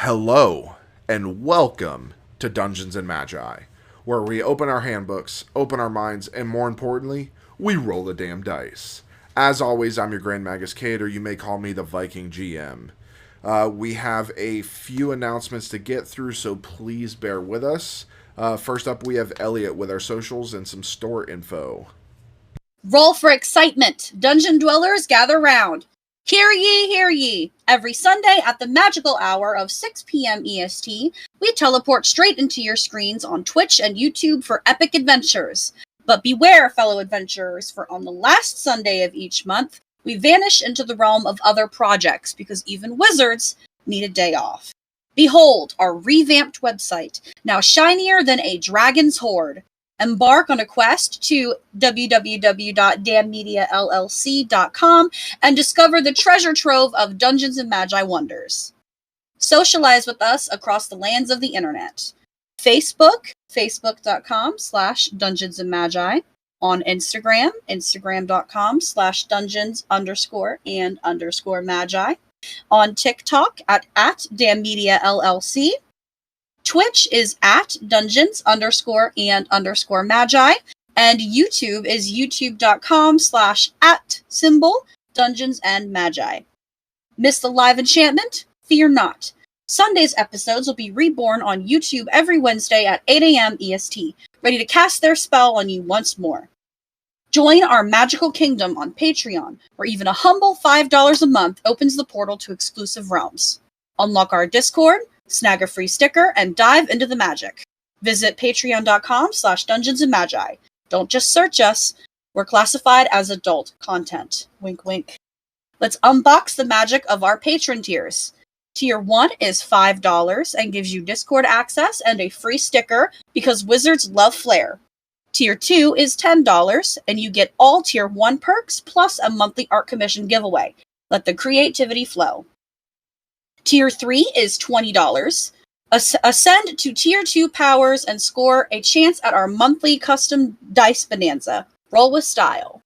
Hello, and welcome to Dungeons and Magi, where we open our handbooks, open our minds, and more importantly, we roll the damn dice. As always, I'm your Grand Magus Kate, or you may call me the Viking GM. We have a few announcements to get through, so please bear with us. First up, we have Elliot with our socials and some store info. Roll for excitement! Dungeon dwellers, gather round! Hear ye, hear ye! Every Sunday at the magical hour of 6 p.m. EST, we teleport straight into your screens on Twitch and YouTube for epic adventures. But beware, fellow adventurers, for on the last Sunday of each month, we vanish into the realm of other projects because even wizards need a day off. Behold, our revamped website, now shinier than a dragon's hoard. Embark on a quest to www.dammediallc.com and discover the treasure trove of Dungeons and Magi wonders. Socialize with us across the lands of the internet. Facebook, facebook.com/Dungeons and Magi. On Instagram, instagram.com/dungeons_and_magi. On TikTok at @dammediallc. Twitch is at Dungeons_and_magi, and YouTube is youtube.com/@Dungeons and Magi. Miss the live enchantment? Fear not. Sunday's episodes will be reborn on YouTube every Wednesday at 8 a.m. EST, ready to cast their spell on you once more. Join our magical kingdom on Patreon, where even a humble $5 a month opens the portal to exclusive realms. Unlock our Discord, snag a free sticker, and dive into the magic. Visit patreon.com/Dungeons and Magi. Don't just search us. We're classified as adult content. Wink, wink. Let's unbox the magic of our patron tiers. Tier 1 is $5 and gives you Discord access and a free sticker because wizards love flair. Tier 2 is $10 and you get all Tier 1 perks plus a monthly art commission giveaway. Let the creativity flow. Tier 3 is $20. Ascend to Tier 2 powers and score a chance at our monthly custom dice bonanza. Roll with style.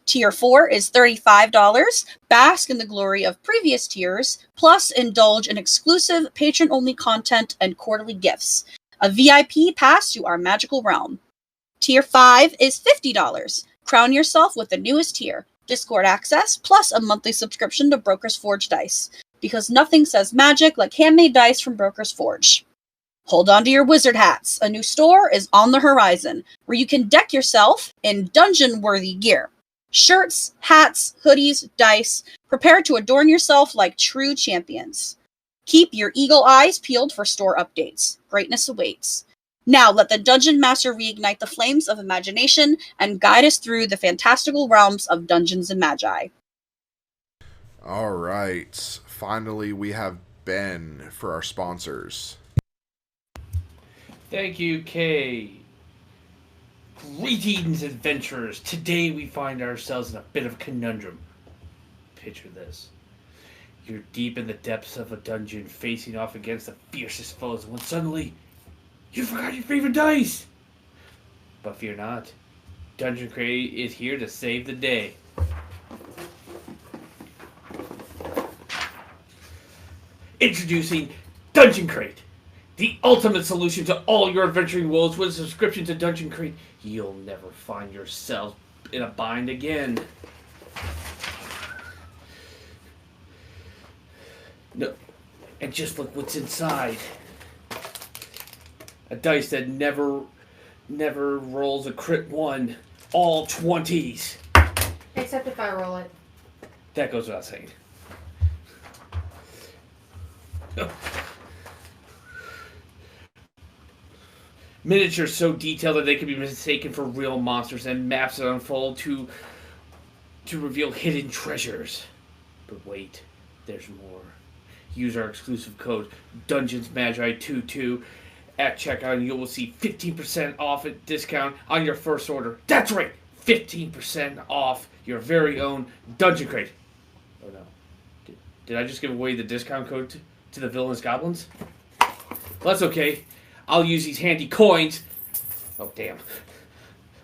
Tier 4 is $35. Bask in the glory of previous tiers, plus indulge in exclusive patron-only content and quarterly gifts. A VIP pass to our magical realm. Tier 5 is $50. Crown yourself with the newest tier. Discord access, plus a monthly subscription to Broker's Forge Dice. Because nothing says magic like handmade dice from Broker's Forge. Hold on to your wizard hats. A new store is on the horizon, where you can deck yourself in dungeon-worthy gear. Shirts, hats, hoodies, dice. Prepare to adorn yourself like true champions. Keep your eagle eyes peeled for store updates. Greatness awaits. Now let the Dungeon Master reignite the flames of imagination and guide us through the fantastical realms of Dungeons and Magi. All right. Finally, we have Ben for our sponsors. Thank you, Kay. Greetings, adventurers. Today we find ourselves in a bit of a conundrum. Picture this. You're deep in the depths of a dungeon, facing off against the fiercest foes, when suddenly you forgot your favorite dice. But fear not. Dungeon Crate is here to save the day. Introducing Dungeon Crate, the ultimate solution to all your adventuring woes. With a subscription to Dungeon Crate, you'll never find yourself in a bind again. No, and just look what's inside. A dice that never rolls a crit 1. All 20s. Except if I roll it. That goes without saying. Miniatures so detailed that they can be mistaken for real monsters, and maps that unfold to reveal hidden treasures. But wait, there's more. Use our exclusive code DungeonsMagi22 at checkout and you will see 15% off at discount on your first order. That's right, 15% off your very own Dungeon Crate. Oh no. Did I just give away the discount code to the villainous goblins? Well, that's okay. I'll use these handy coins. Oh, damn.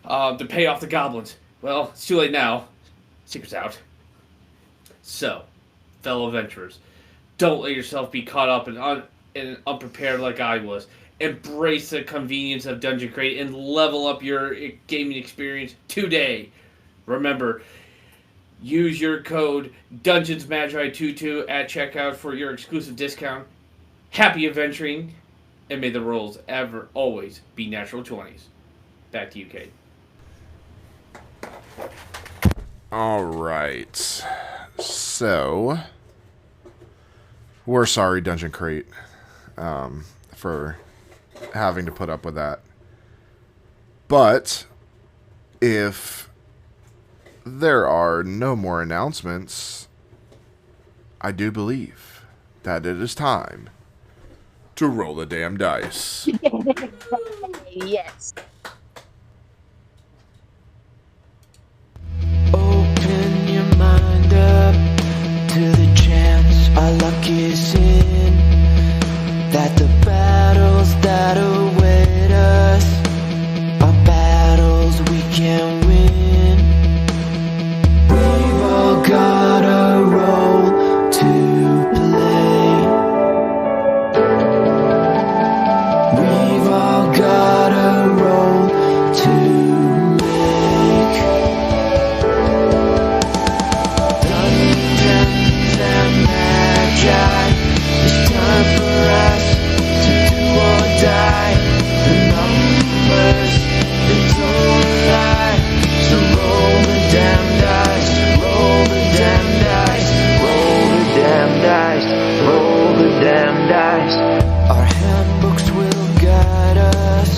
To pay off the goblins. Well, it's too late now. Secret's out. So, fellow adventurers, Don't let yourself be caught up and unprepared like I was. Embrace the convenience of Dungeon Crate and level up your gaming experience today. Remember, use your code DungeonsMagi22 at checkout for your exclusive discount. Happy adventuring, and may the rolls ever, always be natural 20s. Back to you, Kate. All right. So, we're sorry, Dungeon Crate, for having to put up with that. But, if there are no more announcements, I do believe that it is time to roll the damn dice. Yes. Open your mind up to the chance our luck is in, that the battles that await us are battles we can win. We've all got a role to play. We've all got a role to make. Dungeons and Magi, it's time for us to do or die. The numbers, they don't lie. So roll the damn dice, roll the damn dice, roll the damn dice, roll the damn dice. Our handbooks will guide us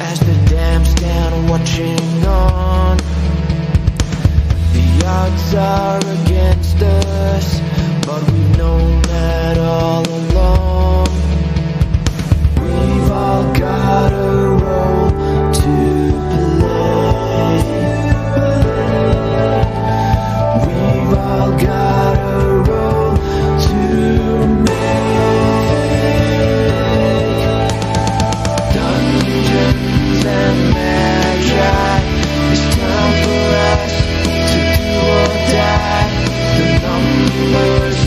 as the damn stand watching on. The odds are against us, but we've known that all along. We've all got a role to play. We've all got a role to make. Dungeons and Magi, it's time for us to do or die. The numbers,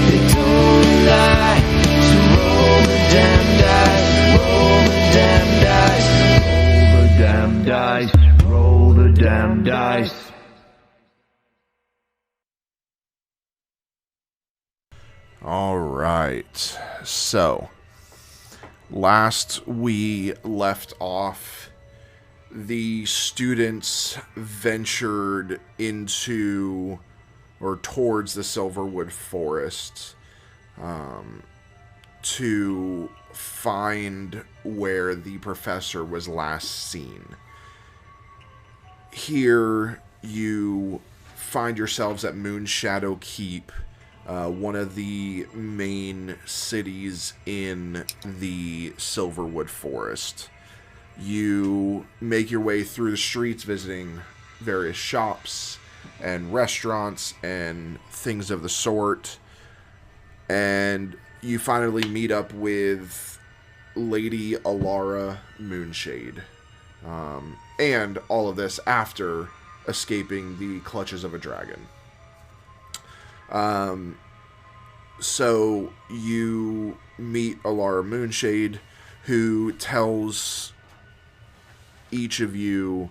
they don't lie. So roll the damn dice, roll the damn dice, roll the damn dice, roll the damn dice. All right. So, last we left off, the students ventured into or towards the Silverwood Forest to find where the professor was last seen. Here you find yourselves at Moonshadow Keep, one of the main cities in the Silverwood Forest. You make your way through the streets, visiting various shops and restaurants and things of the sort, and you finally meet up with Lady Alara Moonshade. And all of this after escaping the clutches of a dragon. So you meet Alara Moonshade, who tells each of you,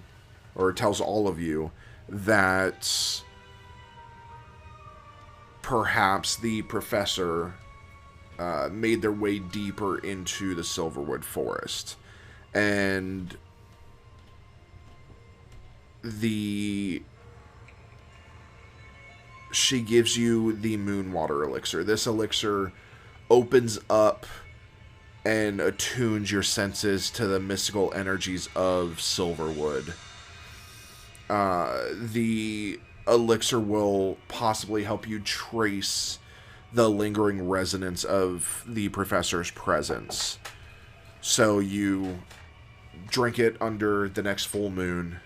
or tells all of you, that perhaps the professor made their way deeper into the Silverwood Forest. And she gives you the Moonwater Elixir. This elixir opens up and attunes your senses to the mystical energies of Silverwood. The elixir will possibly help you trace the lingering resonance of the professor's presence. So you drink it under the next full moon,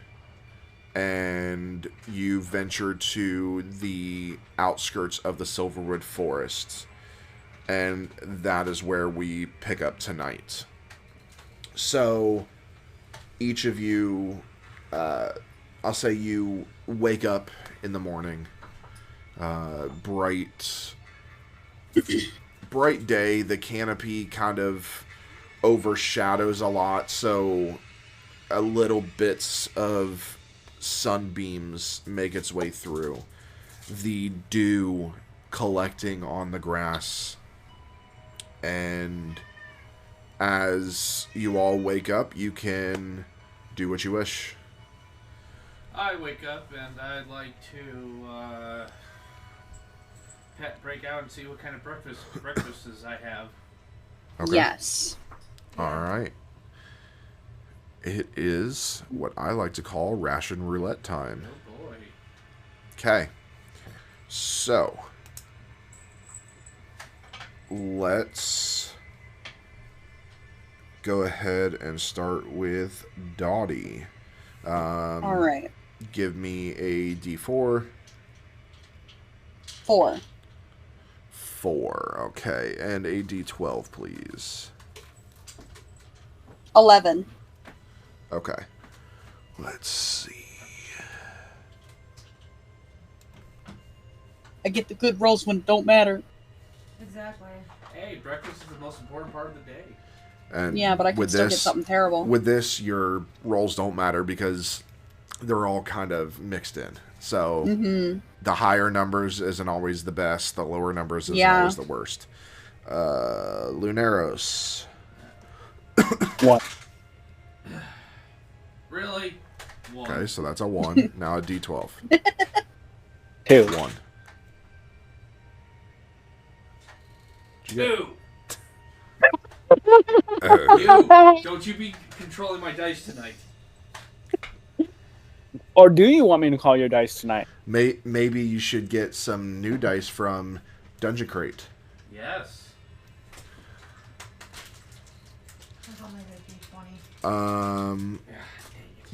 and you venture to the outskirts of the Silverwood Forest. And that is where we pick up tonight. So, each of you, I'll say you wake up in the morning, bright bright day, the canopy kind of overshadows a lot, so a little bits of sunbeams make its way through. The dew collecting on the grass, and as you all wake up, you can do what you wish. I wake up and I'd like to break out and see what kind of breakfasts I have. Okay. Yes. All right. It is what I like to call ration roulette time. Oh boy. Okay. So, let's go ahead and start with Dottie. All right. Give me a D4. 4. 4. Okay. And a D12, please. 11. Okay. Let's see. I get the good rolls when it don't matter. Exactly. Hey, breakfast is the most important part of the day. And Yeah, but I can still get something terrible. With this, your rolls don't matter because they're all kind of mixed in. So the higher numbers isn't always the best. The lower numbers isn't always the worst. Luneros. What? Really? 1. Okay, so that's a 1. Now a D12. 2. 1. 2. Oh. You, don't you be controlling my dice tonight. Or do you want me to call your dice tonight? Maybe you should get some new dice from Dungeon Crate. Yes. I thought maybe it'd be 20.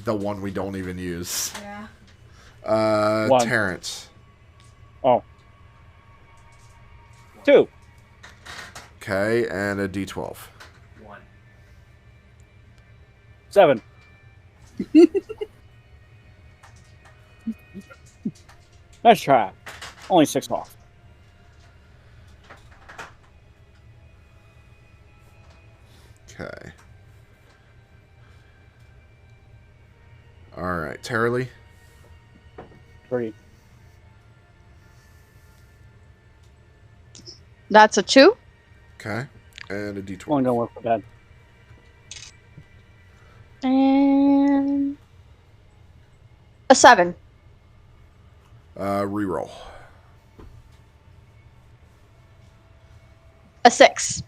The one we don't even use. Yeah. One. Terrence. Oh. 2. Okay, and a D12. 1. 7. Let's try. Only 6 off. Okay. All right, Taralee. 3. That's a 2. Okay, and a I'm D12. gonna work for bed. And a 7. Reroll. A 6.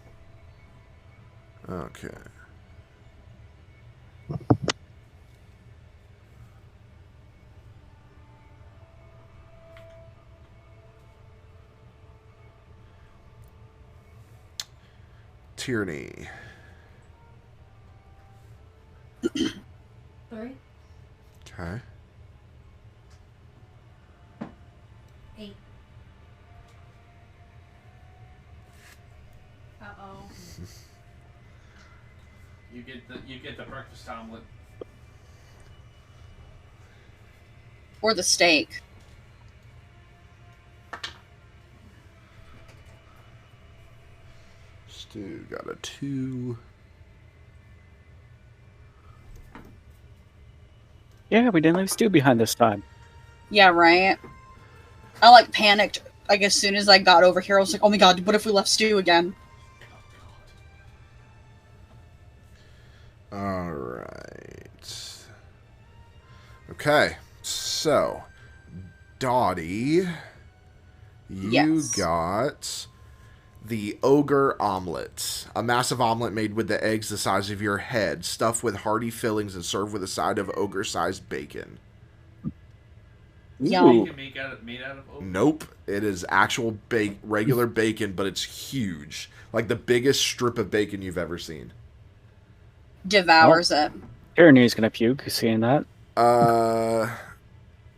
Okay. Tierney. 3. Okay. 8. Uh-oh. You get the breakfast omelet. Or the steak. Stu got a 2. Yeah, we didn't leave Stu behind this time. Yeah, right. I panicked as soon as I got over here. I was like, oh my god, what if we left Stu again? All right. Okay, so Dottie, you Yes. got the ogre omelet, a massive omelet made with the eggs the size of your head, stuffed with hearty fillings and served with a side of ogre-sized bacon. Yum. Ooh. Made out of oat. Nope, it is actual regular bacon, but it's huge, like the biggest strip of bacon you've ever seen. Devours it. Tyranny's gonna puke seeing that.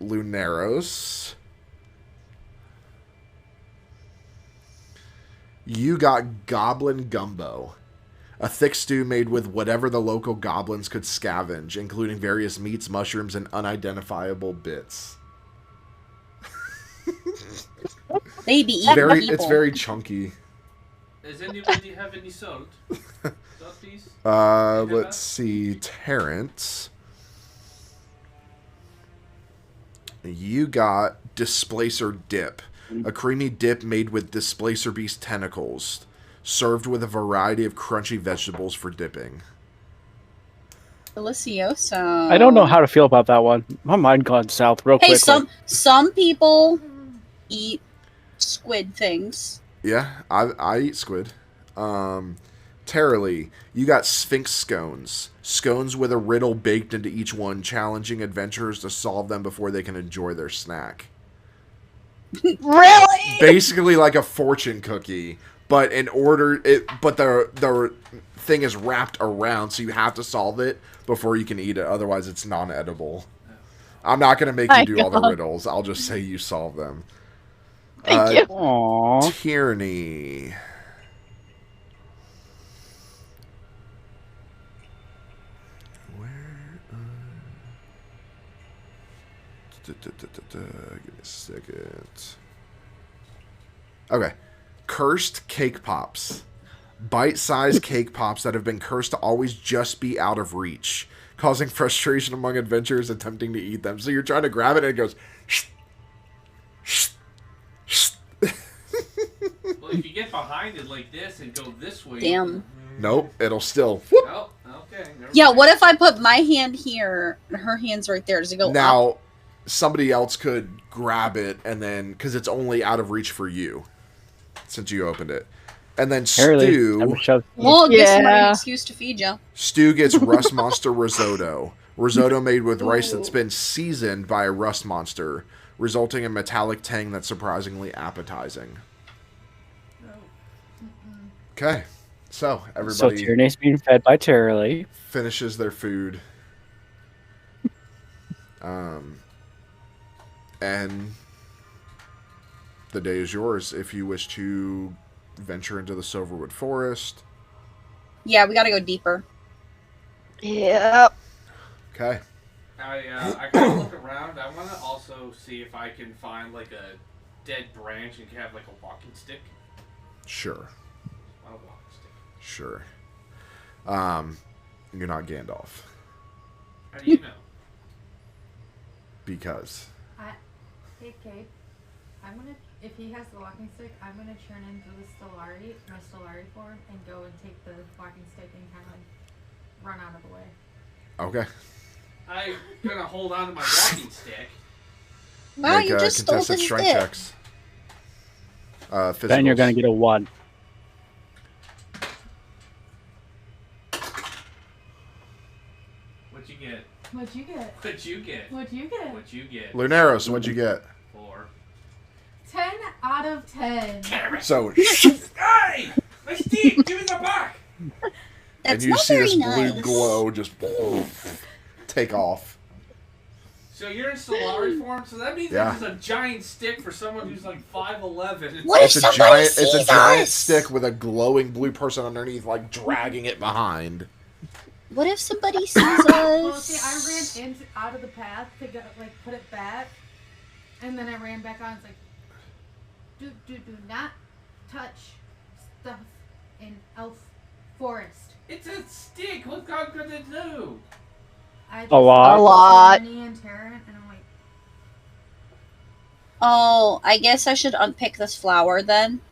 Luneros. You got goblin gumbo, a thick stew made with whatever the local goblins could scavenge, including various meats, mushrooms, and unidentifiable bits. They be eating people. It's very chunky. Does anybody have any salt? Salt, please? Let's see. Terrence. You got Displacer Dip. A creamy dip made with Displacer Beast tentacles. Served with a variety of crunchy vegetables for dipping. Delicioso. I don't know how to feel about that one. My mind gone south real Hey, quickly. some people eat squid things. Yeah, I eat squid. Terrily, you got Sphinx scones. Scones with a riddle baked into each one, challenging adventurers to solve them before they can enjoy their snack. Really? Basically like a fortune cookie, but the thing is wrapped around, so you have to solve it before you can eat it. Otherwise, it's non-edible. I'm not going to make you do all the riddles. I'll just say you solve them. Thank you. Aww. Tyranny. Give me a second. Okay. Cursed cake pops. Bite-sized cake pops that have been cursed to always just be out of reach, causing frustration among adventurers attempting to eat them. So you're trying to grab it and it goes... Shh, shh, shh. Well, if you get behind it like this and go this way... Damn. Nope, it'll still... Whoop. Oh, okay. Yeah, what if I put my hand here and her hand's right there? Does it go up? Now, somebody else could grab it and then... Because it's only out of reach for you, since you opened it. And then Stu... Well, it gives somebody an excuse to feed you. Stu gets Rust Monster Risotto. Risotto made with rice that's been seasoned by a rust monster, resulting in metallic tang that's surprisingly appetizing. Okay, so everybody... So Tyranny's being fed by Terrily. Finishes their food. And the day is yours if you wish to venture into the Silverwood Forest. Yeah, we gotta go deeper. Yep. Okay. I kind of look around. I want to also see if I can find like a dead branch and have like a walking stick. Sure. I want a walking stick. Sure. You're not Gandalf. How do you know? Because. Hey, Kate. I'm gonna. If he has the walking stick, I'm gonna turn into the Stellari, my Stellari form, and go and take the walking stick and kind of like run out of the way. Okay. I'm gonna hold on to my walking stick. Wow, Make you just stole contested his strength dick. checks. Then you're gonna get a 1. What'd you get? What'd you get? What'd you get? What'd you get? What'd you get? Lunaros, what'd you get? 4. 10 out of 10. So, Hey! My stick! Give me the back! That's and you not see very this nice. blue glow just take off. So you're in Solari form, so that means Yeah. there's a giant stick for someone who's like 5'11". What if It's a somebody giant. sees It's a giant us? stick with a glowing blue person underneath, like dragging it behind. What if somebody sees us? Well, see, I ran out of the path to go, like, put it back, and then I ran back on. It's like, do not touch stuff in Elf Forest. It's a stick. What God could it do? I A lot. A lot. Annie and Taryn, and I'm like, Oh, I guess I should unpick this flower then.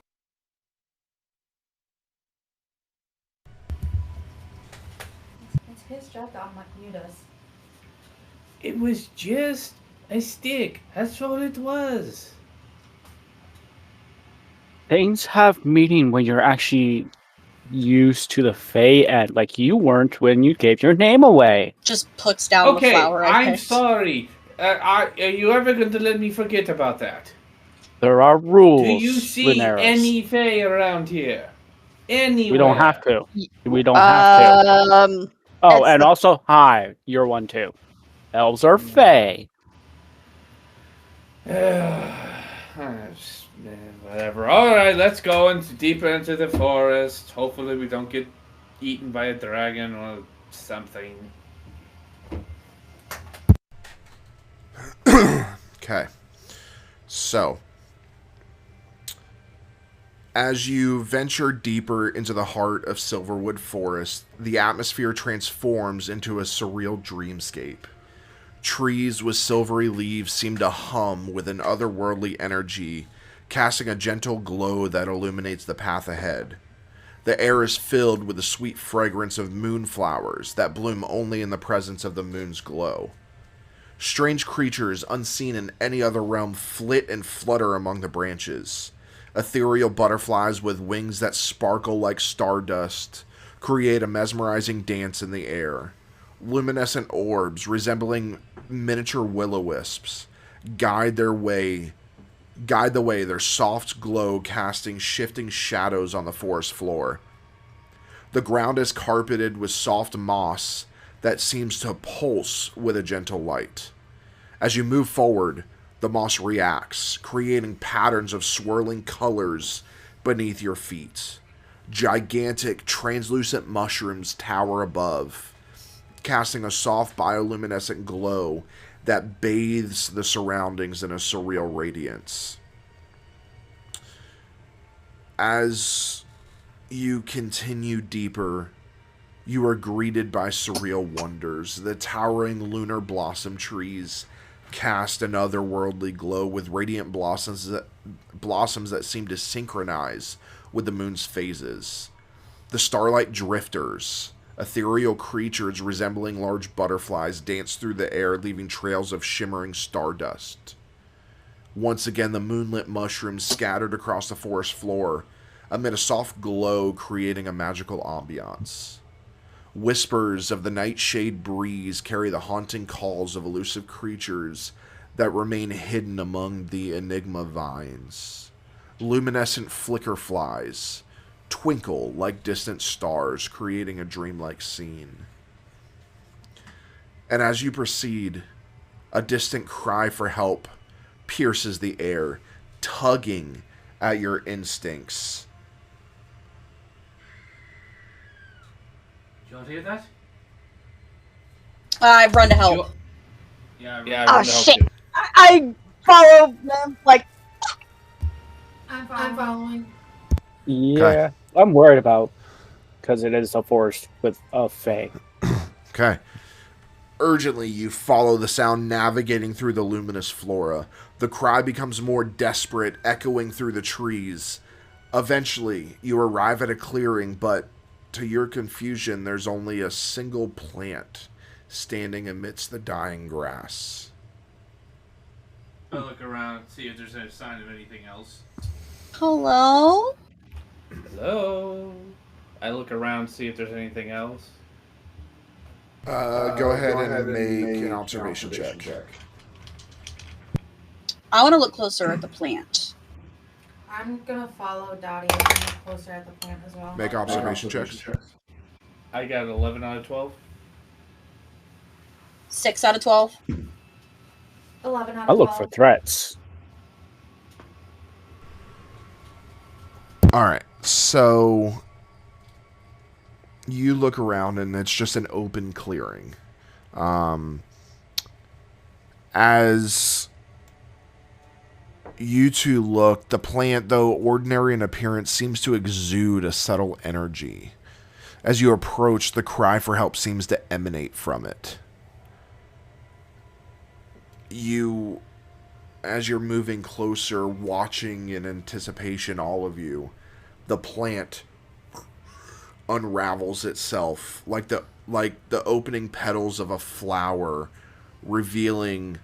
it's his job to unmute us. It was just a stick. That's all it was. Things have meaning when you're actually used to the Fae, and like you weren't when you gave your name away. Just puts down the Okay, flower I I'm picked. sorry. Are you ever going to let me forget about that? There are rules. Do you see Lunaros. any Fae around here? Anywhere? We don't have to. We don't have to. Oh, it's and the- also, hi, you're one too. Elves are Fae. Whatever. Alright, let's go deeper into the forest. Hopefully we don't get eaten by a dragon or something. Okay. So, As you venture deeper into the heart of Silverwood Forest, the atmosphere transforms into a surreal dreamscape. Trees with silvery leaves seem to hum with an otherworldly energy, casting a gentle glow that illuminates the path ahead. The air is filled with the sweet fragrance of moonflowers that bloom only in the presence of the moon's glow. Strange creatures unseen in any other realm flit and flutter among the branches. Ethereal butterflies with wings that sparkle like stardust create a mesmerizing dance in the air. Luminescent orbs resembling miniature will-o-wisps guide the way, their soft glow casting shifting shadows on the forest floor. The ground is carpeted with soft moss that seems to pulse with a gentle light. As you move forward, the moss reacts, creating patterns of swirling colors beneath your feet. Gigantic, translucent mushrooms tower above, casting a soft bioluminescent glow that bathes the surroundings in a surreal radiance. As you continue deeper, you are greeted by surreal wonders. The towering lunar blossom trees cast an otherworldly glow with radiant blossoms that seem to synchronize with the moon's phases. The starlight drifters, ethereal creatures resembling large butterflies, dance through the air, leaving trails of shimmering stardust. Once again, the moonlit mushrooms scattered across the forest floor amid a soft glow, creating a magical ambiance. Whispers of the nightshade breeze carry the haunting calls of elusive creatures that remain hidden among the enigma vines. Luminescent flicker flies twinkle like distant stars, creating a dreamlike scene. And as you proceed, a distant cry for help pierces the air, tugging at your instincts. You all hear that? I run to help. Yeah, I Oh, run to help shit. too. I follow them like I'm following. Yeah, I'm worried about because it is a forest with a fae. Okay. Urgently, you follow the sound navigating through the luminous flora. The cry becomes more desperate, echoing through the trees. Eventually, you arrive at a clearing, but to your confusion, there's only a single plant standing amidst the dying grass. I look around, see if there's any sign of anything else. Hello? Hello? I look around, see if there's anything else. Go ahead and make an observation check. I want to look closer at the plant. I'm gonna follow Dottie and look closer at the plant as well. Make observation checks. I got an 11 out of 12. 6 out of 12. 11 out I of 12. look for threats. Alright, so you look around and it's just an open clearing. As you two look, the plant, though ordinary in appearance, seems to exude a subtle energy. As you approach, the cry for help seems to emanate from it. As you're moving closer, watching in anticipation, all of you, the plant unravels itself like the opening petals of a flower, revealing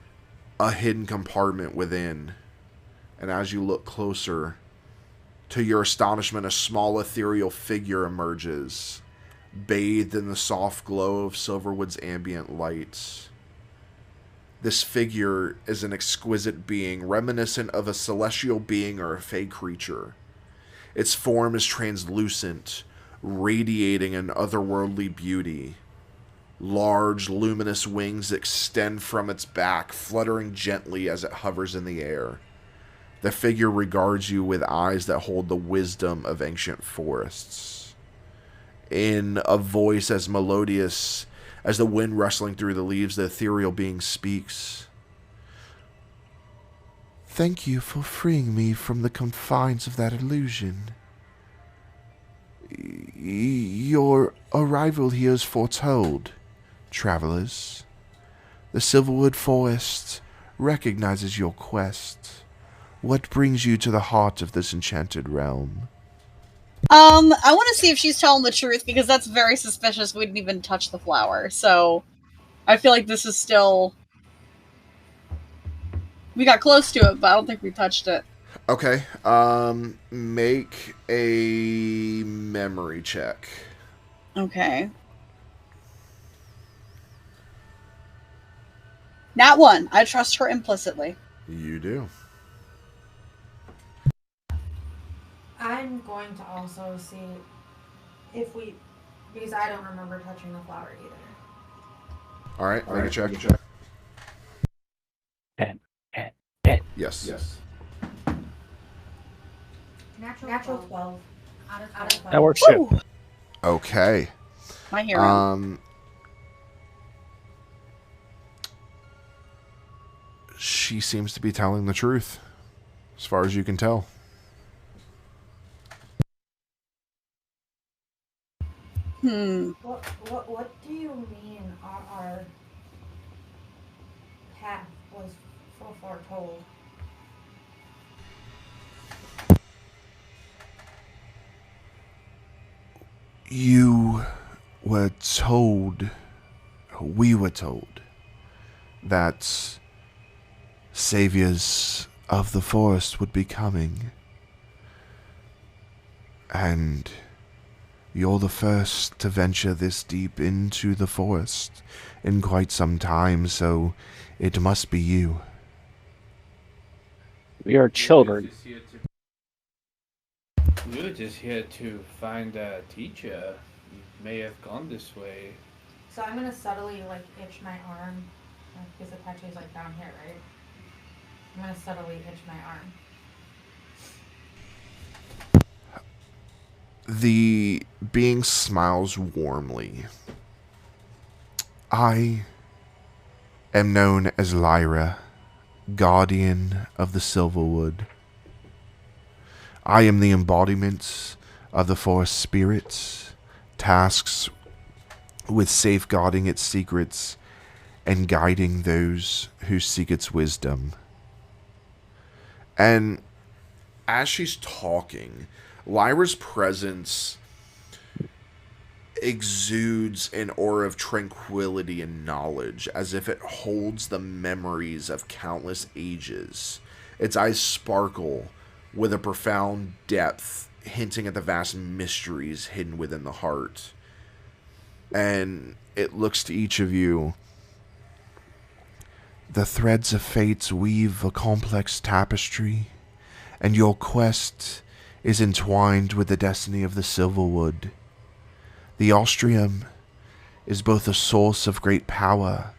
a hidden compartment within. And as you look closer, to your astonishment, a small ethereal figure emerges, bathed in the soft glow of Silverwood's ambient light. This figure is an exquisite being, reminiscent of a celestial being or a fey creature. Its form is translucent, radiating an otherworldly beauty. Large, luminous wings extend from its back, fluttering gently as it hovers in the air. The figure regards you with eyes that hold the wisdom of ancient forests. In a voice as melodious as the wind rustling through the leaves, the ethereal being speaks. Thank you for freeing me from the confines of that illusion. Your arrival here is foretold, travelers. The Silverwood Forest recognizes your quest. What brings you to the heart of this enchanted realm? I want to see if she's telling the truth because that's very suspicious. We didn't even touch the flower, so I feel like this is still. We got close to it, but I don't think we touched it. Okay, make a memory check. Okay. Nat 1. I trust her implicitly. You do. I'm going to also see if we, because I don't remember touching the flower either. All right, make a check. And Yes. Natural 12. Out of 12. that works too. Woo! Okay. My hero. She seems to be telling the truth, as far as you can tell. What do you mean our path was foretold? You were told, we were told, that saviors of the forest would be coming. And you're the first to venture this deep into the forest in quite some time, so it must be you. We are children. We were just here to find a teacher. You may have gone this way. So I'm gonna subtly itch my arm, because the tattoo's down here, right? I'm gonna subtly itch my arm. The being smiles warmly. I am known as Lyra, guardian of the Silverwood. I am the embodiment of the forest spirits, tasks with safeguarding its secrets and guiding those who seek its wisdom. And as she's talking, Lyra's presence exudes an aura of tranquility and knowledge, as if it holds the memories of countless ages. Its eyes sparkle with a profound depth, hinting at the vast mysteries hidden within the heart. And it looks to each of you. The threads of fates weave a complex tapestry, and your quest is entwined with the destiny of the Silverwood. The Austrium is both a source of great power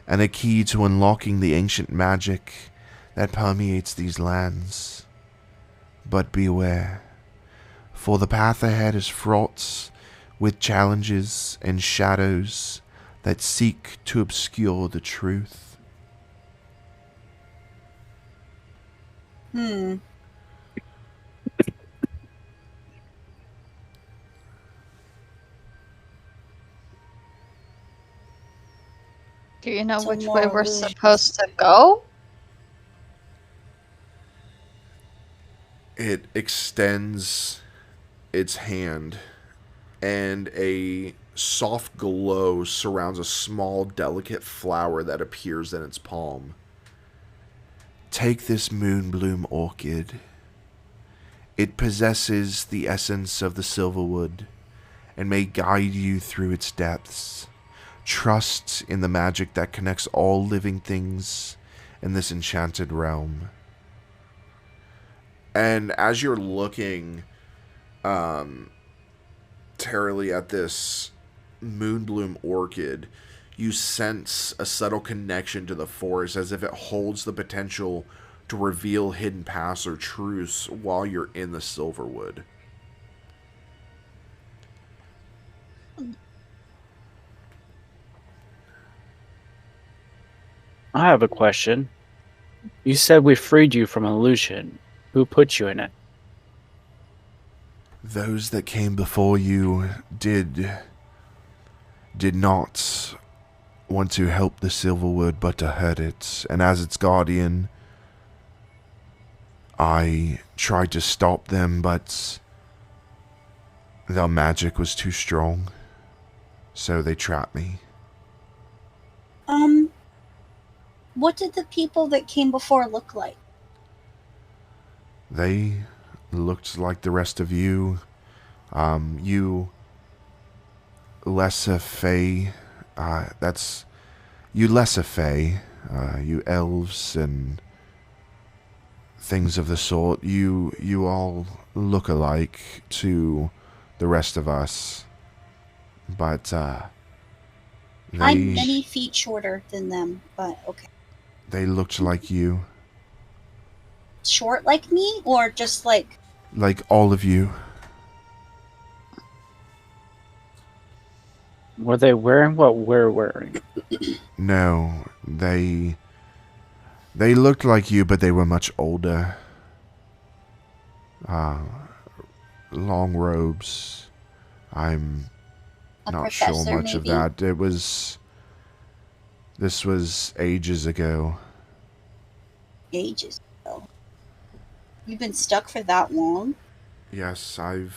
and a key to unlocking the ancient magic that permeates these lands. But beware, for the path ahead is fraught with challenges and shadows that seek to obscure the truth. Do you know So which more way we're illusions. supposed to go? It extends its hand, and a soft glow surrounds a small, delicate flower that appears in its palm. Take this moonbloom orchid. It possesses the essence of the Silverwood and may guide you through its depths. Trust in the magic that connects all living things in this enchanted realm. And as you're looking terribly at this moonbloom orchid, you sense a subtle connection to the forest, as if it holds the potential to reveal hidden paths or truths while you're in the Silverwood. I have a question. You said we freed you from illusion. Who put you in it? Those that came before you did not want to help the Silverwood but to hurt it, and as its guardian, I tried to stop them, but their magic was too strong, so they trapped me. What did the people that came before look like? They looked like the rest of you. You lesser fae, you lesser fae, you elves and things of the sort. You all look alike to the rest of us, but I'm many feet shorter than them, but okay. they looked like you, Short like me, or just like all of you. Were they wearing what we're wearing? No, they looked like you, but they were much older. Long robes. I'm a not sure professor, much of maybe? that. This was ages ago. Ages ago. You've been stuck for that long? Yes, I've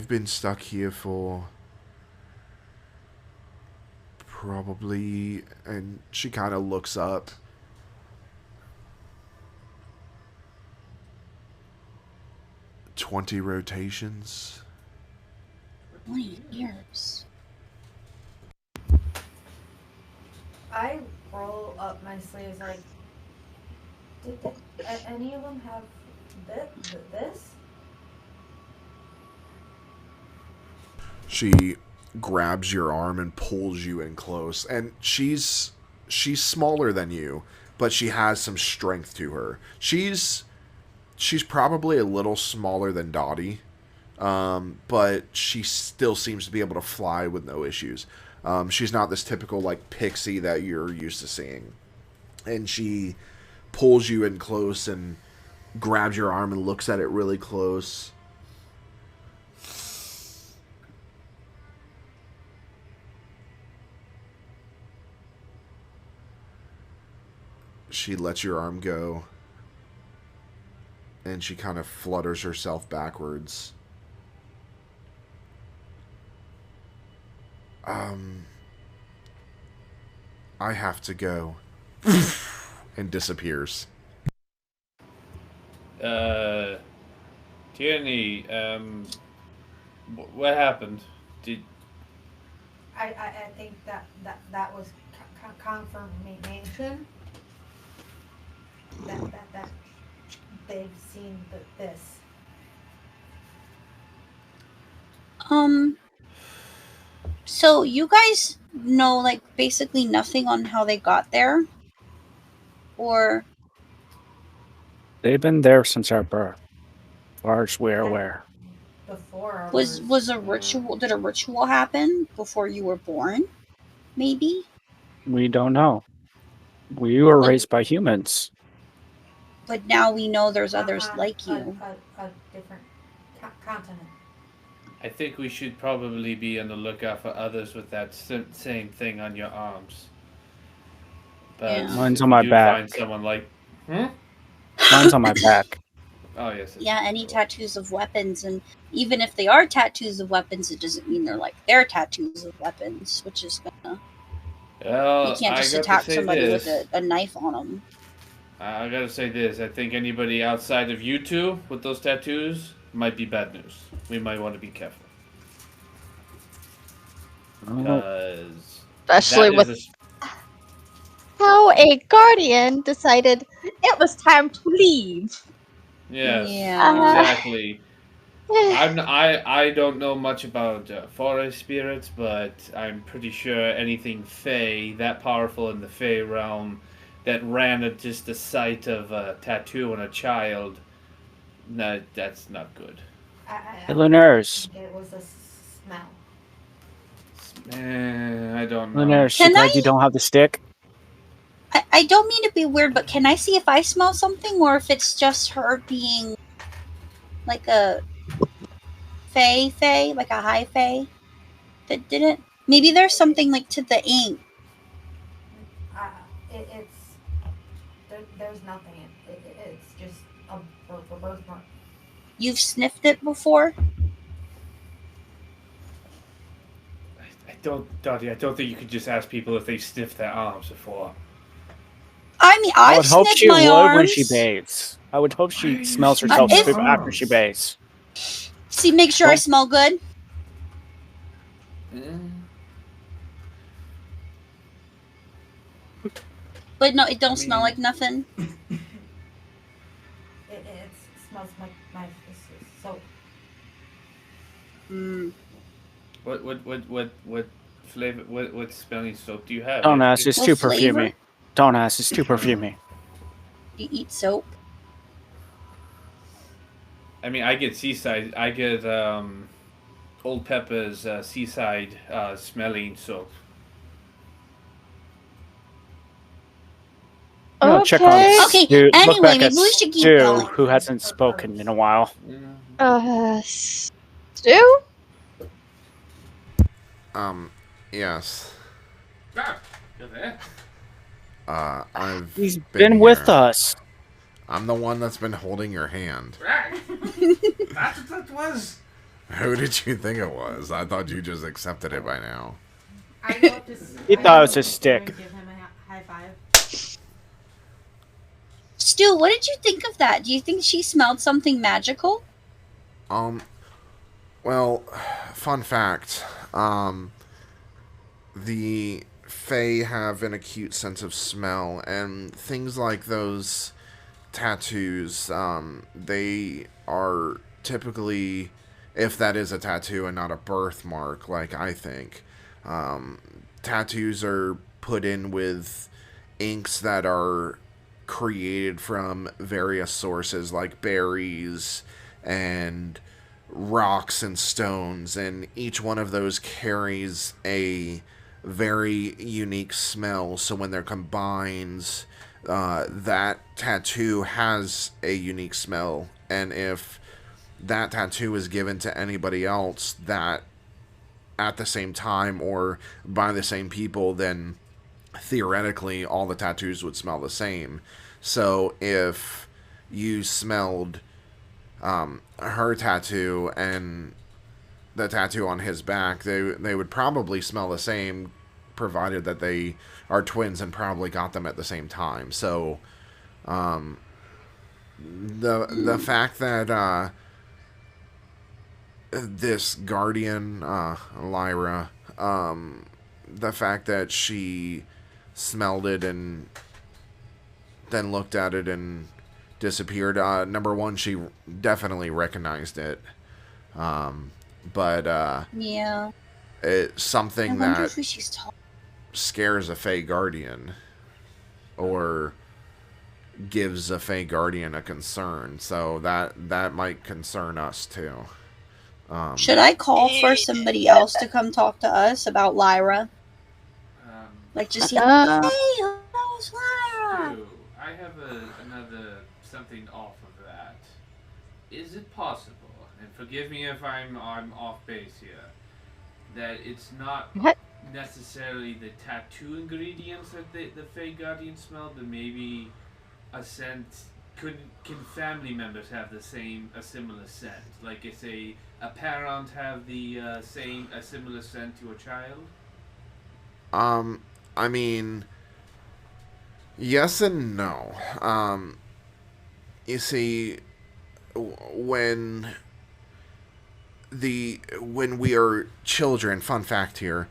been stuck here for probably, and she kind of looks up. 20 rotations. 20 years. I roll up my sleeves like, did any of them have this? She grabs your arm and pulls you in close, and she's smaller than you, but she has some strength to her. She's probably a little smaller than Dottie, but she still seems to be able to fly with no issues. She's not this typical like pixie that you're used to seeing, and she pulls you in close and grabs your arm and looks at it really close. She lets your arm go, and she kind of flutters herself backwards. I have to go. And disappears. Tierney, what happened? I think that was confirmation that they've seen this. So you guys know like basically nothing on how they got there? Or They've been there since our birth, as far as we're aware. Before was a ritual, did a ritual happen before you were born? Maybe? We don't know. We were raised by humans. But now we know there's others like you. A different continent. I think we should probably be on the lookout for others with that same thing on your arms. But Yeah. Mine's if on we my do back. Find someone like, Mine's on my back. Oh yes. Yeah, any tattoos of weapons, and even if they are tattoos of weapons, it doesn't mean they're like their tattoos of weapons, which is gonna. Well, You can't just I got attack to say somebody this. with a knife on them. I gotta say this. I think anybody outside of you two with those tattoos might be bad news. We might want to be careful. Because Especially with how a guardian decided it was time to leave. Yes, Yeah. exactly. I don't know much about forest spirits, but I'm pretty sure anything Fey that powerful in the Fey realm that ran at just the sight of a tattoo on a child, that's not good. Hey, Lunares. It was a smell. I don't know. Lunares, you glad you don't have the stick? I don't mean to be weird, but can I see if I smell something, or if it's just her being like a fae, like a high fae that didn't? Maybe there's something like to the ink. It's there's nothing. It's just a birthmark. You've sniffed it before? I don't, Dottie, I don't think you could just ask people if they sniffed their arms before. I mean, I I've would hope sniffed she my would arms. when she bathes. I would hope Why are she you smells sniffing herself your poop after she arms? bathes. See, make sure I Well- smell good. But no, it don't smell like nothing. It smells like my soap. Mm. What flavor? What smelling soap do you have? Don't ask, it's What too flavor? perfumey. Don't ask, it's too perfumey. You eat soap? I mean, I get seaside. I get Old Pepper's seaside smelling soap. No, check on Okay. Okay, Stu. Look anyway, back at maybe we should keep Stu, going. who hasn't spoken in a while. Stu? Yes. Ah, you're there. I've He's been with here. us. I'm the one that's been holding your hand. Right. That's what that was. Who did you think it was? I thought you just accepted it by now. I go up to. He I thought it go was up his to Stu stick. and give him a high five. Stu, what did you think of that? Do you think she smelled something magical? Well, fun fact. The Fae have an acute sense of smell, and things like those tattoos, they are typically, if that is a tattoo and not a birthmark, like I think, tattoos are put in with inks that are created from various sources like berries and rocks and stones, and each one of those carries a very unique smell. So when they're combined, that tattoo has a unique smell, and if that tattoo is given to anybody else that at the same time or by the same people, then theoretically all the tattoos would smell the same. So if you smelled her tattoo and the tattoo on his back, they would probably smell the same, provided that they are twins and probably got them at the same time. So the fact that this guardian, Lyra, the fact that she smelled it and then looked at it and disappeared. Number one, she definitely recognized it. But Yeah. it's I something wonder that who she's talking. scares a Fey Guardian or gives a Fey Guardian a concern. So that might concern us too. Should I call for somebody else to come talk to us about Lyra? Like, just see. Hey, how's Lyra? Stu, I have another something off of that. Is it possible, and forgive me if I'm off base here, that it's not What? necessarily the tattoo ingredients that the Fey Guardian smell, but maybe a scent? Can family members have a similar scent? Like, if a parent have a similar scent to a child? I mean, yes and no. You see, when we are children, fun fact here,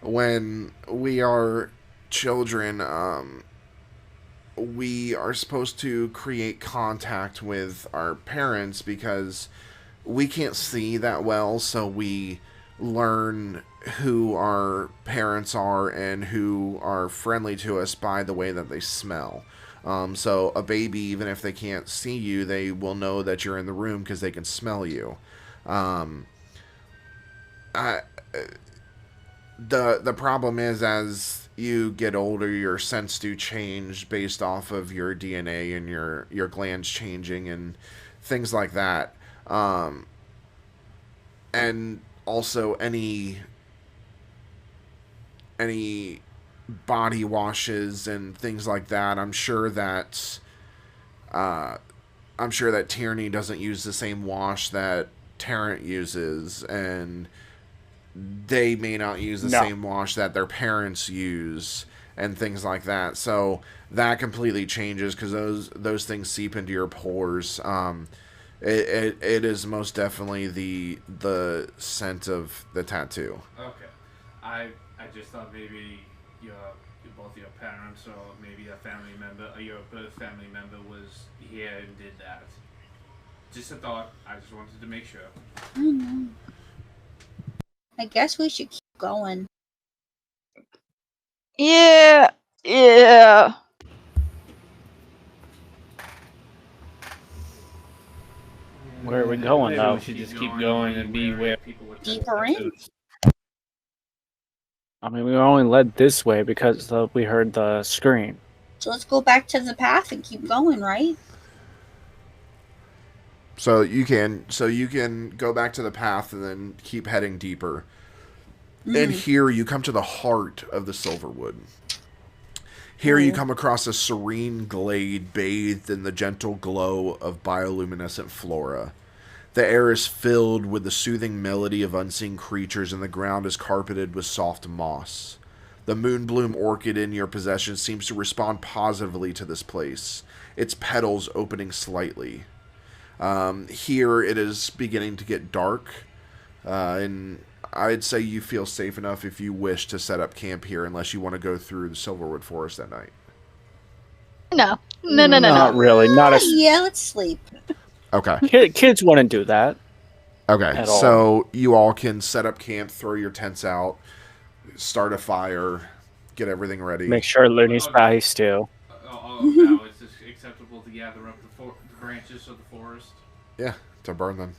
when we are children, we are supposed to create contact with our parents because we can't see that well, so we learn who our parents are and who are friendly to us by the way that they smell. So a baby, even if they can't see you, they will know that you're in the room because they can smell you. I, the problem is, as you get older, your sense do change based off of your DNA and your glands changing and things like that. Um, and also any body washes and things like that. Uh, I'm sure that Tierney doesn't use the same wash that Tarrant uses, and they may not use the No. same wash that their parents use, and things like that. So that completely changes because those things seep into your pores. It is most definitely the scent of the tattoo. Okay. I just thought maybe your both your parents or maybe a family member, your birth family member was here and did that. Just a thought. I just wanted to make sure. I know. I guess we should keep going. Yeah. Yeah. Where are we going, Maybe though? we should just keep going and be where people with Deeper in? tattoos. I mean, we were only led this way because we heard the scream. So let's go back to the path and keep going, right? So you can go back to the path and then keep heading deeper. And here you come to the heart of the Silverwood. Here you come across a serene glade bathed in the gentle glow of bioluminescent flora. The air is filled with the soothing melody of unseen creatures, and the ground is carpeted with soft moss. The moonbloom orchid in your possession seems to respond positively to this place, its petals opening slightly. Here it is beginning to get dark, and I'd say you feel safe enough if you wish to set up camp here, unless you want to go through the Silverwood Forest at night. No. Not really. Not as Yeah, let's sleep. Okay. kids wouldn't do that. Okay, At all. so you all can set up camp, throw your tents out, start a fire, get everything ready. Make sure Looney's by still. Now it's just acceptable to gather up the branches of the forest. Yeah, to burn them.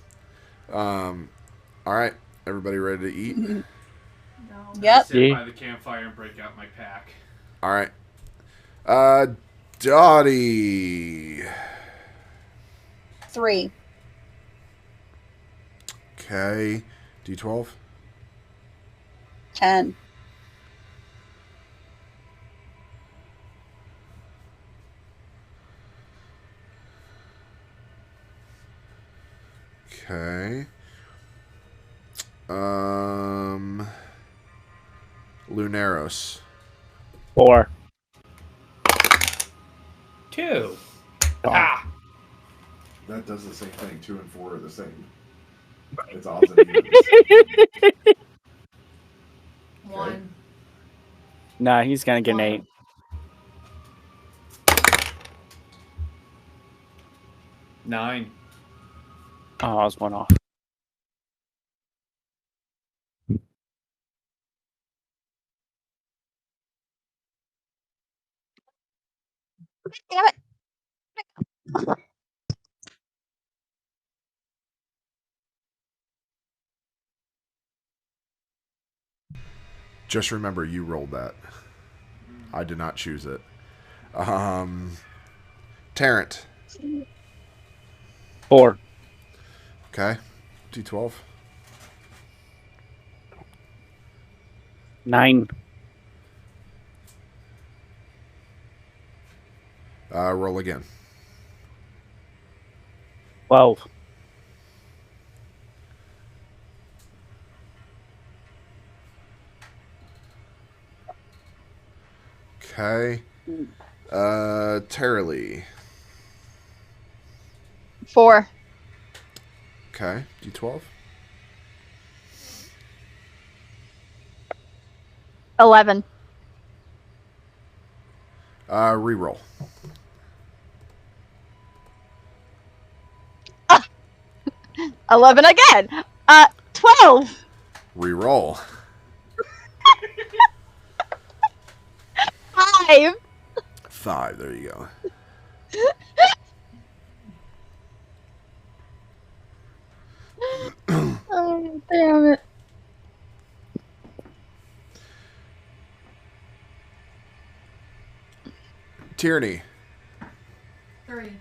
All right, everybody ready to eat? No. Yep. Sit Yeah. by the campfire and break out my pack. All right. Dottie. 3. Okay. D12. 10. Okay. Lunaros. 4. 2. Oh. Ah! That does the same thing. 2 and 4 are the same. It's odds and evens. 1. Nah, he's gonna get an 8. Nine. Oh, I was 1 off. Damn it. Just remember, you rolled that. I did not choose it. Tarrant. 4. Okay. D12. 9. Roll again. 12. Okay. Terrily. 4. Okay. D12. 11. Reroll. 11 again. 12. Reroll. 5. 5. There you go. Oh, damn it. Tierney. 3.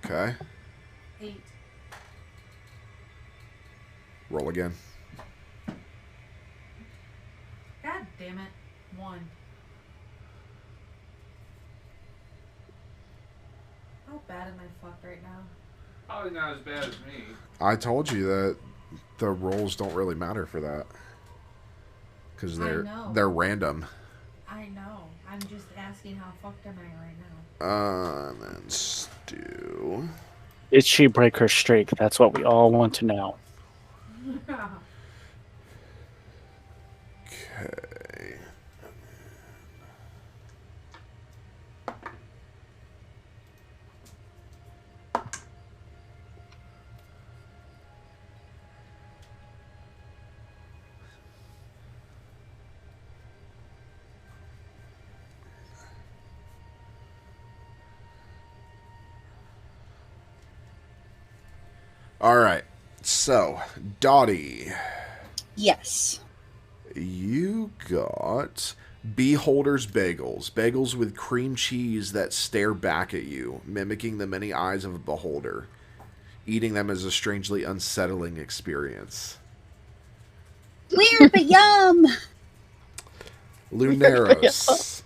Okay. 8. Roll again. God damn it. 1. How bad am I fucked right now? Probably not as bad as me. I told you that the rolls don't really matter for that. Because they're random. I know. I'm just asking how fucked am I right now? And then Stu. Did she break her streak? That's what we all want to know. Okay. All right. So, Dottie. Yes. You got Beholder's Bagels. Bagels with cream cheese that stare back at you, mimicking the many eyes of a beholder. Eating them is a strangely unsettling experience. Weird, but yum! Lunaros.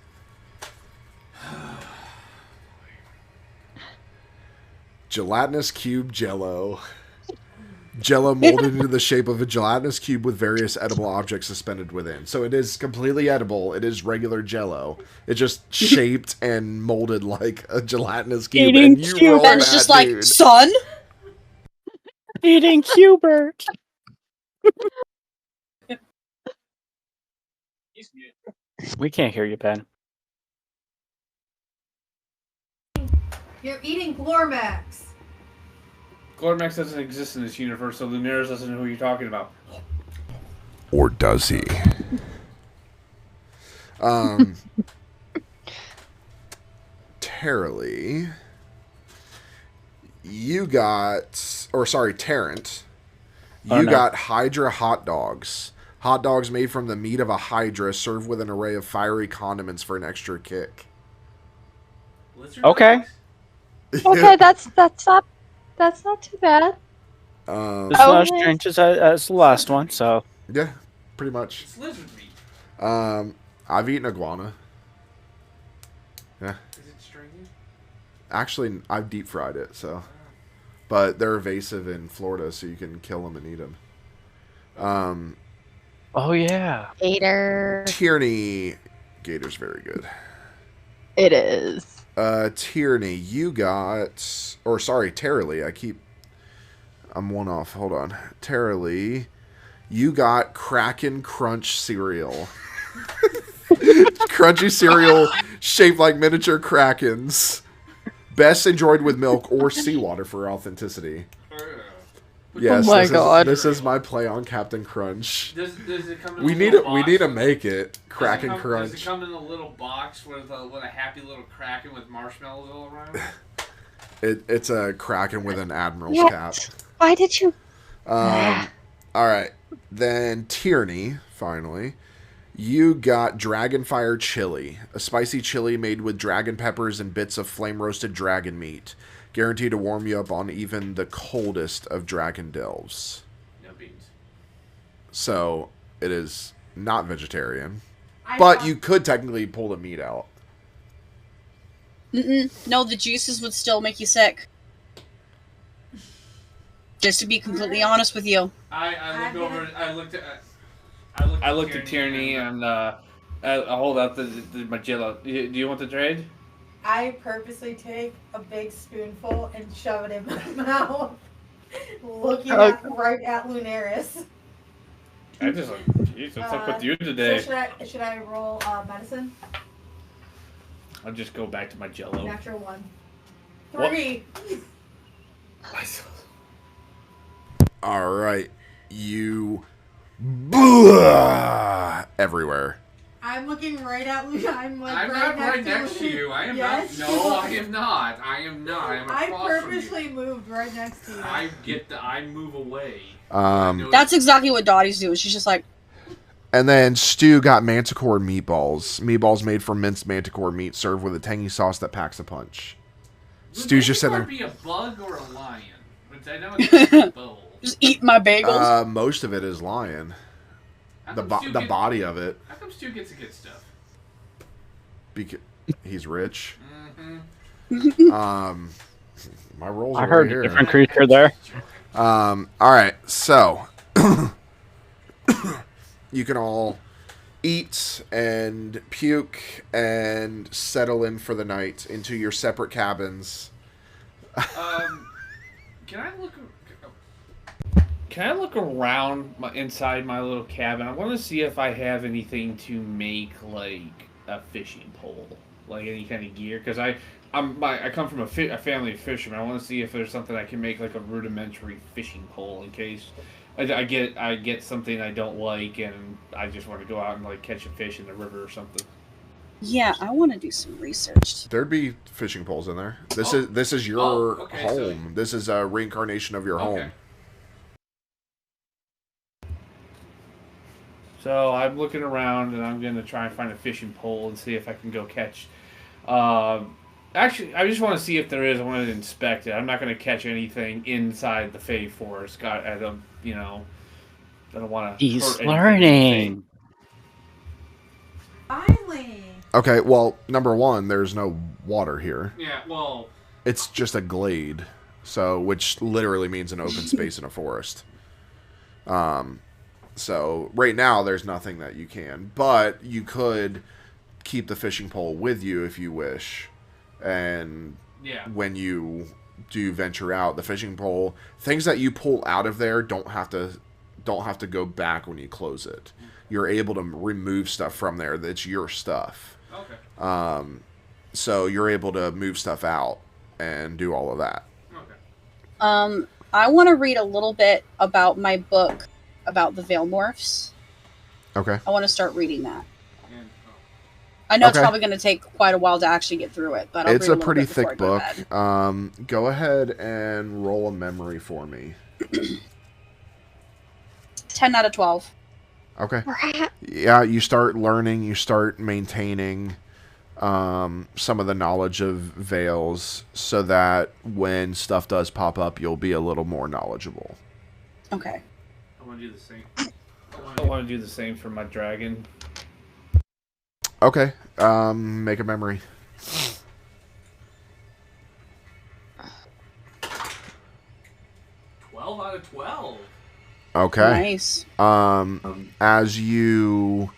Gelatinous cube jello. Jello molded into the shape of a gelatinous cube with various edible objects suspended within. So it is completely edible. It is regular jello. It's just shaped and molded like a gelatinous cube. Eating and you roll Ben's that, just like, dude. son? Eating Cubert. We can't hear you, Ben. You're eating Glormax. Glormax doesn't exist in this universe, so Lunaris doesn't know who you're talking about. Or does he? Terrily. You got... Or, sorry, Tarrant. You got Hydra hot dogs. Hot dogs made from the meat of a Hydra served with an array of fiery condiments for an extra kick. Okay. Okay, that's not too bad. It's not as strange as the last one, so. Yeah, pretty much. It's lizard meat. I've eaten iguana. Yeah. Is it stringy? Actually, I've deep fried it, so. But they're evasive in Florida, so you can kill them and eat them. Oh, yeah. Gator. Tierney. Gator's very good. It is. Tierney, you got... Or, sorry, Terrily. I'm one off. Hold on. Terrily, you got Kraken Crunch cereal. Crunchy cereal shaped like miniature Krakens. Best enjoyed with milk or seawater for authenticity. Yes, oh my God. This is my play on Captain Crunch. Does it come in We a need little we box? need to make it Kraken Crunch. Does it come in a little box with a happy little Kraken with marshmallows all around? It's a Kraken with an admiral's What? cap. Why did you? All right, then Tierney. Finally, you got Dragonfire chili, a spicy chili made with dragon peppers and bits of flame roasted dragon meat, guaranteed to warm you up on even the coldest of dragon delves. No beans. So it is not vegetarian, but you could technically pull the meat out. No, the juices would still make you sick. Just to be completely honest with you. I looked at Tierney and I hold out my jello. Do you want the trade? I purposely take a big spoonful and shove it in my mouth, looking right at Lunaris. I just like, jeez, what's up with you today? So should I roll medicine? I'll just go back to my jello. Natural 1. What? 3. All right, you everywhere. I'm looking right at Lunaris. I'm not right next to you. I am yes, not. No, I am not. I am not. I am across I purposely moved right next to you. I move away. That's exactly what Dottie's doing. She's just like... And then Stu got manticore meatballs. Meatballs made from minced manticore meat served with a tangy sauce that packs a punch. Would Stu's just sitting Manticore there. be a bug or a lion? Which I know it's both. Just eat my bagels. Most of it is lion. How The come Stu gets- body of it. How come Stu gets to get stuff? Because he's rich. Mm-hmm. My rolls I are heard right here. a different creature there. All right, so you can all eat and puke and settle in for the night into your separate cabins. Can I look? Can I look around inside my little cabin? I want to see if I have anything to make like a fishing pole, like any kind of gear. Because I come from a family of fishermen. I want to see if there's something I can make like a rudimentary fishing pole in case I get something I don't like and I just want to go out and like catch a fish in the river or something. Yeah, I want to do some research. There'd be fishing poles in there. This is your okay, home. This is a reincarnation of your home. So I'm looking around and I'm going to try and find a fishing pole and see if I can go catch. Actually, I just want to see if there is. I want to inspect it. I'm not going to catch anything inside the Fey Forest. I don't want to. He's learning. Finally. Okay, well, number one, there's no water here. Yeah, well, It's just a glade, so which literally means an open space in a forest. So right now there's nothing that you can, but you could keep the fishing pole with you if you wish, and yeah. when you do venture out, the fishing pole, things that you pull out of there don't have to go back when you close it. You're able to remove stuff from there that's your stuff. Okay. So you're able to move stuff out and do all of that. Okay. I want to read a little bit about my book about the Veil Morphs. Okay. I want to start reading that. And, I know it's Okay. probably going to take quite a while to actually get through it, but I'll It's read a little pretty bit before thick I go book. to bed. Go ahead and roll a memory for me. 10 out of 12. Okay. Yeah, you start learning, you start maintaining some of the knowledge of veils so that when stuff does pop up, you'll be a little more knowledgeable. Okay. I want to do the same. I want to do the same for my dragon. Okay. Make a memory. 12 out of 12. Okay. Nice. As you're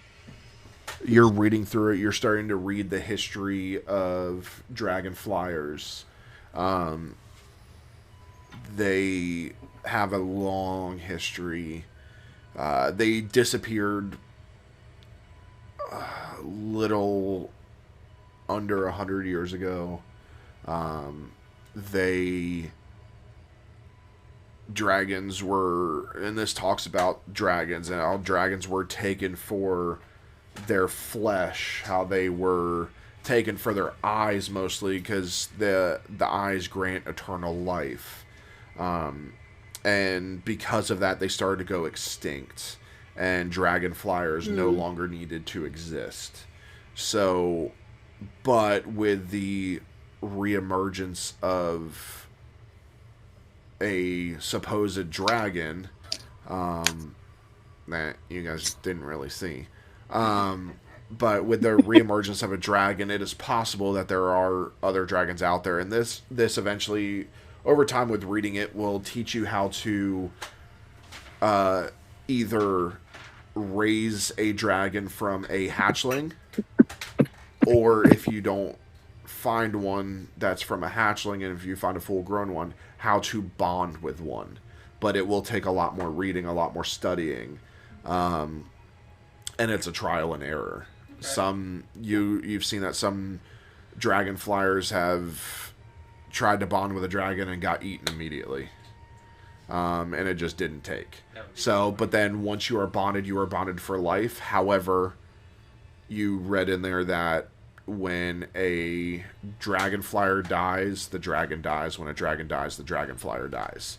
reading through it, you're starting to read the history of dragon flyers. They have a long history. They disappeared little under 100 years ago. Dragons were, and this talks about dragons and how dragons were taken for their flesh, how they were taken for their eyes mostly because the eyes grant eternal life. And because of that, they started to go extinct, and dragon flyers no longer needed to exist. So, but with the reemergence of a supposed dragon that you guys didn't really see, but with the reemergence of a dragon, it is possible that there are other dragons out there, and this eventually, over time with reading it, will teach you how to either raise a dragon from a hatchling, or if you don't find one that's from a hatchling, and if you find a full-grown one, how to bond with one. But it will take a lot more reading, a lot more studying, and it's a trial and error. Okay. You've seen that some dragon flyers have tried to bond with a dragon and got eaten immediately, and it just didn't take. So, but then once you are bonded for life. However, you read in there that when a dragon flyer dies, the dragon dies. When a dragon dies, the dragon flyer dies.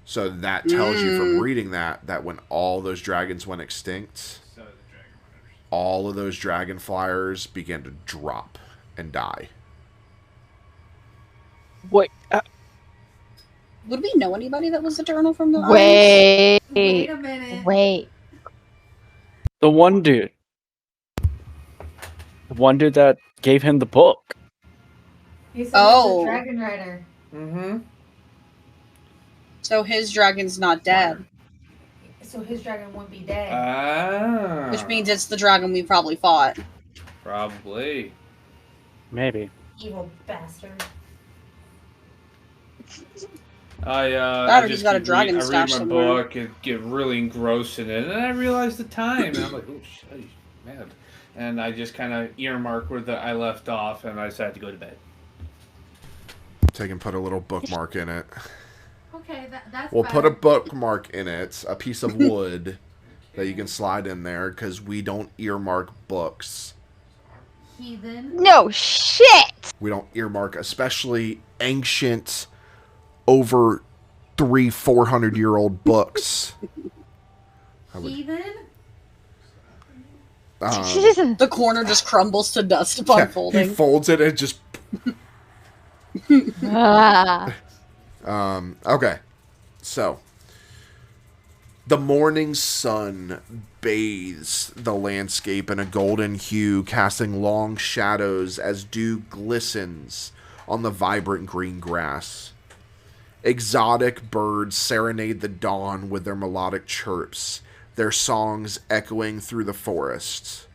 So that tells you from reading that when all those dragons went extinct, all of those dragon flyers began to drop and die. Wait, Would we know anybody that was eternal from the others? Wait. Wait a minute. Wait. the one dude. The one dude that gave him the book. He said Oh. he's a dragon rider. Mm-hmm. So his dragon's not dead. So his dragon won't be dead. Ah. Which means it's the dragon we probably fought. Probably. Maybe. Evil bastard. I he's just got a keep dragon I read stash my somewhere. book and get really engrossed in it, and then I realize the time, and I'm like, oh shit, man. And I just kind of earmark where I left off, and I decided to go to bed. Take and put a little bookmark in it. Okay, that's We'll better. put a bookmark in it, a piece of wood that you can slide in there, because we don't earmark books. Heathen. No shit! We don't earmark, especially ancient, over 400-year-old books. Heathen? The corner just crumbles to dust upon He folding. folds it and just... Ah. Okay. So, the morning sun bathes the landscape in a golden hue, casting long shadows as dew glistens on the vibrant green grass. Exotic birds serenade the dawn with their melodic chirps, their songs echoing through the forests.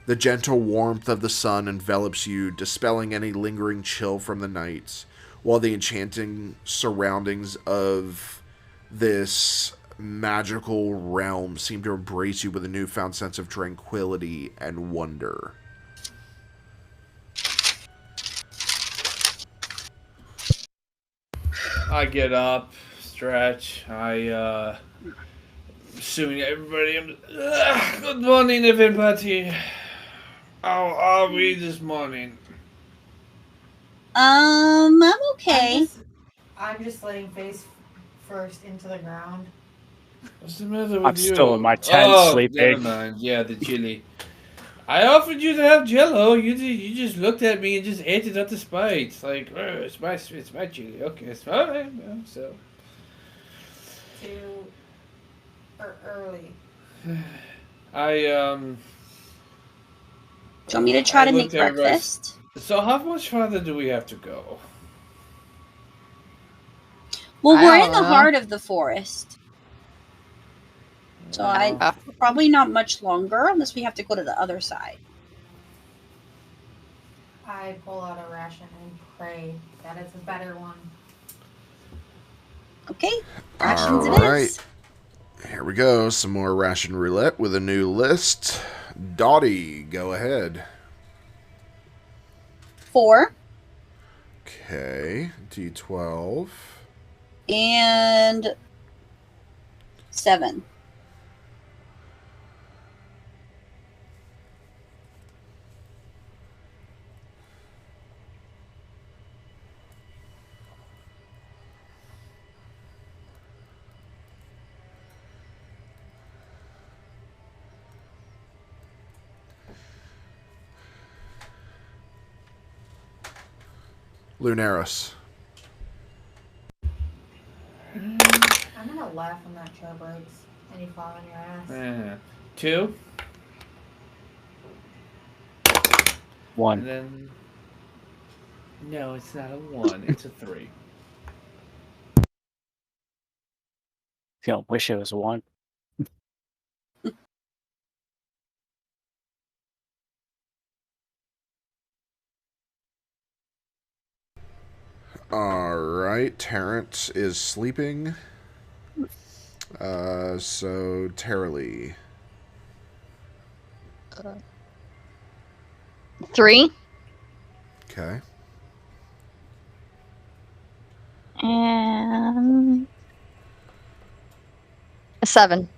The gentle warmth of the sun envelops you, dispelling any lingering chill from the night, while the enchanting surroundings of this magical realm seem to embrace you with a newfound sense of tranquility and wonder. I get up, stretch. Assuming everybody. Good morning, everybody. How are we this morning? I'm okay. I'm just laying face first into the ground. What's the matter with I'm you? still in my tent Never sleeping. mind. Yeah, the chili. I offered you to have Jello. You just looked at me and just ate it out of spite. Like, it's my chili. Okay, it's fine. Yeah, so. Too early. I Do you want me to try to make looked at everybody- breakfast? So how much farther do we have to go? Well, I we're don't in the know. heart of the forest. So probably not much longer unless we have to go to the other side. I pull out a ration and pray that it's a better one. Okay, rations it Alright. is. Here we go. Some more ration roulette with a new list. Dottie, go ahead. 4 Okay. D12. and 7. Lunaris. I'm gonna laugh when that chair breaks and you fall on your ass. 2. 1. And then. No, it's not a 1. It's a 3. You know, wish it was 1. Alright. Terrence is sleeping. So, Taralee. 3 Okay. and a 7.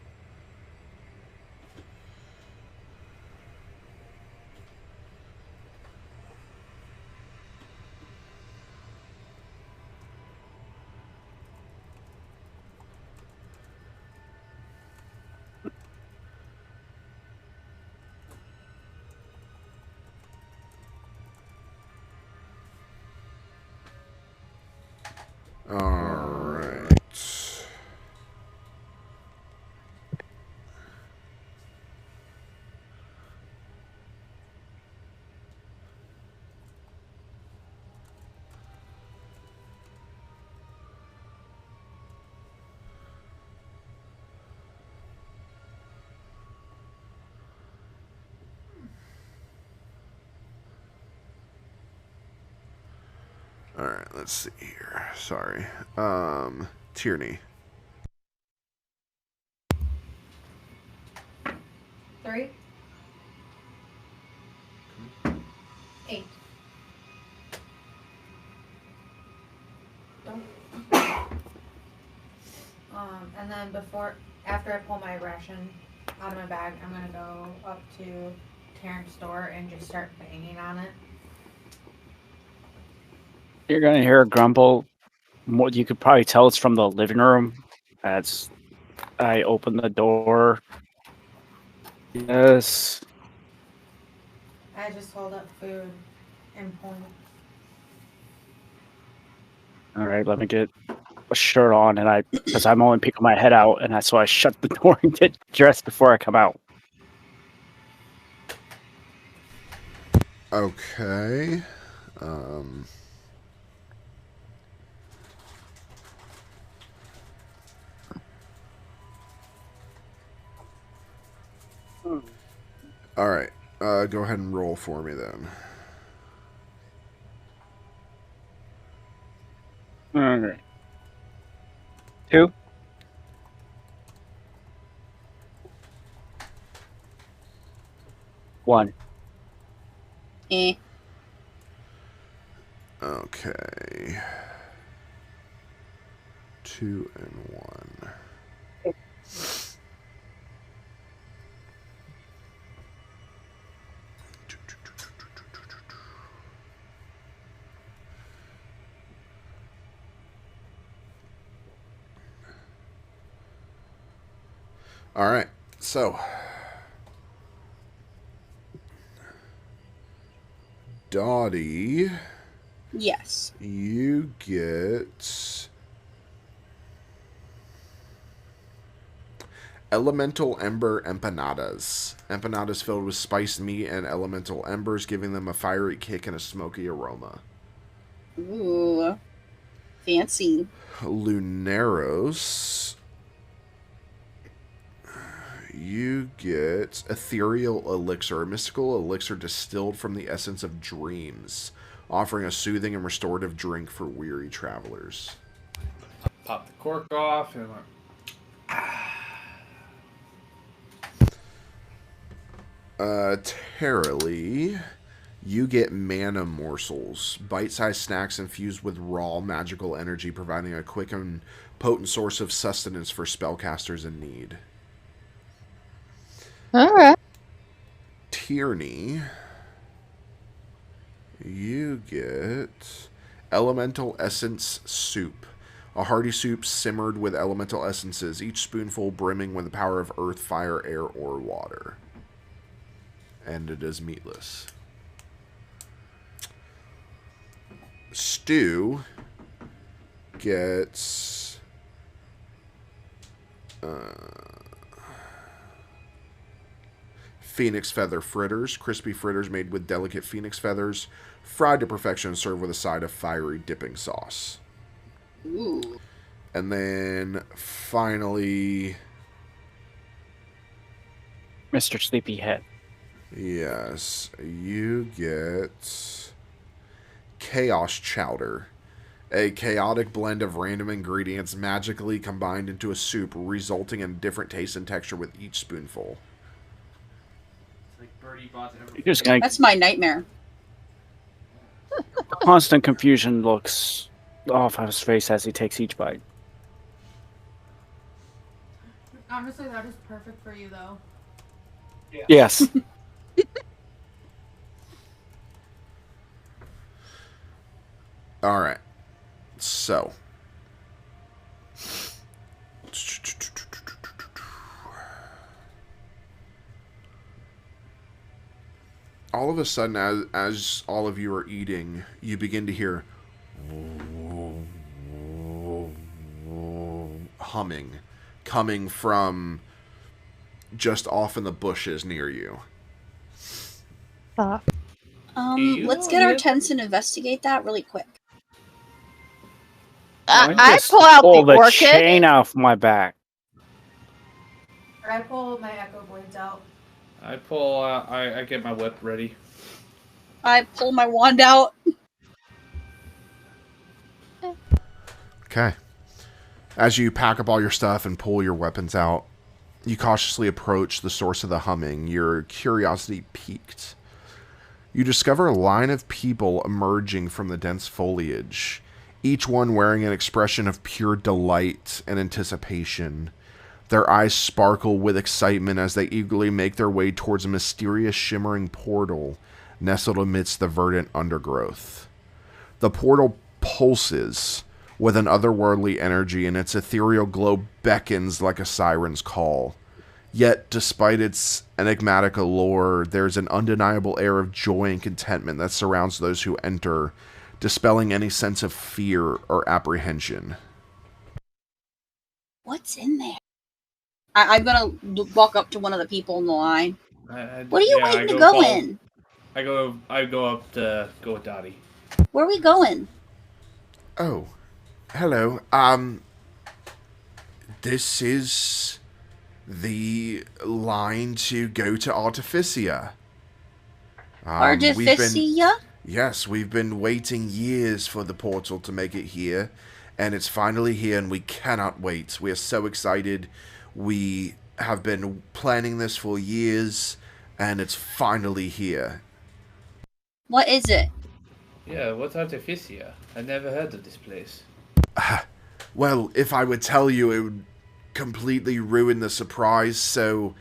Alright, let's see here. Sorry. Tierney. 3. 8. And then after I pull my ration out of my bag, I'm gonna go up to Terrence's door and just start banging on it. You're gonna hear a grumble. You could probably tell it's from the living room. As I open the door. Yes. I just hold up food and point. All right, let me get a shirt on, and because I'm only peeking my head out, and so I shut the door and get dressed before I come out. Okay. All right. Go ahead and roll for me then. All right. 2. 1. Eh. Okay. 2 and 1. All right. So, Dottie, Yes. you get Elemental Ember Empanadas. Empanadas filled with spiced meat and elemental embers, giving them a fiery kick and a smoky aroma. Ooh. Fancy. Luneros, you get Ethereal Elixir, a mystical elixir distilled from the essence of dreams, offering a soothing and restorative drink for weary travelers. Pop the cork off and Terrily, you get mana morsels, bite-sized snacks infused with raw magical energy, providing a quick and potent source of sustenance for spellcasters in need. Alright. Tierney, you get Elemental Essence Soup. A hearty soup simmered with elemental essences, each spoonful brimming with the power of earth, fire, air, or water. And it is meatless. Stew gets phoenix feather fritters, crispy fritters made with delicate phoenix feathers, fried to perfection, served with a side of fiery dipping sauce. Ooh. And then finally, Mr. Sleepyhead. yes, you get Chaos Chowder. A chaotic blend of random ingredients magically combined into a soup, resulting in different taste and texture with each spoonful. It's like Birdie Bot's ever. You're just gonna That's my nightmare. constant confusion looks off of his face as he takes each bite. Honestly, that is perfect for you, though. Yes. All right. So. All of a sudden, as all of you are eating, you begin to hear humming coming from just off in the bushes near you. Let's get our tents and investigate that really quick. I Just pull out pull the orchid. chain off my back. Or I pull my echo blades out. I pull. I get my whip ready. I pull my wand out. Okay. As you pack up all your stuff and pull your weapons out, you cautiously approach the source of the humming, your curiosity piqued. You discover a line of people emerging from the dense foliage, each one wearing an expression of pure delight and anticipation. Their eyes sparkle with excitement as they eagerly make their way towards a mysterious shimmering portal nestled amidst the verdant undergrowth. The portal pulses with an otherworldly energy, and its ethereal glow beckons like a siren's call. Yet, despite its enigmatic allure, there's an undeniable air of joy and contentment that surrounds those who enter, dispelling any sense of fear or apprehension. What's in there? I'm gonna walk up to one of the people in the line. What are you waiting to go in? I go up to go with Dottie. Where are we going? Oh, hello. This is the line to go to Artificia. Artificia? Yes, we've been waiting years for the portal to make it here, and it's finally here, and we cannot wait. We are so excited. We have been planning this for years, and it's finally here. What is it? Yeah, what's Artificia? I never heard of this place. Well, if I would tell you, it would completely ruin the surprise, so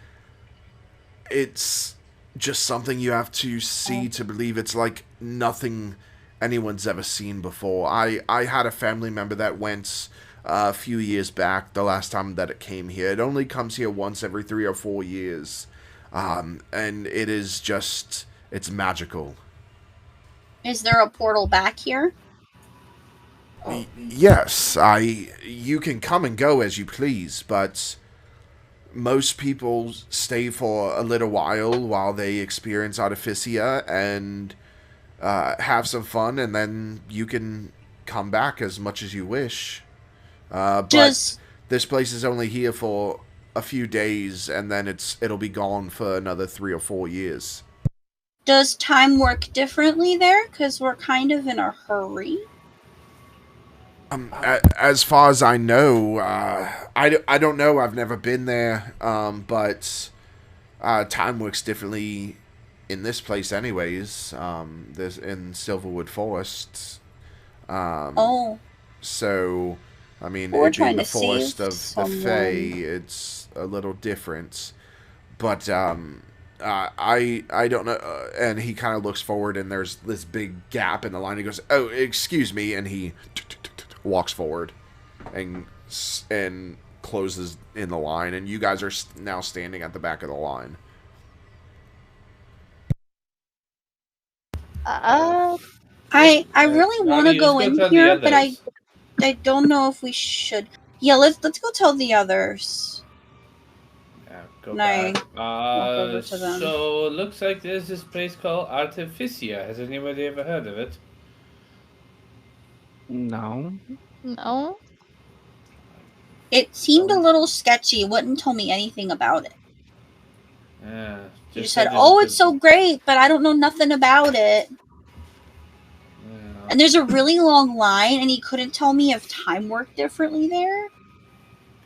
it's just something you have to see to believe. It's like nothing anyone's ever seen before. I had a family member that went a few years back, the last time that it came here. It only comes here once every 3 or 4 years, and it is just, it's magical. Is there a portal back here? Yes, you can come and go as you please, but most people stay for a little while they experience Artificia and have some fun, and then you can come back as much as you wish. But this place is only here for a few days, and then it'll be gone for another 3 or 4 years. Does time work differently there? Because we're kind of in a hurry. As far as I know, I don't know. I've never been there, but time works differently in this place, anyways. There's in Silverwood Forest. So, I mean, it being the forest of the Fae, it's a little different. But I don't know. And he kind of looks forward, and there's this big gap in the line. He goes, "Oh, excuse me," and he walks forward and closes in the line, and you guys are now standing at the back of the line. I really want to go in here, but I don't know if we should. Yeah, let's go tell the others. Yeah, go back. So it looks like there's this place called Artificia. Has anybody ever heard of it? No. No. It seemed a little sketcy. It wouldn't tell me anything about it. Yeah. You said, "Oh, it's so great," but I don't know nothing about it. Yeah. And there's a really long line, and he couldn't tell me if time worked differently there. It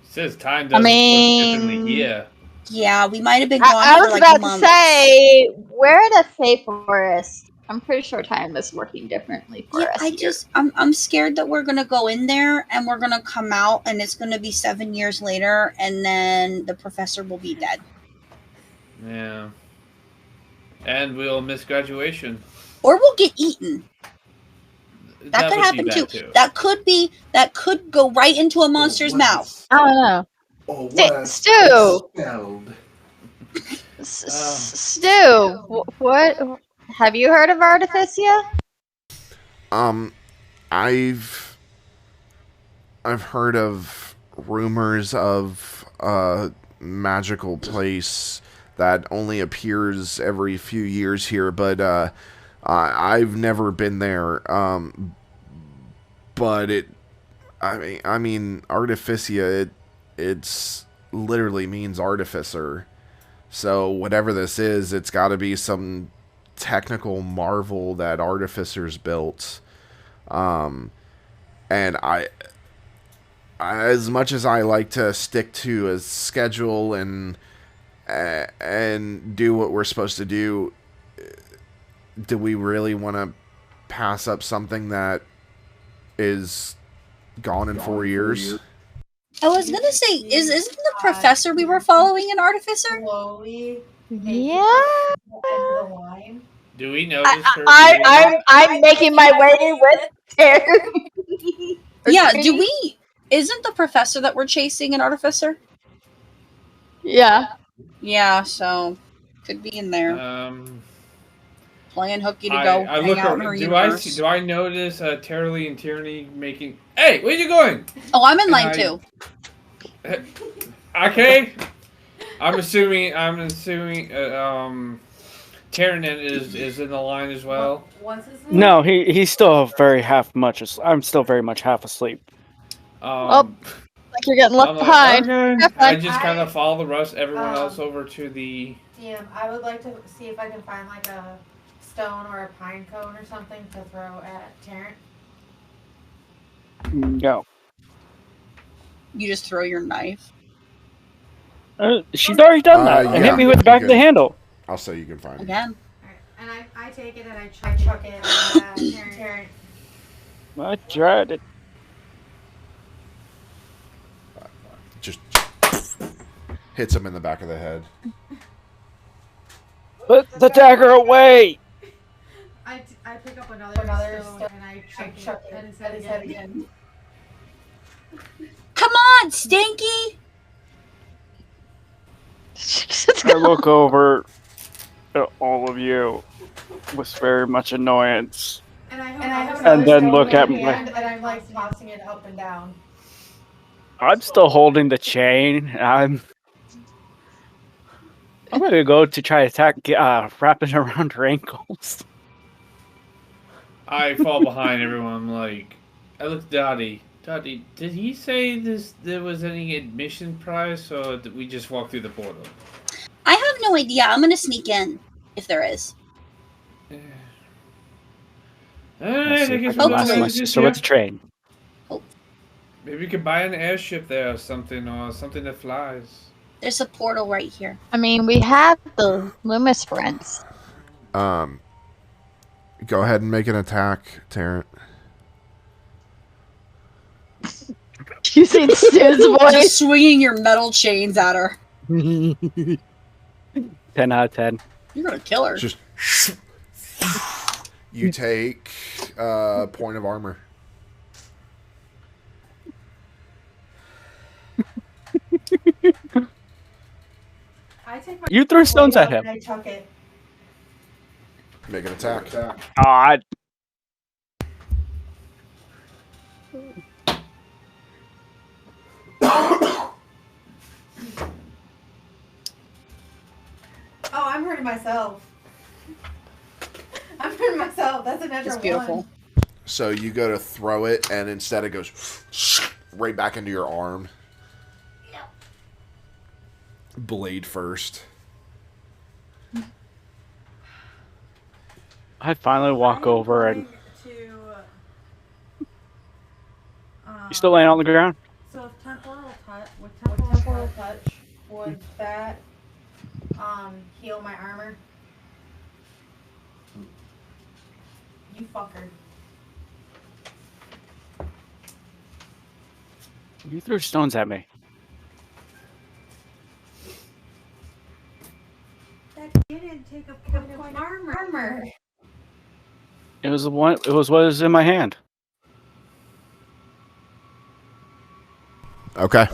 says time doesn't work differently here. Yeah, we might have been gone for like a month. I was about to say, we're in a Fae forest. I'm pretty sure time is working differently for us. I'm scared that we're gonna go in there and we're gonna come out and it's gonna be 7 years later, and then the professor will be dead. Yeah. And we'll miss graduation. Or we'll get eaten. That could happen too. That could go right into a monster's mouth. I don't know. Or what? Stu! Expelled. Stu, what? Have you heard of Artificia? I've heard of rumors of a magical place that only appears every few years here, but I've never been there. But I mean, Artificia, it's literally means artificer. So whatever this is, it's got to be some technical marvel that artificers built. And as much as I like to stick to a schedule and do what we're supposed to do, do we really want to pass up something that is gone in 4 years? I was gonna say, isn't the professor we were following an artificer? Yeah. Do we notice her? I'm making my way with Terry. Yeah, isn't the professor that we're chasing an artificer? Yeah. Yeah, so could be in there. Playing hooky to go I hang look. out in her Do universe. I notice Tara Lee and Tierney making? Hey, where you going? Oh, I'm in line too. Okay. I'm assuming. Tiernan is in the line as well. What's his name? No, he's still very I'm still very much half asleep. Like you're getting left I'm like, behind. okay. Have fun. I just kind of follow the rest, everyone else over to the. DM, I would like to see if I can find like a stone or a pine cone or something to throw at Terrence. No. You just throw your knife. She's already done that and hit me with the back of the handle. I'll say you can find it. Again. Alright, and I take it and I chuck it at Terrence. I tried it. Just hits him in the back of the head. Put the dagger away! I pick up another stone and I chuck it at his head again. Come on, Stinky! I look over at all of you with very much annoyance. And then look at my hand, and I'm like tossing it up and down. I'm still holding the chain. I'm gonna go to try to attack, wrap it around her ankles. I fall behind everyone. I'm like, I look at Dottie. Dottie, did he say there was any admission prize, or did we just walk through the portal? I have no idea. I'm gonna sneak in if there is. Alright, I guess my we'll sister with the train. Maybe we could buy an airship there or something that flies. There's a portal right here. I mean, we have the Loomis friends. Go ahead and make an attack, Terrence. Using Stu's voice. Just swinging your metal chains at her. 10 out of 10. You're gonna kill her. Just you take point of armor. You threw stones at him. I chuck it. Make an attack. God. Oh, I'm hurting myself. I'm hurting myself. That's a natural It's beautiful. one. So you go to throw it, and instead it goes right back into your arm. Blade first. I finally walk over and... You still laying on the ground? So if temporal touch, would that heal my armor? You fucker. You threw stones at me. That didn't take a point of armor. It was what was in my hand. Okay.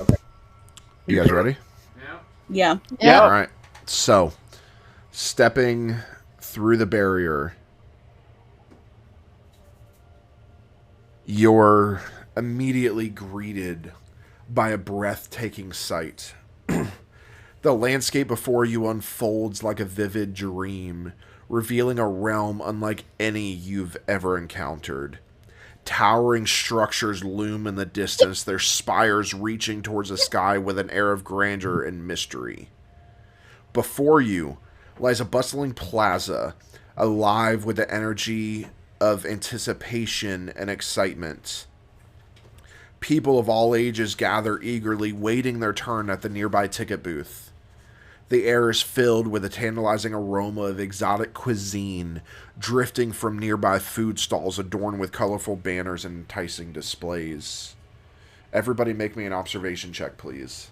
You guys ready? Yeah. Yeah. All right. So, stepping through the barrier, you're immediately greeted by a breathtaking sight. The landscape before you unfolds like a vivid dream, revealing a realm unlike any you've ever encountered. Towering structures loom in the distance, their spires reaching towards the sky with an air of grandeur and mystery. Before you lies a bustling plaza, alive with the energy of anticipation and excitement. People of all ages gather eagerly, waiting their turn at the nearby ticket booth. The air is filled with a tantalizing aroma of exotic cuisine, drifting from nearby food stalls adorned with colorful banners and enticing displays. Everybody make me an observation check, please.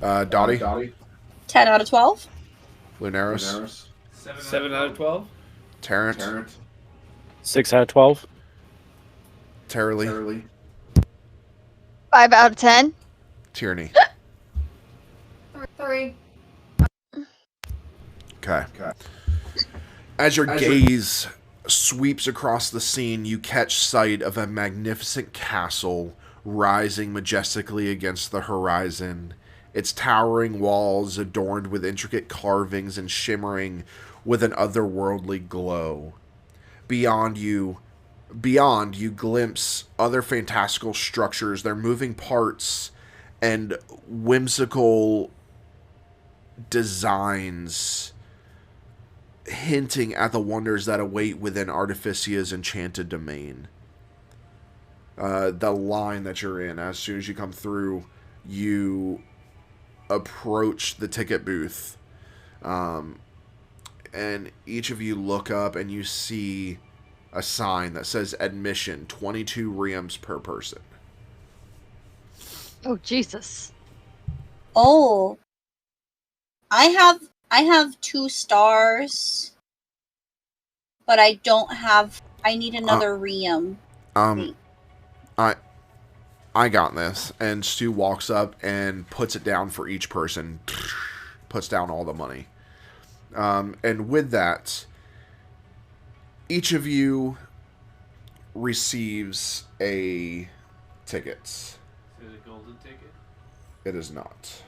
Dottie? 10 out of 12. Lunaris? 7 out of 12. Tarrant? 6 out of 12. Taralee? 5 out of 10. Tierney? 3. Okay. As your gaze sweeps across the scene, you catch sight of a magnificent castle rising majestically against the horizon. Its towering walls adorned with intricate carvings and shimmering with an otherworldly glow. Beyond you glimpse other fantastical structures, their moving parts and whimsical designs hinting at the wonders that await within Artificia's enchanted domain. The line that you're in, as soon as you come through, you approach the ticket booth. And each of you look up and you see a sign that says admission, 22 reams per person. Oh, Jesus. Oh. I have 2 stars. But I don't have... I need another Ream. I got this. And Stu walks up and puts it down for each person. Puts down all the money. And with that, each of you receives a ticket. Is it a golden ticket? It is not.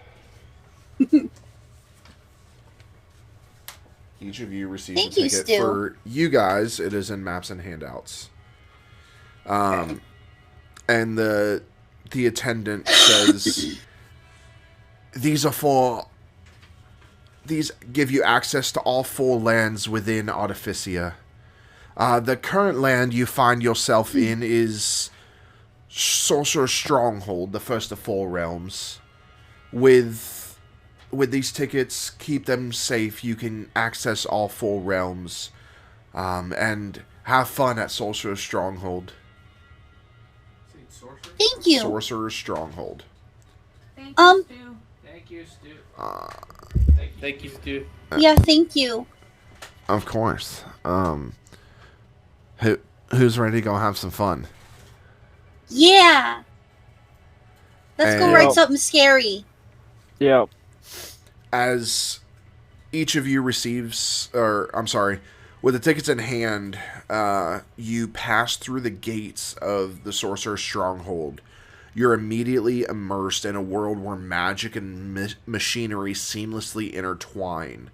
Each of you receives Thank a you, ticket. Stu. For you guys, it is in maps and handouts. And the attendant says, these give you access to all 4 lands within Artificia. The current land you find yourself in is Sorcerer's Stronghold, the first of 4 realms. With these tickets, keep them safe. You can access all 4 realms. And have fun at Sorcerer's Stronghold. Thank you. Sorcerer's Stronghold. Thank you, Stu. Thank you, Stu. Thank you, Stu. Yeah, thank you. Of course. Who's ready to go have some fun? Yeah. Let's go And- write something scary. Yeah. As each of you receives, with the tickets in hand, you pass through the gates of the Sorcerer's Stronghold. You're immediately immersed in a world where magic and machinery seamlessly intertwine.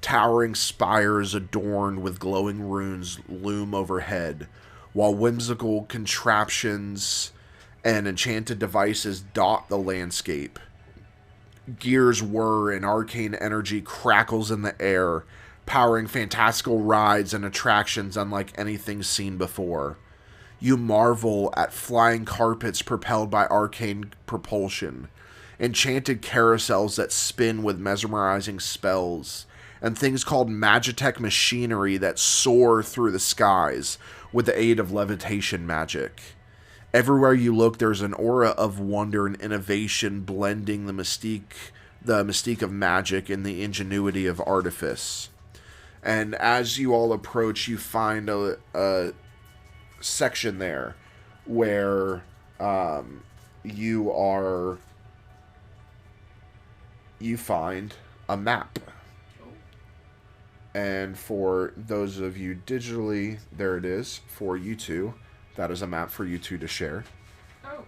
Towering spires adorned with glowing runes loom overhead, while whimsical contraptions and enchanted devices dot the landscape. Gears whir and arcane energy crackles in the air, powering fantastical rides and attractions unlike anything seen before. You marvel at flying carpets propelled by arcane propulsion, enchanted carousels that spin with mesmerizing spells, and things called Magitech machinery that soar through the skies with the aid of levitation magic. Everywhere you look, there's an aura of wonder and innovation blending the mystique of magic and the ingenuity of artifice. And as you all approach, you find a section there where you find a map. And for those of you digitally, there it is. For you two, that is a map for you two to share. Oh.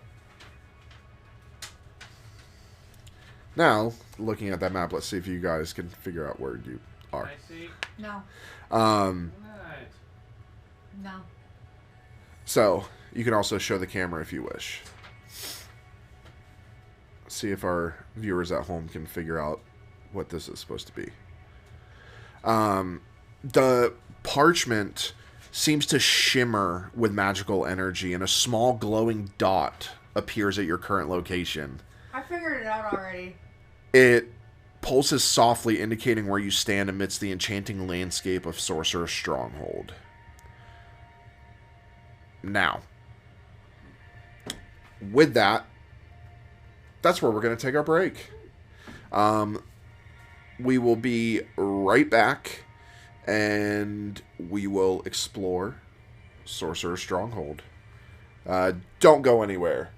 Now, looking at that map, let's see if you guys can figure out where you are. I see. No. Right. No. So, you can also show the camera if you wish. See if our viewers at home can figure out what this is supposed to be. The parchment seems to shimmer with magical energy, and a small glowing dot appears at your current location. I figured it out already. It pulses softly, indicating where you stand amidst the enchanting landscape of Sorcerer's Stronghold. Now, with that, that's where we're going to take our break. We will be right back, and we will explore Sorcerer's Stronghold. Don't go anywhere.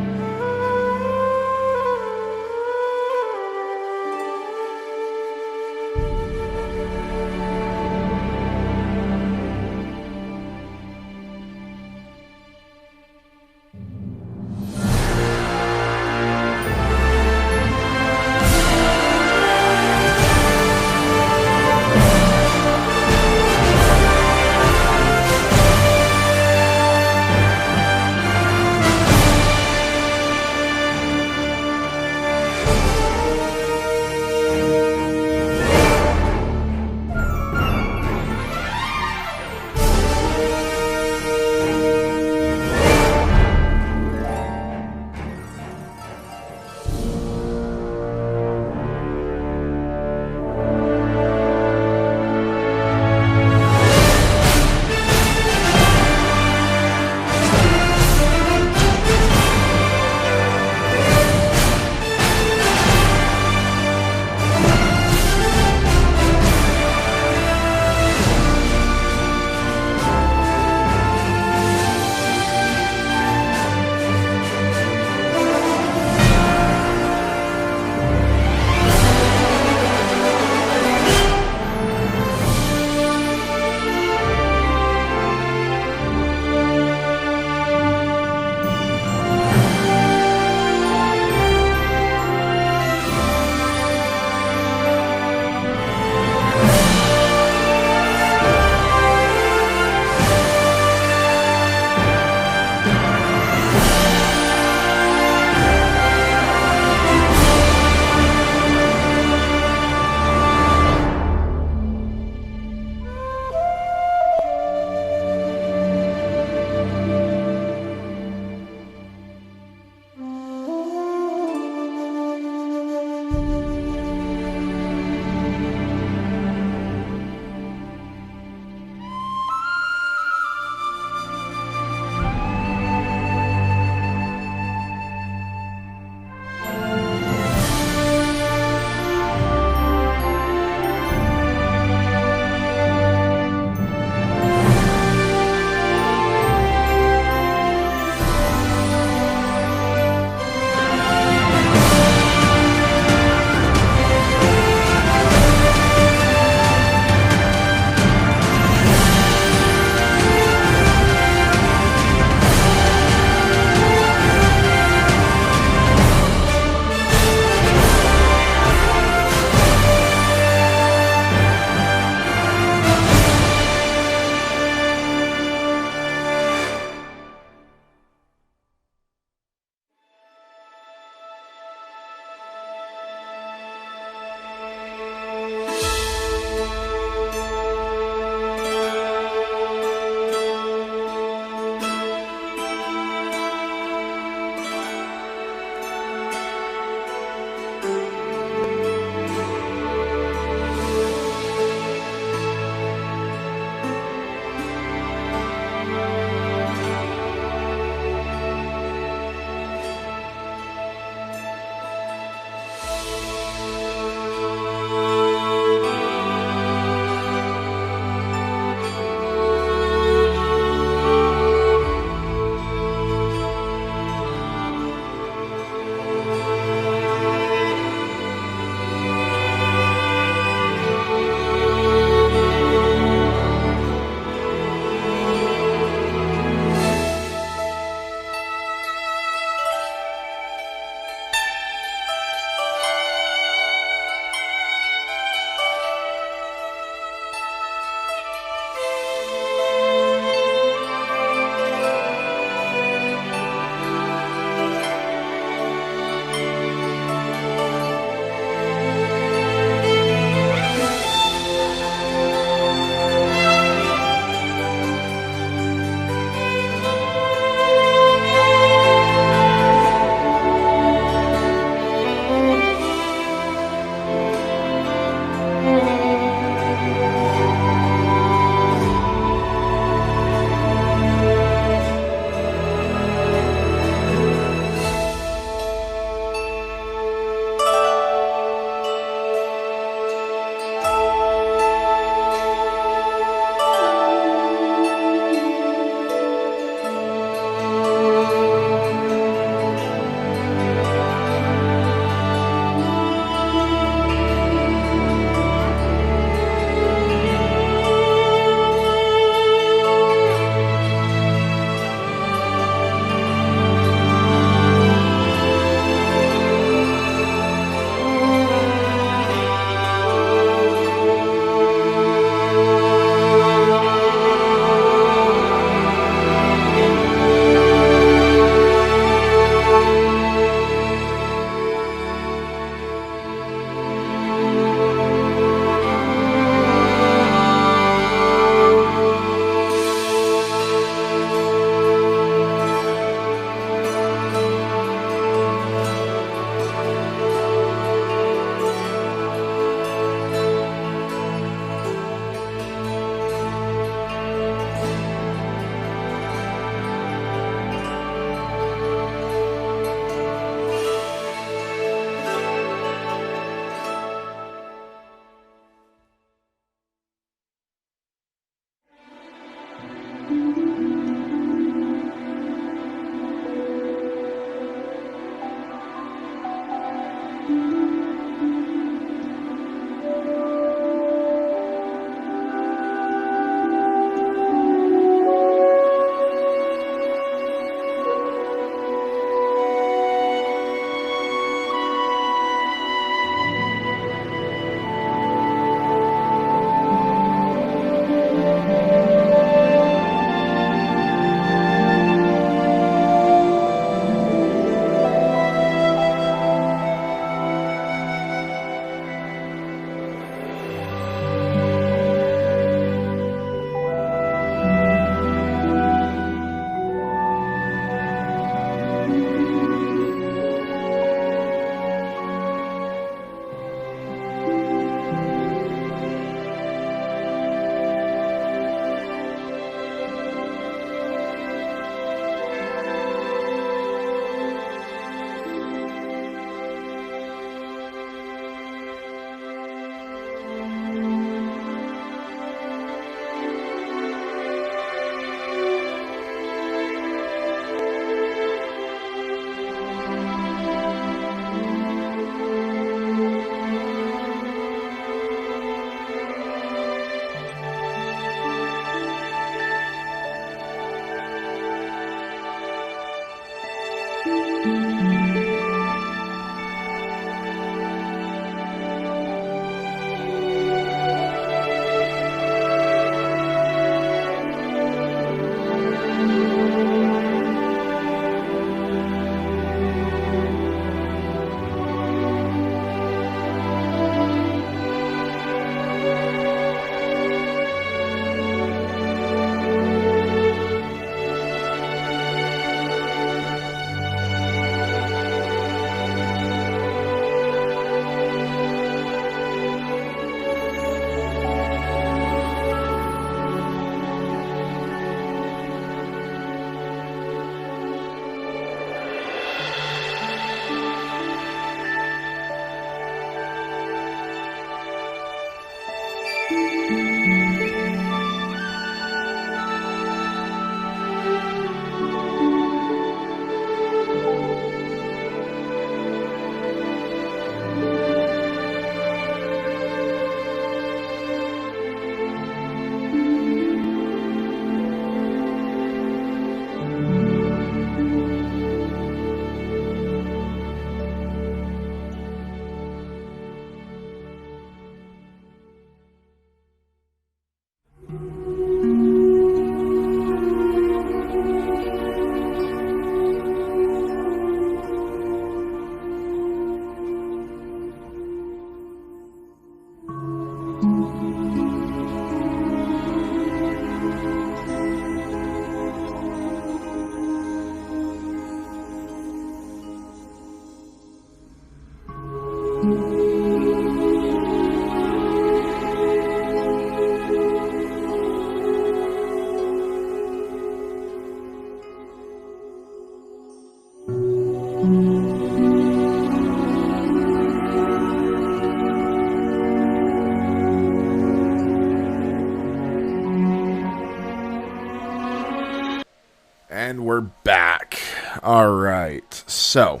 And we're back. All right. So,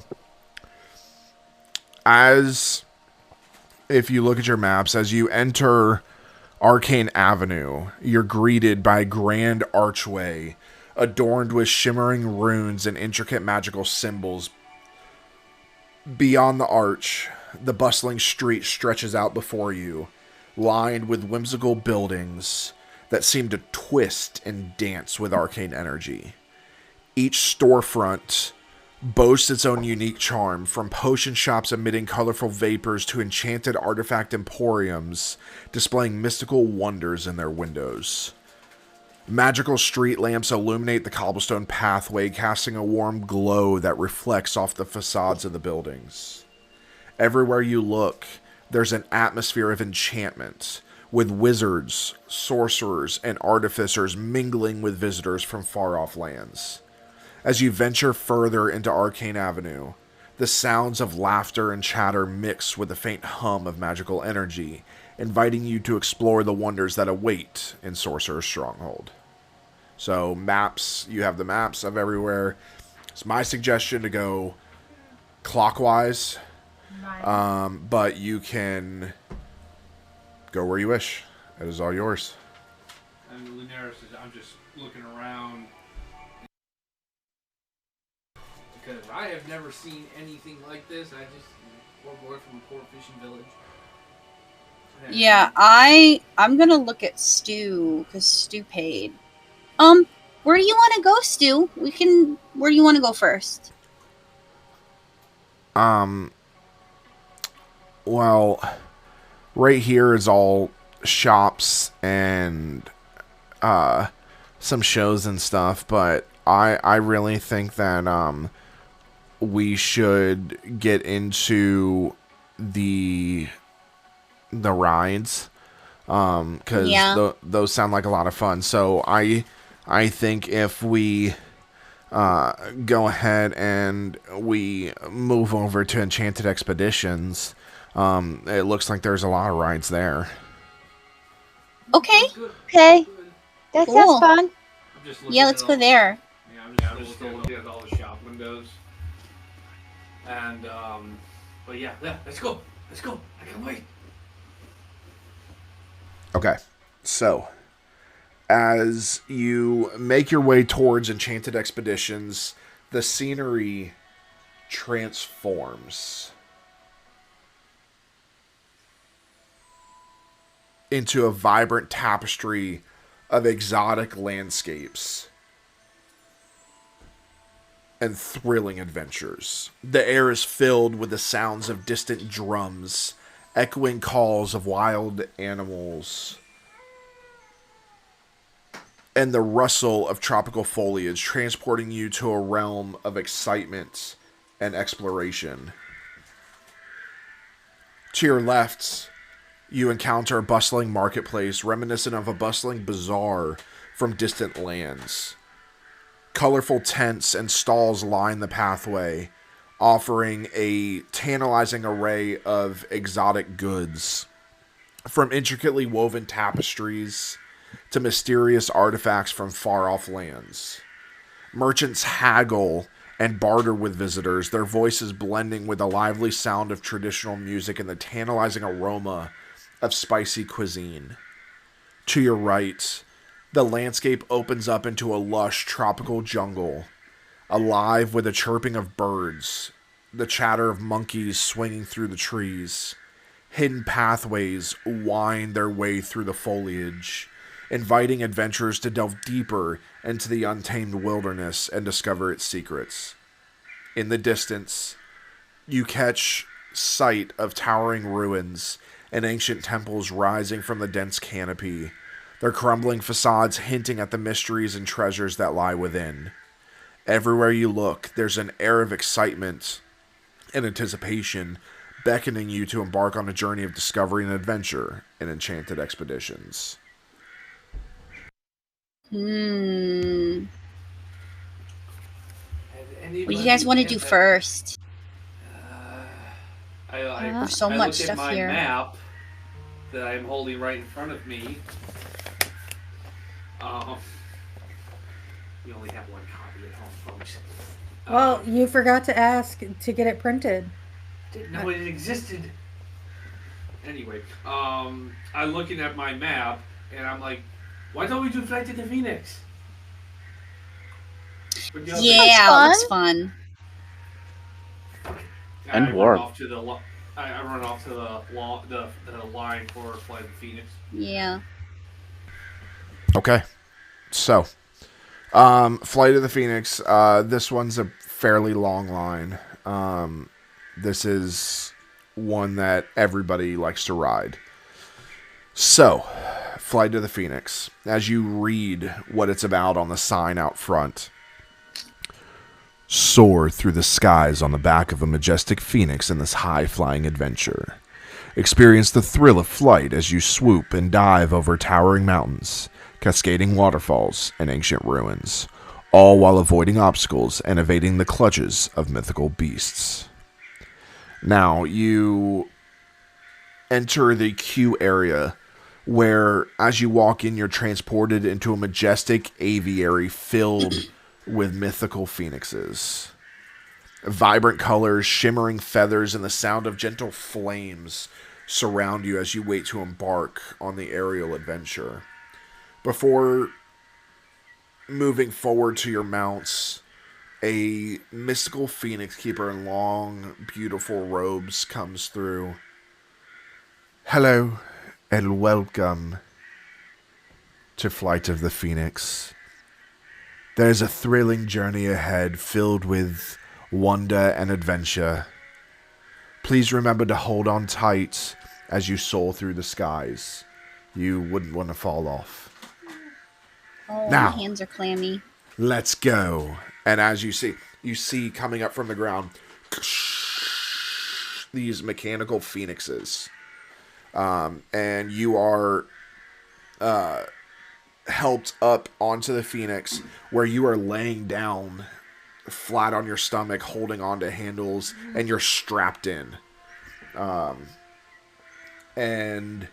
as if you look at your maps, as you enter Arcane Avenue, you're greeted by a grand archway adorned with shimmering runes and intricate magical symbols. Beyond the arch, the bustling street stretches out before you, lined with whimsical buildings that seem to twist and dance with arcane energy. Each storefront boasts its own unique charm, from potion shops emitting colorful vapors to enchanted artifact emporiums displaying mystical wonders in their windows. Magical street lamps illuminate the cobblestone pathway, casting a warm glow that reflects off the facades of the buildings. Everywhere you look, there's an atmosphere of enchantment, with wizards, sorcerers, and artificers mingling with visitors from far-off lands. As you venture further into Arcane Avenue, the sounds of laughter and chatter mix with the faint hum of magical energy, inviting you to explore the wonders that await in Sorcerer's Stronghold. So, maps, you have the maps of everywhere. It's my suggestion to go clockwise, but you can go where you wish. It is all yours. And Lunaris says, I'm just looking around. Because I have never seen anything like this. I just, poor boy from a poor fishing village. Yeah, I'm gonna look at Stu, because Stu paid. Where do you want to go, Stu? Where do you want to go first? Well, right here is all shops and some shows and stuff, but I really think that we should get into the rides, because those sound like a lot of fun. So I think if we go ahead and we move over to Enchanted Expeditions, it looks like there's a lot of rides there. Okay. Okay. That Cool. sounds fun. Yeah, let's go there. Yeah, I'm just looking at all the shop windows. And, but yeah, let's go. Let's go. I can't wait. Okay, so as you make your way towards Enchanted Expeditions, the scenery transforms into a vibrant tapestry of exotic landscapes and thrilling adventures. The air is filled with the sounds of distant drums, echoing calls of wild animals, and the rustle of tropical foliage, transporting you to a realm of excitement and exploration. To your left, you encounter a bustling marketplace reminiscent of a bustling bazaar from distant lands. Colorful tents and stalls line the pathway, offering a tantalizing array of exotic goods. From intricately woven tapestries to mysterious artifacts from far-off lands. Merchants haggle and barter with visitors, their voices blending with the lively sound of traditional music and the tantalizing aroma of spicy cuisine. To your right, the landscape opens up into a lush tropical jungle, alive with the chirping of birds, the chatter of monkeys swinging through the trees. Hidden pathways wind their way through the foliage, inviting adventurers to delve deeper into the untamed wilderness and discover its secrets. In the distance, you catch sight of towering ruins and ancient temples rising from the dense canopy, their crumbling facades hinting at the mysteries and treasures that lie within. Everywhere you look, there's an air of excitement and anticipation, beckoning you to embark on a journey of discovery and adventure in enchanted expeditions. What do you guys want to do first? There's so much looked stuff at my here. map that I'm holding right in front of me. We only have one copy at home, folks. Well, you forgot to ask to get it printed. Didn't know it existed. Anyway, I'm looking at my map and I'm like, why don't we do Flight to the Phoenix? Yeah, it looks fun. And I warm. run off to the line for Flight to the Phoenix. Yeah. Okay. So, Flight of the Phoenix, this one's a fairly long line. This is one that everybody likes to ride. So, Flight of the Phoenix. As you read what it's about on the sign out front. Soar through the skies on the back of a majestic phoenix in this high-flying adventure. Experience the thrill of flight as you swoop and dive over towering mountains, cascading waterfalls, and ancient ruins, all while avoiding obstacles and evading the clutches of mythical beasts. Now, you enter the queue area where, as you walk in, you're transported into a majestic aviary filled with mythical phoenixes. Vibrant colors, shimmering feathers, and the sound of gentle flames surround you as you wait to embark on the aerial adventure. Before moving forward to your mounts, a mystical phoenix keeper in long, beautiful robes comes through. Hello, and welcome to Flight of the Phoenix. There's a thrilling journey ahead filled with wonder and adventure. Please remember to hold on tight as you soar through the skies. You wouldn't want to fall off. Oh, Now, my hands are clammy. Let's go. And as you see coming up from the ground, these mechanical phoenixes. And you are helped up onto the phoenix where you are laying down flat on your stomach, holding onto handles, and you're strapped in. And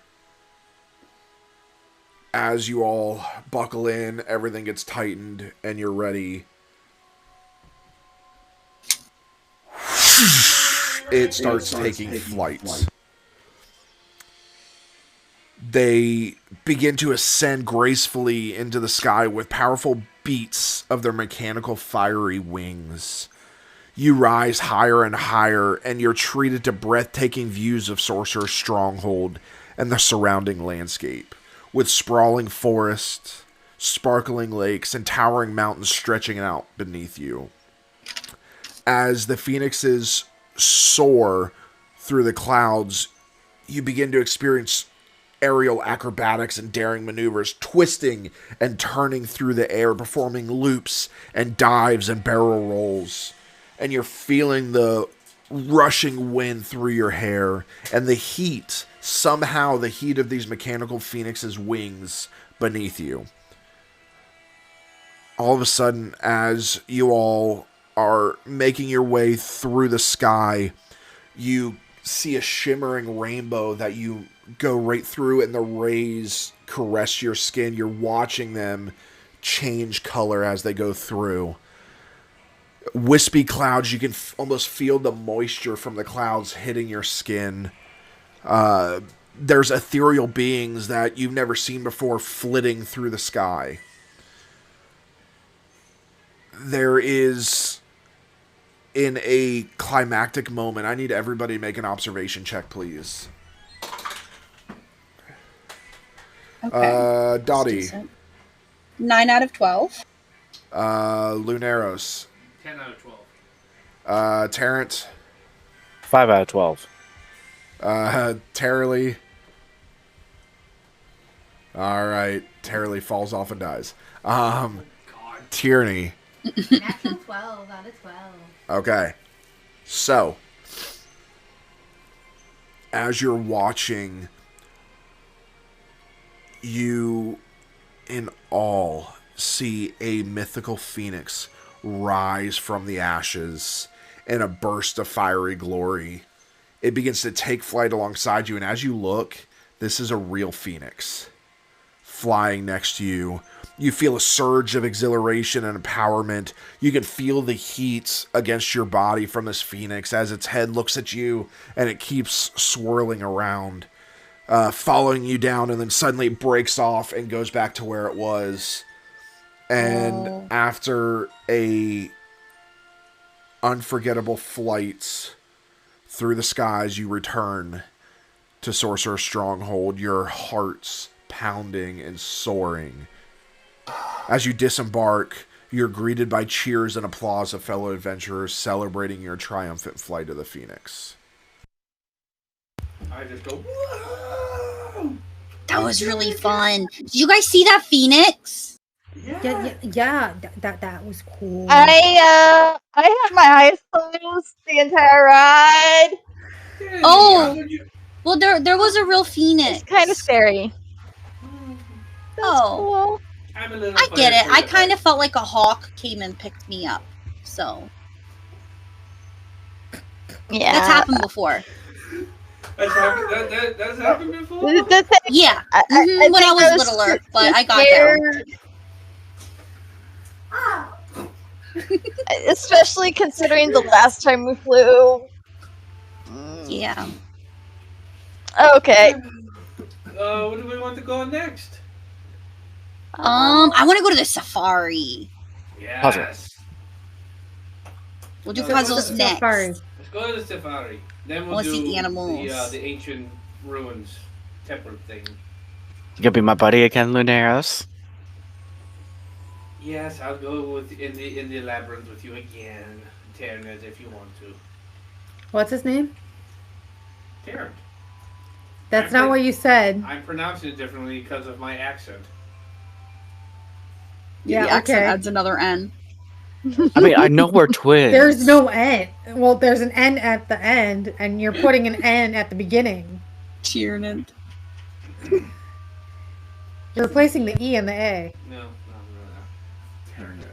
as you all buckle in, everything gets tightened, and you're ready. It starts taking flight. They begin to ascend gracefully into the sky with powerful beats of their mechanical fiery wings. You rise higher and higher, and you're treated to breathtaking views of Sorcerer's Stronghold and the surrounding landscape, with sprawling forests, sparkling lakes, and towering mountains stretching out beneath you. As the phoenixes soar through the clouds, you begin to experience aerial acrobatics and daring maneuvers, twisting and turning through the air, performing loops and dives and barrel rolls. And you're feeling the rushing wind through your hair and the heat, somehow the heat of these mechanical phoenixes' wings beneath you. All of a sudden, as you all are making your way through the sky, you see a shimmering rainbow that you go right through and the rays caress your skin. You're watching them change color as they go through. Wispy clouds, you can almost feel the moisture from the clouds hitting your skin. There's ethereal beings that you've never seen before flitting through the sky. There is, in a climactic moment, I need everybody to make an observation check, please. Okay. Dottie. 9 out of 12. Luneros. 10 out of 12. Terrence. 5 out of 12. Terriley. Alright. Terriley falls off and dies. Tierney. Natural 12 out of 12. Okay. So, as you're watching, you, in awe, see a mythical phoenix rise from the ashes in a burst of fiery glory. It begins to take flight alongside you, and as you look, this is a real phoenix flying next to you. You feel a surge of exhilaration and empowerment. You can feel the heat against your body from this phoenix as its head looks at you and it keeps swirling around, following you down, and then suddenly it breaks off and goes back to where it was. And after a unforgettable flight through the skies, you return to Sorcerer Stronghold, your hearts pounding and soaring. As you disembark, you're greeted by cheers and applause of fellow adventurers celebrating your triumphant flight of the Phoenix. I just go, whoa! That was really fun. Did you guys see that phoenix? Yeah, that was cool. I had my eyes closed the entire ride. Oh, well, there was a real phoenix. It's kind of scary. That's cool. I get it. I kind of felt like a hawk came and picked me up. So, yeah, that's happened before. That's happened before? Yeah, I when I was littler, but I got down. Especially considering the last time we flew. Yeah. Okay. Where do we want to go next? I want to go to the safari. Yes. Puzzles. We'll do puzzles next. Safari. Let's go to the safari. Then we'll Let's do see animals. the ancient ruins temple thing. You'll be my buddy again, Luneros. Yes, I'll go in the labyrinth with you again, Terrence, if you want to. What's his name? Terrence. That's not what you said. I'm pronouncing it differently because of my accent. Yeah, the accent adds another N. I mean, I know we're twins. There's no N. Well, there's an N at the end, and you're putting an N at the beginning. Tiernan. You're replacing the E and the A. No. Terrence.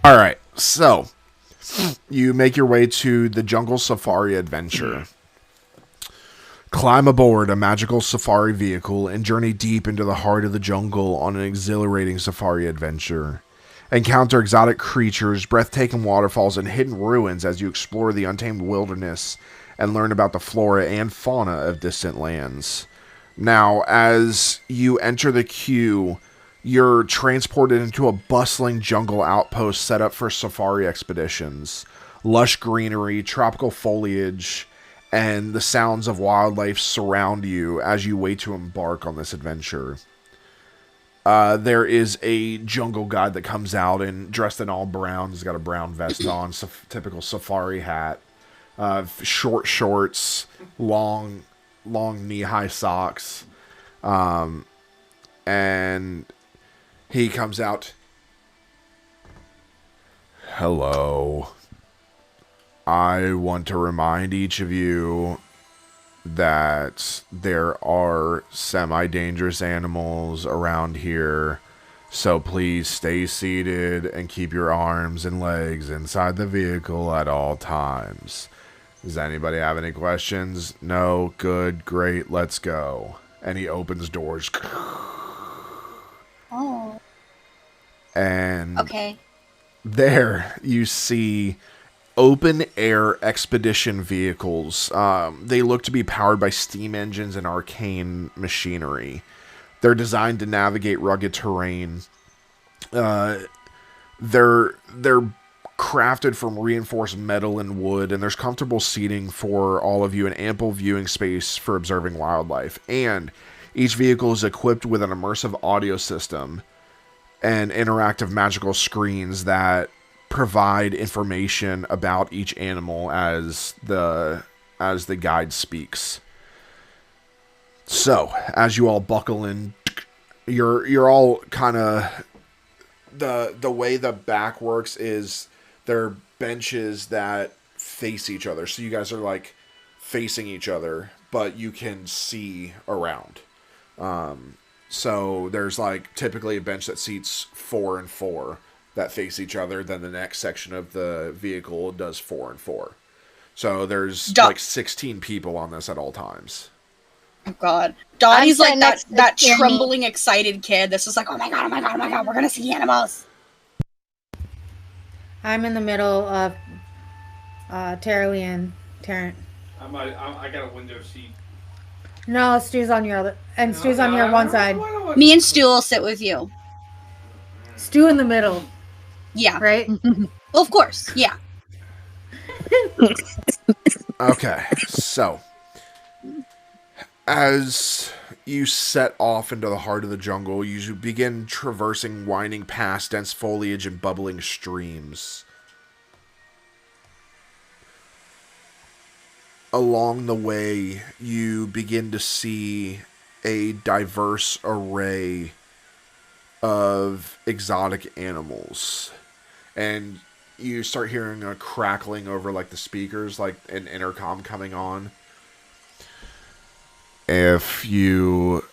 Alright, so you make your way to the Jungle Safari Adventure. Climb aboard a magical safari vehicle and journey deep into the heart of the jungle on an exhilarating safari adventure. Encounter exotic creatures, breathtaking waterfalls, and hidden ruins as you explore the untamed wilderness and learn about the flora and fauna of distant lands. Now, as you enter the queue, you're transported into a bustling jungle outpost set up for safari expeditions. Lush greenery, tropical foliage, and the sounds of wildlife surround you as you wait to embark on this adventure. There is a jungle guide that comes out and dressed in all brown. He's got a brown vest on, typical safari hat, short shorts, long knee-high socks, and he comes out. Hello. I want to remind each of you that there are semi-dangerous animals around here, so please stay seated and keep your arms and legs inside the vehicle at all times. Does anybody have any questions? No? Good. Great. Let's go. And he opens doors. Oh. And Okay. there you see open air expedition vehicles. They look to be powered by steam engines and arcane machinery. They're designed to navigate rugged terrain. They're crafted from reinforced metal and wood, and there's comfortable seating for all of you and ample viewing space for observing wildlife. And each vehicle is equipped with an immersive audio system and interactive magical screens that provide information about each animal as the guide speaks. So, as you all buckle in, you're all kind of the way the back works is there are benches that face each other. So you guys are like facing each other, but you can see around. So there's like typically a bench that seats 4 and 4 that face each other. Then the next section of the vehicle does 4 and 4. So there's like 16 people on this at all times. Oh God, Dottie's like that Tammy. trembling, excited kid that's just like, oh my God, we're gonna see animals. I'm in the middle of Taralee and Tarrant. I got a window seat. No, Stu's on your other, and Stu's on your one side. Me and Stu will sit with you. Stu in the middle, Yeah. right? Well, of course. Yeah. Okay, so as you set off into the heart of the jungle, you begin traversing winding past dense foliage and bubbling streams. Along the way, you begin to see a diverse array of exotic animals. And you start hearing a crackling over like the speakers, like an intercom coming on. If you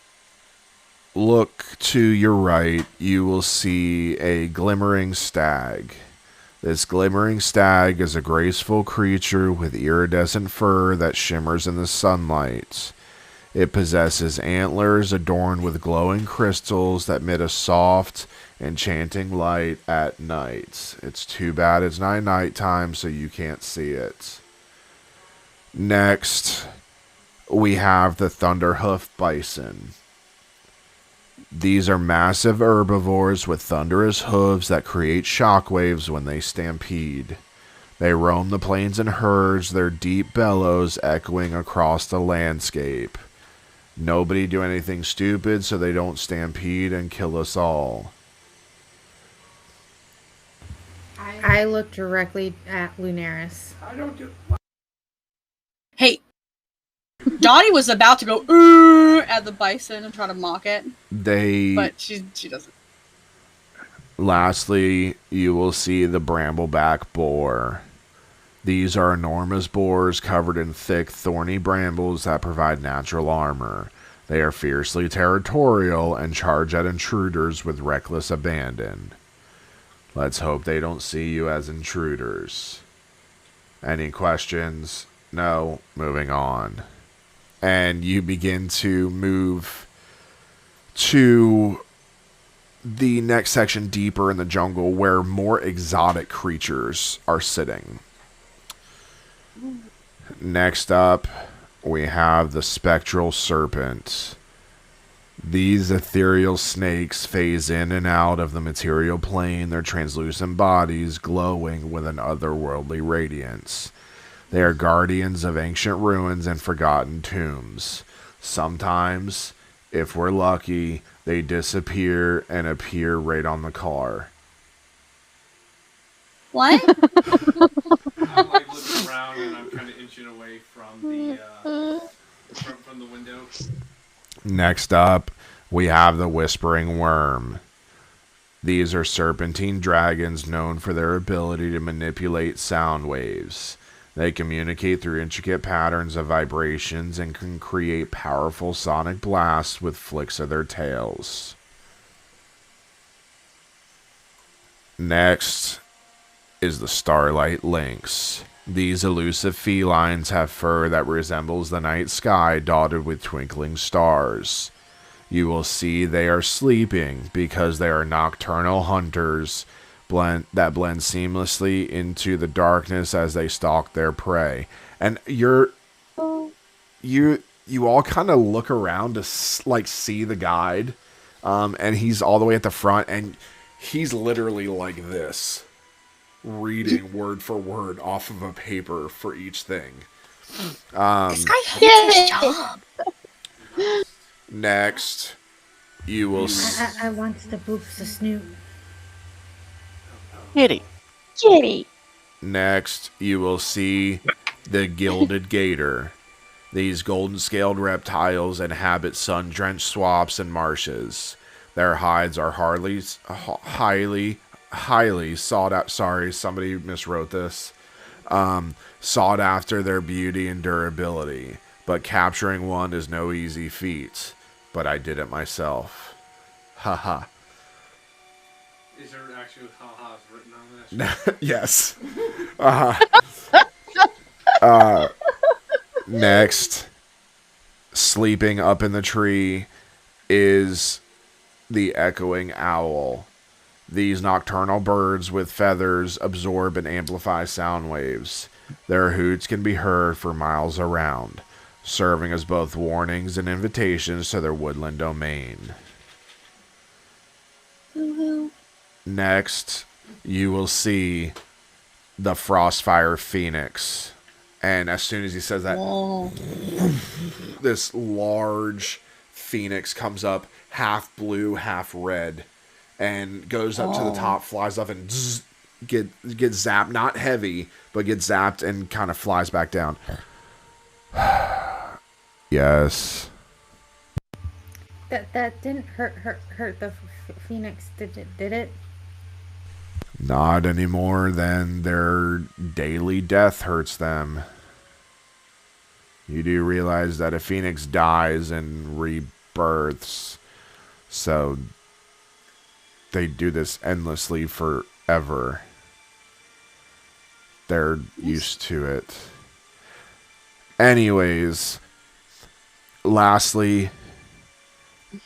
look to your right, you will see a glimmering stag. This glimmering stag is a graceful creature with iridescent fur that shimmers in the sunlight. It possesses antlers adorned with glowing crystals that emit a soft, enchanting light at night. It's too bad it's not nighttime, so you can't see it. Next, we have the thunderhoof bison. These are massive herbivores with thunderous hooves that create shockwaves when they stampede. They roam the plains in herds, their deep bellows echoing across the landscape. Nobody do anything stupid so they don't stampede and kill us all. I look directly at Lunaris. I don't do. Hey, Dottie was about to go at the bison and try to mock it, but she doesn't. Lastly, you will see the brambleback boar. These are enormous boars covered in thick, thorny brambles that provide natural armor. They are fiercely territorial and charge at intruders with reckless abandon. Let's hope they don't see you as intruders. Any questions? No. Moving on. And you begin to move to the next section deeper in the jungle where more exotic creatures are sitting. Next up, we have the spectral serpent. These ethereal snakes phase in and out of the material plane, their translucent bodies glowing with an otherworldly radiance. They are guardians of ancient ruins and forgotten tombs. Sometimes, if we're lucky, they disappear and appear right on the car. What? I'm like looking around and I'm kind of inching away from the window. Next up, we have the Whispering Worm. These are serpentine dragons known for their ability to manipulate sound waves. They communicate through intricate patterns of vibrations and can create powerful sonic blasts with flicks of their tails. Next is the Starlight Lynx. These elusive felines have fur that resembles the night sky dotted with twinkling stars. You will see they are sleeping because they are nocturnal hunters that blend seamlessly into the darkness as they stalk their prey. And you all kind of look around to see the guide, and he's all the way at the front, and he's literally like this, reading word for word off of a paper for each thing. This guy hates his job. Next, you will. I want the boobs to snoot. Kitty. Kitty. Next, you will see the gilded gator. These golden-scaled reptiles inhabit sun-drenched swamps and marshes. Their hides are highly sought out. Sorry, somebody miswrote this. Sought after their beauty and durability, but capturing one is no easy feat. But I did it myself. Haha. Is there actually ha-has written on this? Yes. Next, sleeping up in the tree is the echoing owl. These nocturnal birds with feathers absorb and amplify sound waves. Their hoots can be heard for miles around, serving as both warnings and invitations to their woodland domain. Next, you will see the Frostfire Phoenix. And as soon as he says that, this large phoenix comes up, half blue, half red, and goes up to the top, flies up, and gets zapped. Not heavy, but gets zapped and kind of flies back down. Yes. That didn't hurt the phoenix, did it? Not any more than their daily death hurts them. You do realize that a phoenix dies and rebirths, so they do this endlessly forever. They're used to it. Anyways, lastly,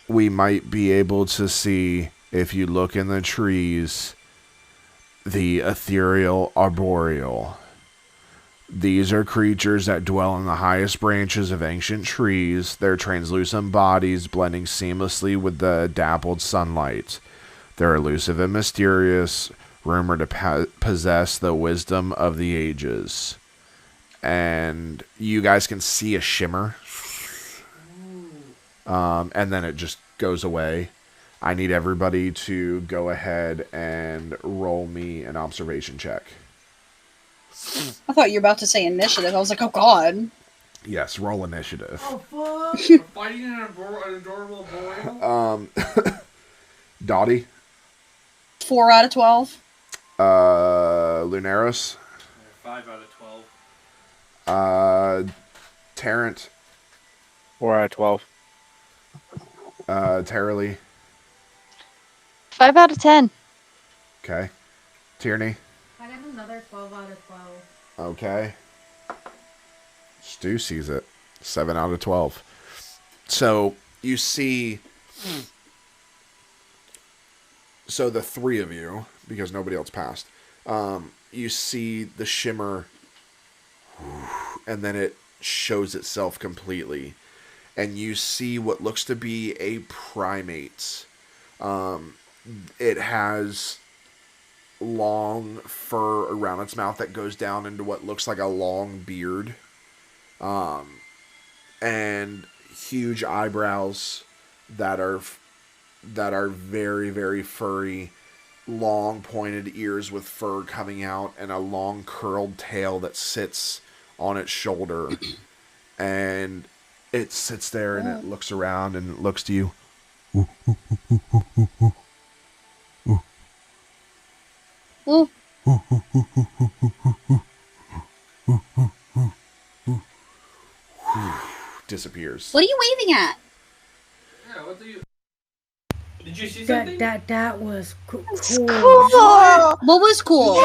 we might be able to see, if you look in the trees, the ethereal arboreal. These are creatures that dwell in the highest branches of ancient trees, their translucent bodies blending seamlessly with the dappled sunlight. They're elusive and mysterious, rumored to possess the wisdom of the ages. And you guys can see a shimmer. And then it just goes away. I need everybody to go ahead and roll me an observation check. I thought you were about to say initiative. I was like, oh god. Yes, roll initiative. Oh, fuck! We're fighting an adorable boy. Dottie? 4 out of 12. Lunaris? 5 out of 12. Tarrant? 4 out of 12. Taralee? 5 out of 10. Okay. Tierney? I got another 12 out of 12. Okay. Stu sees it. 7 out of 12. So, you see... So, the three of you, because nobody else passed, you see the shimmer, and then it shows itself completely. And you see what looks to be a primate. It has long fur around its mouth that goes down into what looks like a long beard, and huge eyebrows that are very, very furry, long pointed ears with fur coming out, and a long curled tail that sits on its shoulder. And it sits there and it looks around and it looks to you. Ooh. Disappears. What are you waving at? Yeah, what do you... Did you see something? That was cool. Cool. What was cool?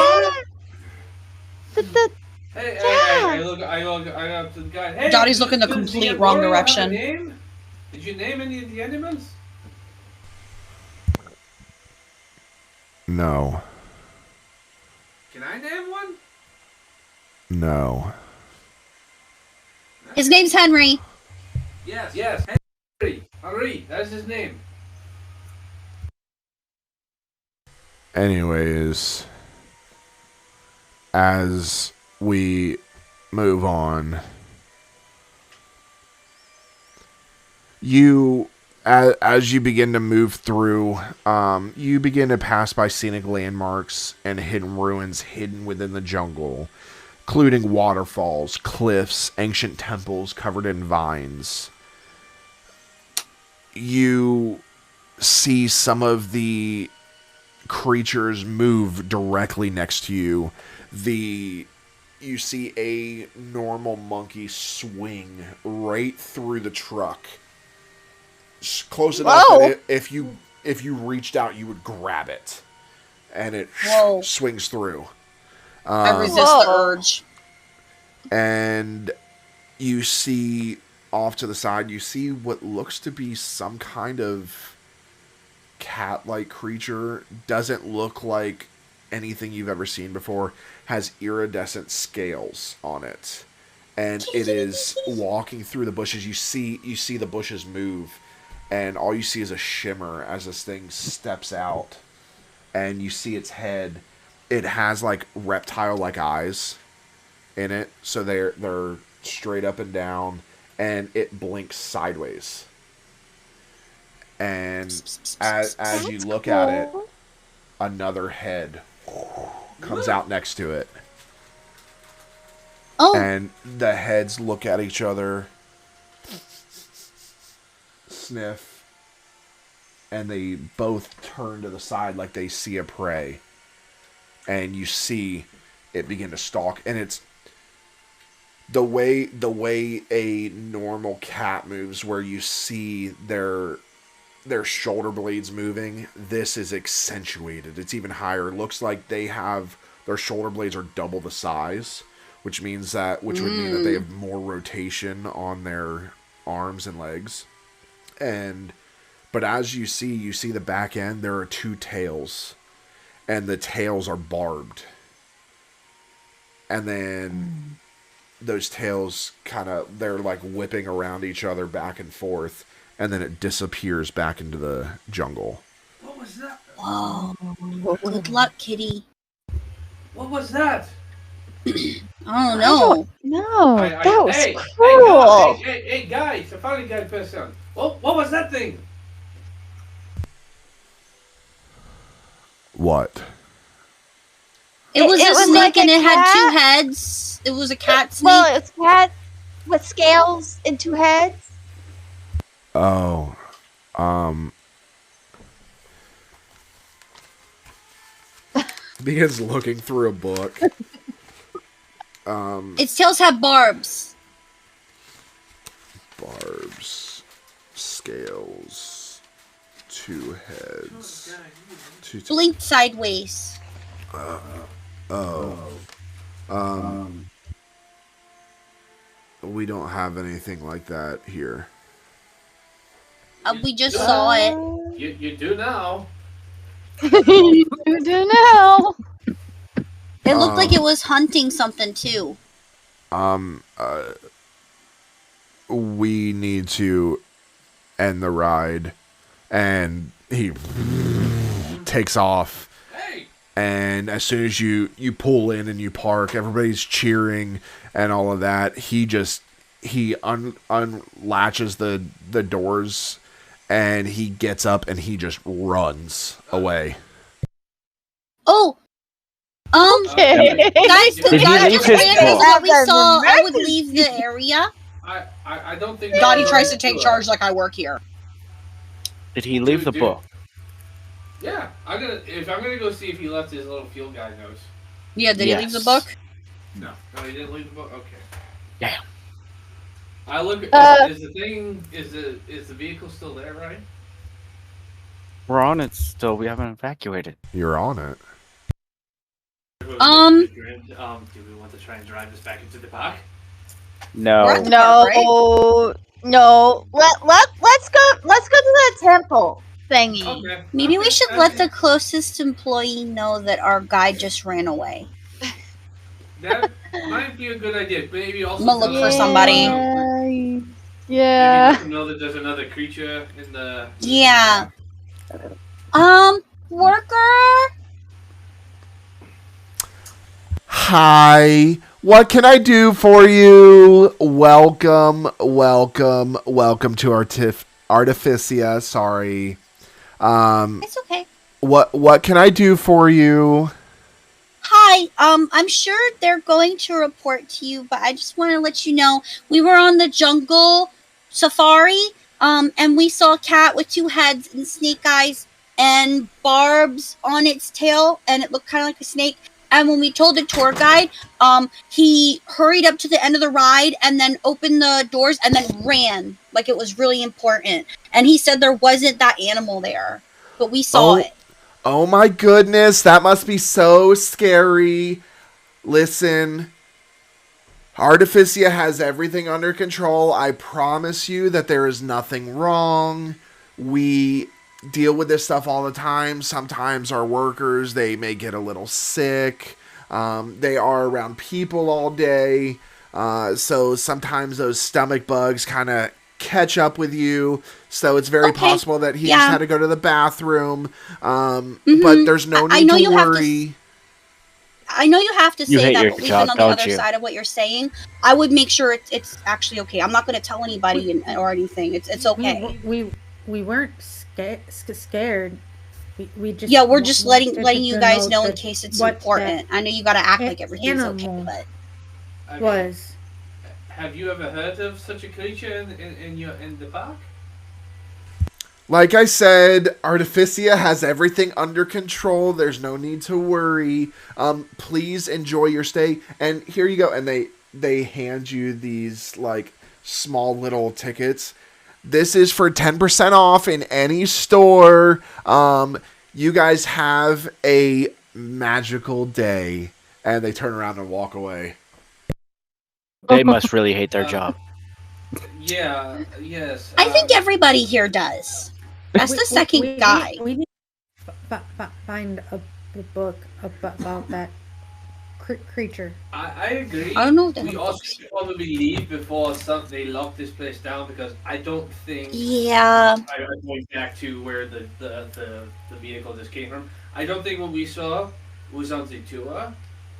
Yeah. Hey, Yeah. I look up to the guy. Hey, Dottie's looking the does complete your wrong warrior have a direction. name? Did you name any of the animals? No. Can I name one? No. His name's Henry. Yes. Henry, that's his name. Anyways, as we move on, as you begin to move through, you begin to pass by scenic landmarks and hidden ruins hidden within the jungle, including waterfalls, cliffs, ancient temples covered in vines. You see some of the creatures move directly next to you. You see a normal monkey swing right through the truck. Close enough that if you reached out, you would grab it, and it swings through. I resist the urge. And you see off to the side, you see what looks to be some kind of cat-like creature. Doesn't look like anything you've ever seen before. Has iridescent scales on it, and it is walking through the bushes. You see the bushes move, and all you see is a shimmer as this thing steps out, and you see its head. It has like reptile-like eyes in it, so they're straight up and down, and it blinks sideways. And as you look at it, another head comes out next to it. Oh. And the heads look at each other, sniff, and they both turn to the side like they see a prey. And you see it begin to stalk, and it's the way a normal cat moves, where you see their shoulder blades moving. This is accentuated. It's even higher. It looks like their shoulder blades are double the size, which would mean that they have more rotation on their arms and legs. But as you see the back end, there are two tails, and the tails are barbed. And then those tails they're like whipping around each other back and forth, and then it disappears back into the jungle. What was that? Whoa. Good luck, kitty. What was that? I don't know. No, that was hey, cruel. Hey, guys! I finally got a question. What was that thing? What? It was a snake, like and a it had cat? 2 heads. It was a cat snake. Well, it's cat with scales and 2 heads. Oh, begins looking through a book. Its tails have barbs. Barbs, scales, 2 heads, Blinked sideways. We don't have anything like that here. We just saw it. You do now. You do know. It looked like it was hunting something too. We need to end the ride. And he takes off. Hey! And as soon as you pull in and you park, everybody's cheering and all of that. He unlatches the doors, and he gets up and he just runs away. Oh, Okay. guys, Did could he Dottie leave just his ran book? as what we That's saw? I would emergency. leave the area. I don't think Dottie tries to take charge like I work here. Did he leave the Dude. book? Yeah, I'm gonna go see if he left his little field guide notes. Yeah, did he leave the Yes. book? No, he didn't leave the book. Okay. Yeah. I look. Is the vehicle still there, right? We're on it still. We haven't evacuated. You're on it. Before we Um, get to the do we want to try and drive this back into the park? No. We're at the park, right? No. Let's go to the temple thingy. Okay. Maybe we okay, should let the closest employee know that our guy just ran away. That might be a good idea. Maybe also I'm gonna tell look for them- somebody. Maybe Yeah. let them know that there's another creature in the. Yeah. Worker? Hi. What can I do for you? Welcome to Artificia. Sorry. It's okay. What can I do for you? Hi, I'm sure they're going to report to you, but I just want to let you know we were on the jungle safari, and we saw a cat with 2 heads and snake eyes and barbs on its tail, and it looked kind of like a snake. And when we told the tour guide, he hurried up to the end of the ride and then opened the doors and then ran like it was really important. And he said there wasn't that animal there, but we saw it. Oh my goodness, that must be so scary. Listen, Artificia has everything under control. I promise you that there is nothing wrong. We deal with this stuff all the time. Sometimes our workers, they may get a little sick. They are around people all day. So sometimes those stomach bugs kind of catch up with you. So it's very possible that he just had to go to the bathroom. But there's no need to worry. I know you have to You say hate that, your but we've job, been on the don't other you? side of what you're saying. I would make sure it's actually okay. I'm not going to tell anybody or anything. It's okay. We weren't scared. We just Yeah, we're just letting wanted you to guys know in that case it's what important. I know you got to act that like everything's okay, animal but I mean, was. Have you ever heard of such a creature in the park? Like I said, Artificia has everything under control. There's no need to worry. Please enjoy your stay. And here you go. And they hand you these like small little tickets. This is for 10% off in any store. You guys have a magical day. And they turn around and walk away. They must really hate their job. Yeah. Yes. I think everybody here does. That's the second guy. We need to find a book about that creature. I agree. I don't know what the We hell also this is. should probably leave before they lock this place down because I don't think. Yeah. I'm going back to where the vehicle just came from. I don't think what we saw was on the tour,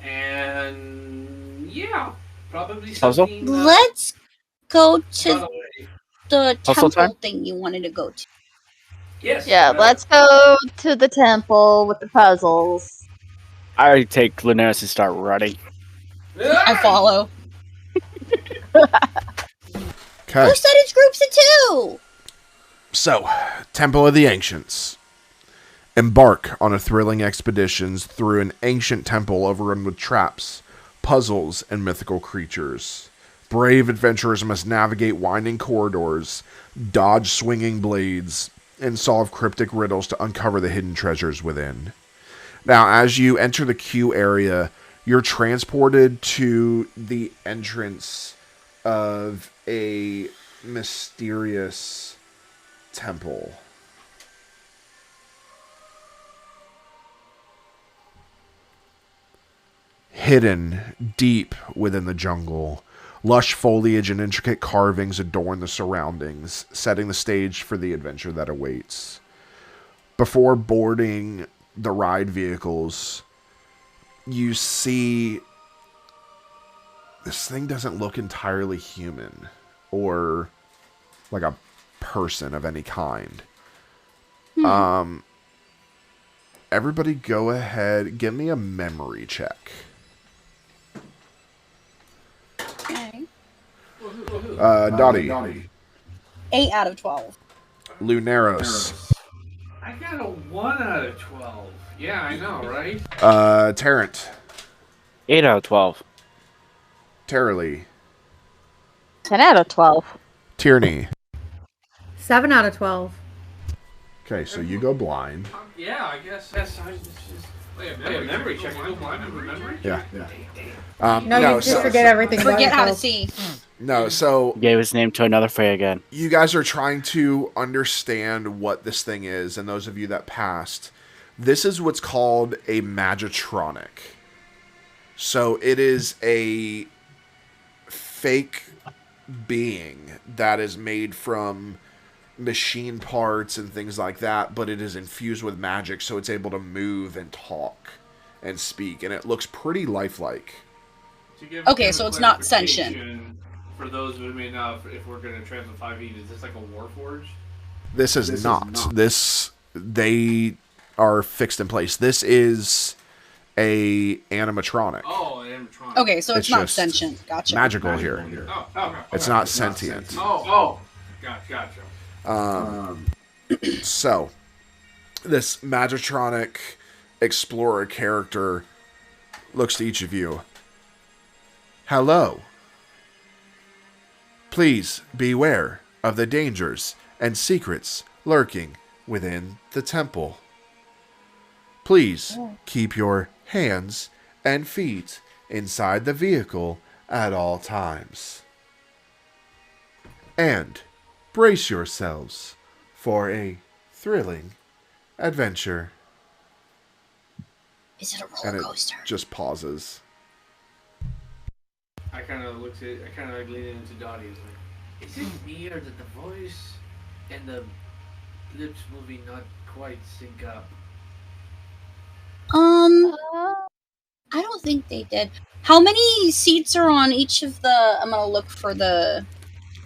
and yeah, probably Puzzle? something. Let's go got to away. the Hustle temple time? thing you wanted to go to. Yes. Yeah, let's go to the temple with the puzzles. I take Lunaris and start running. I follow. Okay. Who said it's groups of 2? So, Temple of the Ancients. Embark on a thrilling expedition through an ancient temple overrun with traps, puzzles, and mythical creatures. Brave adventurers must navigate winding corridors, dodge swinging blades, and solve cryptic riddles to uncover the hidden treasures within. Now, as you enter the queue area, you're transported to the entrance of a mysterious temple. Hidden deep within the jungle, lush foliage and intricate carvings adorn the surroundings, setting the stage for the adventure that awaits. Before boarding the ride vehicles, you see this thing doesn't look entirely human or like a person of any kind. Everybody go ahead, give me a memory check. Okay. Dottie. 8 out of 12. Lunaros. I got a 1 out of 12. Yeah, I know, right? Tarrant. 8 out of 12. Taralee. 10 out of 12. Tierney. 7 out of 12. Okay, so you go blind. Yeah, I guess that's. Memory check. I don't mind memory. Yeah. No, you just forget everything. about Forget how to yourself. see. No, so Gave his name to another Fae again. you guys are trying to understand what this thing is, and those of you that passed, this is what's called a Magitronic. So it is a fake being that is made from machine parts and things like that, but it is infused with magic, so it's able to move and talk and speak, and it looks pretty lifelike. Okay, so it's not sentient. For those who may not, if we're going to translate 5e, is this like a Warforged? This is not. This, they are fixed in place. This is a animatronic. Oh, animatronic. Okay, so it's not just sentient. Gotcha. magical here. Oh, okay. It's not sentient. Oh. Gotcha. So, this Magitronic explorer character looks to each of you. Hello. Please beware of the dangers and secrets lurking within the temple. Please keep your hands and feet inside the vehicle at all times. And brace yourselves for a thrilling adventure. Is it a And roller it coaster? just pauses. I kind of like lean into Dottie. Is it me or did the voice and the lips moving not quite sync up? I don't think they did. How many seats are on each of the? I'm gonna look for the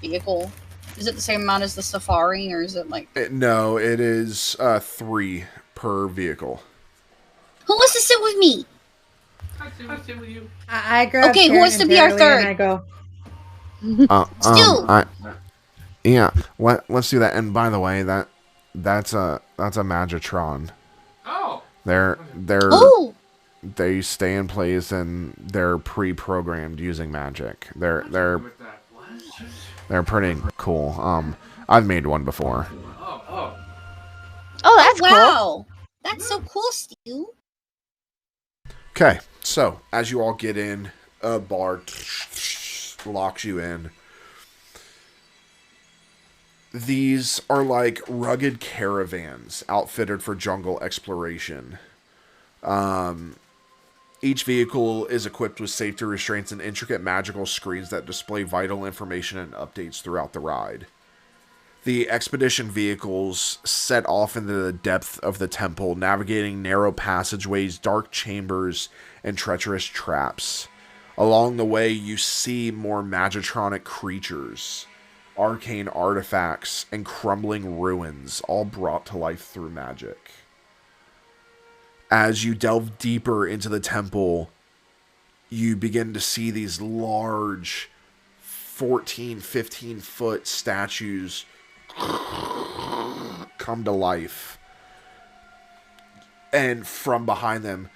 vehicle. Is it the same amount as the Safari, or is it like? No, it is 3 per vehicle. Who wants to sit with me? I'll sit with you. I grab Okay, who Karen wants to and be our Terry third? And I go. Stu. Yeah. Let's do that. And by the way, that's a Magitron. Oh. Oh, They stay in place and they're pre-programmed using magic. They're With that. What? they're pretty cool. I've made one before. Oh. Oh, that's cool. wow, that's so cool, Stu. Okay, so as you all get in, a bar locks you in. These are like rugged caravans outfitted for jungle exploration. Each vehicle is equipped with safety restraints and intricate magical screens that display vital information and updates throughout the ride. The expedition vehicles set off into the depth of the temple, navigating narrow passageways, dark chambers, and treacherous traps. Along the way, you see more Magitronic creatures, arcane artifacts, and crumbling ruins, all brought to life through magic. As you delve deeper into the temple, you begin to see these large 14, 15-foot statues come to life. And from behind them,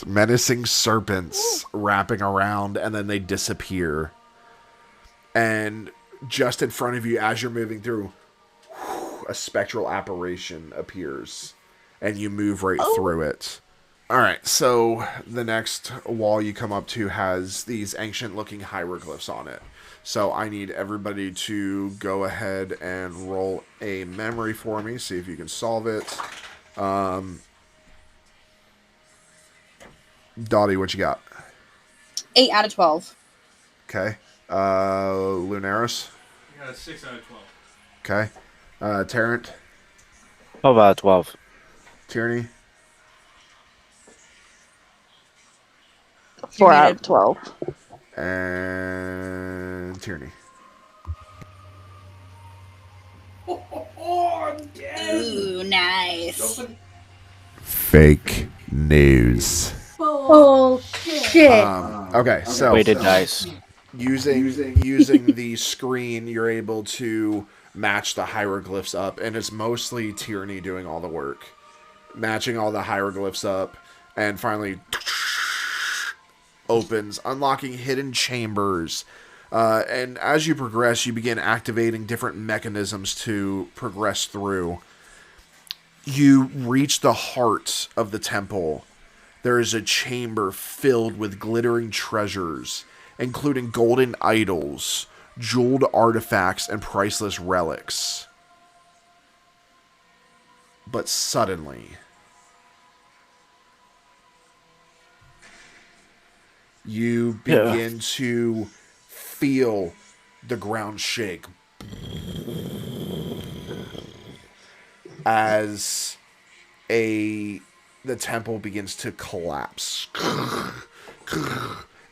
menacing serpents wrapping around, and then they disappear. And just in front of you, as you're moving through, a spectral apparition appears, and you move right through it. Alright, so the next wall you come up to has these ancient-looking hieroglyphs on it. So I need everybody to go ahead and roll a memory for me, see if you can solve it. Dottie, what you got? 8 out of 12. Okay. Lunaris? I got a 6 out of 12. Okay. Tarrant? How about 12? Tierney? 4 out of 12. And Tierney. Oh, I'm dead. Ooh, nice. Fake news. Bullshit. Okay, so Weighted dice. using the screen, you're able to match the hieroglyphs up, and it's mostly Tierney doing all the work, matching all the hieroglyphs up, and finally opens, unlocking hidden chambers. And as you progress, you begin activating different mechanisms to progress through. You reach the heart of the temple. There is a chamber filled with glittering treasures, including golden idols, jeweled artifacts, and priceless relics. But suddenly, you begin to feel the ground shake as the temple begins to collapse.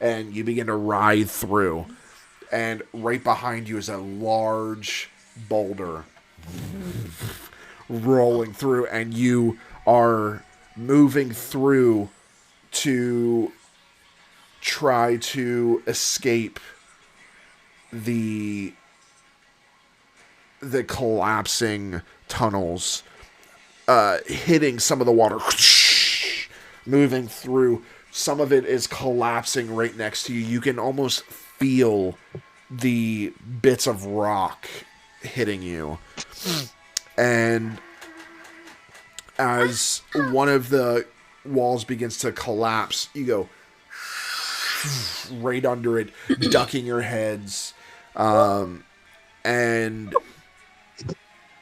And you begin to ride through. And right behind you is a large boulder rolling through, and you are moving through to try to escape the collapsing tunnels, hitting some of the water, moving through. Some of it is collapsing right next to you. You can almost feel the bits of rock hitting you. And as one of the walls begins to collapse, you go right under it, ducking your heads. And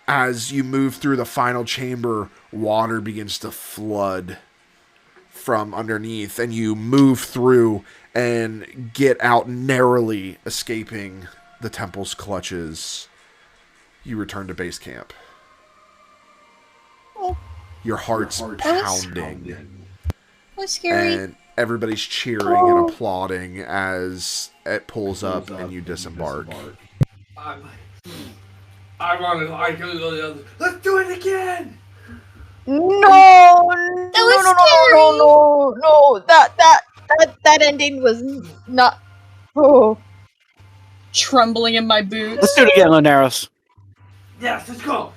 as you move through the final chamber, water begins to flood from underneath, and you move through and get out, narrowly escaping the temple's clutches. You return to base camp. Your heart's pounding. That was scary. And everybody's cheering and applauding as it pulls up and you disembark. I want to. Let's do it again. No, was no. That ending was not. Oh, Trembling in my boots. Let's do it again, Linares. Yes, let's go.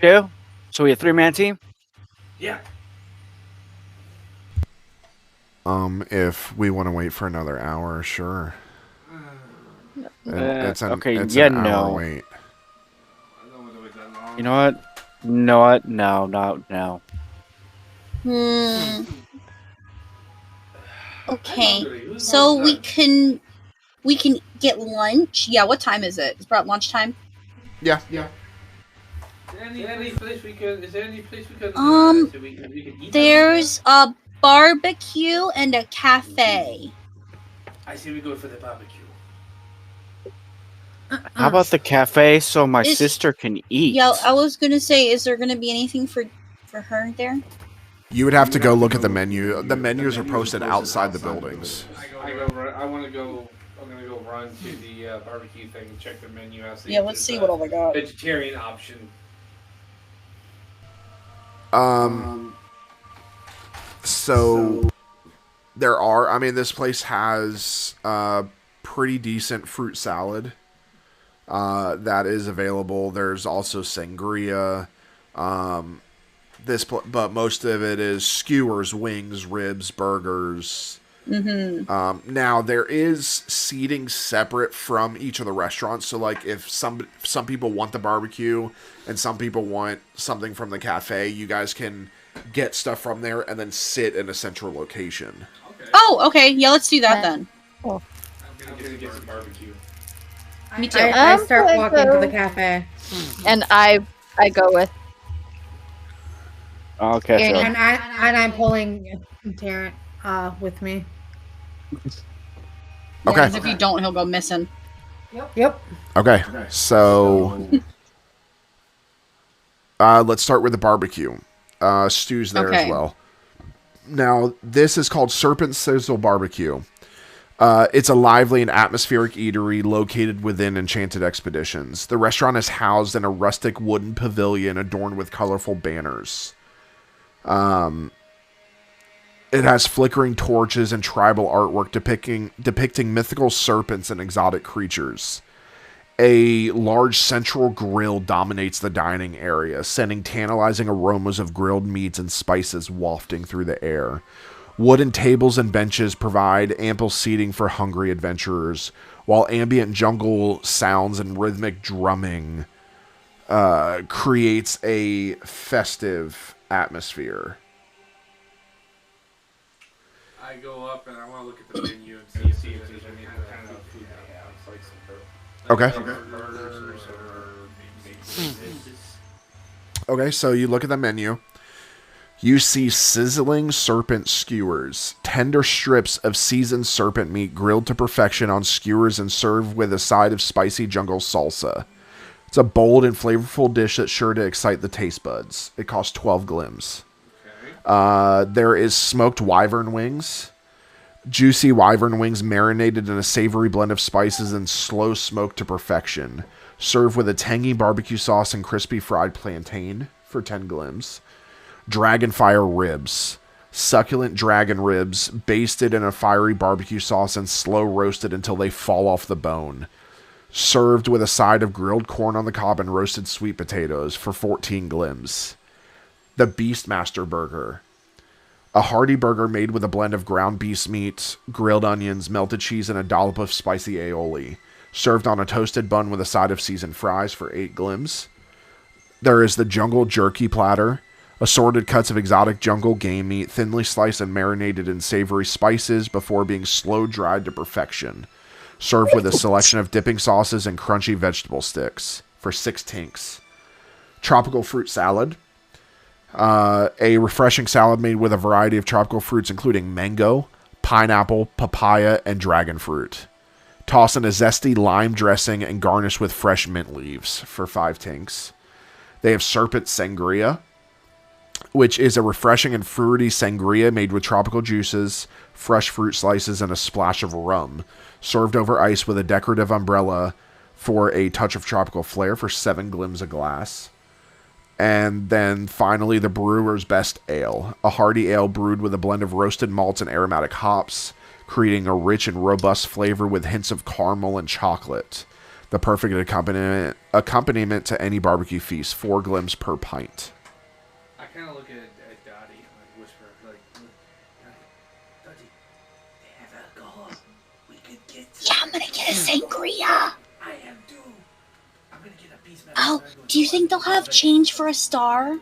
2. So we a 3-man team? Yeah. If we want to wait for another hour, sure. It's an hour wait. I don't want to wait that long. You know what? No. Okay, so we can get lunch. Yeah, what time is it? It's about lunchtime. Yeah. Is there any place we could? So we could eat? There's a barbecue and a cafe. I say we go for the barbecue. How about the cafe so my Is- sister can eat? Yeah, I was gonna say, is there gonna be anything for her there? You would have to go look at the menu. The menus are posted outside the buildings. I'm gonna go run to the barbecue thing and check the menu out. Yeah, let's see what all they got. Vegetarian option. So there are. I mean, this place has pretty decent fruit salad that is available. There's also sangria. But most of it is skewers, wings, ribs, burgers. Mm-hmm. Now there is seating separate from each of the restaurants. So like if some people want the barbecue and some people want something from the cafe, you guys can get stuff from there and then sit in a central location. Okay. Oh, okay. Yeah, let's do that then. I'm gonna get some barbecue. Me too. I start I'm walking going to the cafe. and I go with. Okay. So. And I'm pulling Tarrant with me. Okay. Because if you don't, he'll go missing. Yep. Okay. So let's start with the barbecue. Stew's there as Okay. well. Now, this is called Serpent Sizzle Barbecue. It's a lively and atmospheric eatery located within Enchanted Expeditions. The restaurant is housed in a rustic wooden pavilion adorned with colorful banners. It has flickering torches and tribal artwork depicting mythical serpents and exotic creatures. A large central grill dominates the dining area, sending tantalizing aromas of grilled meats and spices wafting through the air. Wooden tables and benches provide ample seating for hungry adventurers, while ambient jungle sounds and rhythmic drumming creates a festive atmosphere. I go up and I want to look at the menu and see if there's any kind of food they have. Okay. Like burgers or maybe sandwiches. Okay, so you look at the menu. You see sizzling serpent skewers, tender strips of seasoned serpent meat grilled to perfection on skewers and served with a side of spicy jungle salsa. It's a bold and flavorful dish that's sure to excite the taste buds. It costs 12 glims. Okay. There is smoked wyvern wings. Juicy wyvern wings marinated in a savory blend of spices and slow smoked to perfection. Served with a tangy barbecue sauce and crispy fried plantain for 10 glims. Dragonfire ribs. Succulent dragon ribs, basted in a fiery barbecue sauce and slow roasted until they fall off the bone. Served with a side of grilled corn on the cob and roasted sweet potatoes for 14 glims. The Beastmaster Burger. A hearty burger made with a blend of ground beast meat, grilled onions, melted cheese, and a dollop of spicy aioli. Served on a toasted bun with a side of seasoned fries for 8 glims. There is the Jungle Jerky Platter. Assorted cuts of exotic jungle game meat, thinly sliced and marinated in savory spices before being slow-dried to perfection. Served with a selection of dipping sauces and crunchy vegetable sticks for 6 tinks. Tropical fruit salad. A refreshing salad made with a variety of tropical fruits including mango, pineapple, papaya, and dragon fruit. Toss in a zesty lime dressing and garnish with fresh mint leaves for 5 tinks. They have serpent sangria, which is a refreshing and fruity sangria made with tropical juices, fresh fruit slices, and a splash of rum. Served over ice with a decorative umbrella for a touch of tropical flair for 7 glims a glass. And then finally, the brewer's best ale. A hearty ale brewed with a blend of roasted malts and aromatic hops, creating a rich and robust flavor with hints of caramel and chocolate. The perfect accompaniment to any barbecue feast, 4 glims per pint. I kind of look at Dottie and I whisper, like, Dottie, they have alcohol. We could get Yeah, I'm gonna get a sangria. I am too. I'm gonna get a piece of Oh, do you think they'll have change for a star? I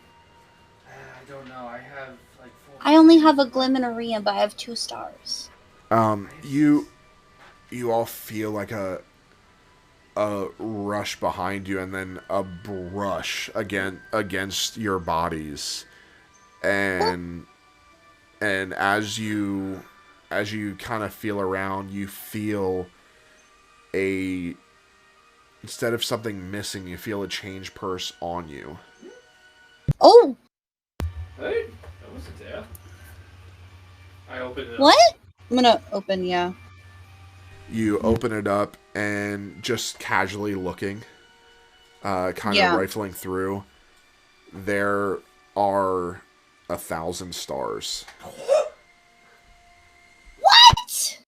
don't know. I have like 4. I only have a glim and a Rhea, but I have 2 stars. You all feel like a rush behind you and then a brush against your bodies, and as you kind of feel around, you feel instead of something missing, you feel a change purse on you. Oh, Hey, that wasn't there. I opened it up. what? I'm gonna open, yeah. You open it up and just casually looking, kind of Yeah. rifling through, there are 1,000 stars. What?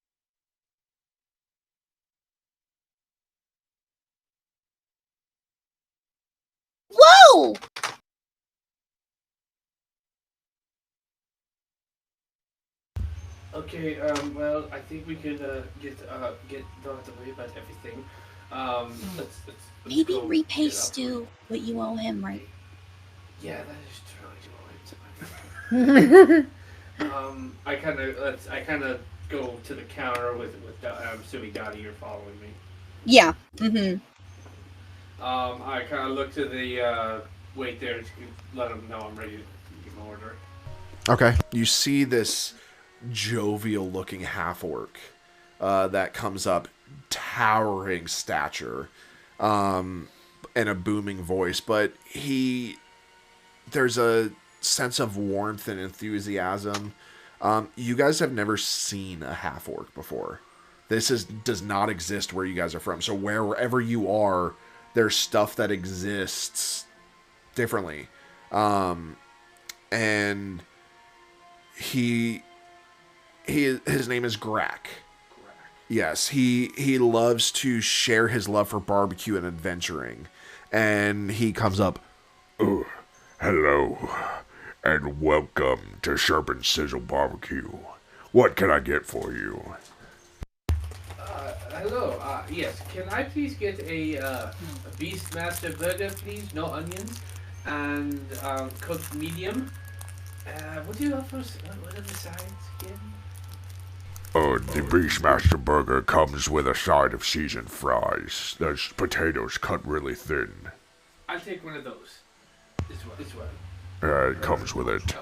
Whoa! Okay, well, I think we could get out the way about everything. Let's Maybe go repay get up. Stu what you owe him, right? Yeah, that is true. I kind of go to the counter with I'm assuming Dottie, you're following me. Yeah. Mm-hmm. I kind of look to the wait there to let him know I'm ready to give an order. Okay. You see this jovial-looking half-orc that comes up, towering stature, and a booming voice, but there's a sense of warmth and enthusiasm. You guys have never seen a half-orc before. This does not exist where you guys are from. So wherever you are, there's stuff that exists differently. And his name is Grak. Yes, he loves to share his love for barbecue and adventuring. And he comes up, "Oh, hello, and welcome to Sharp and Sizzle Barbecue. What can I get for you?" hello. Yes. Can I please get a Beastmaster burger, please? No onions, and cooked medium. What do you offer? What are the sides again? The Beastmaster burger comes with a side of seasoned fries. There's potatoes cut really thin. I'll take one of those. This one. It comes with it.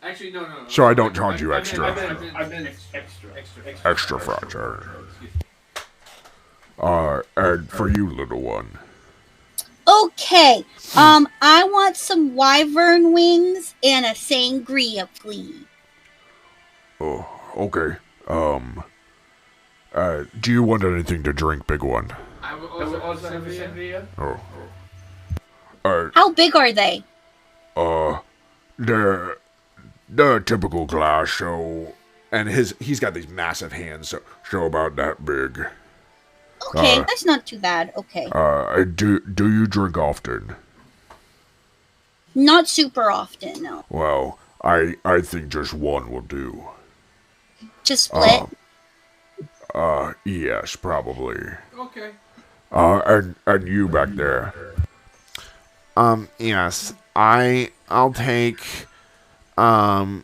Actually, no. So I don't charge you extra. I meant extra. Extra fries, and for you, little one. Okay. I want some wyvern wings and a sangria, please. Oh, okay. Do you want anything to drink, big one? I will also have a sangria. Oh. How big are they? They're typical glass, so... And he's got these massive hands, So about that big. Okay, that's not too bad. Okay. Do you drink often? Not super often, no. Well, I think just one will do. Just split? Yes, probably. Okay. And you back there. Yes. I'll take a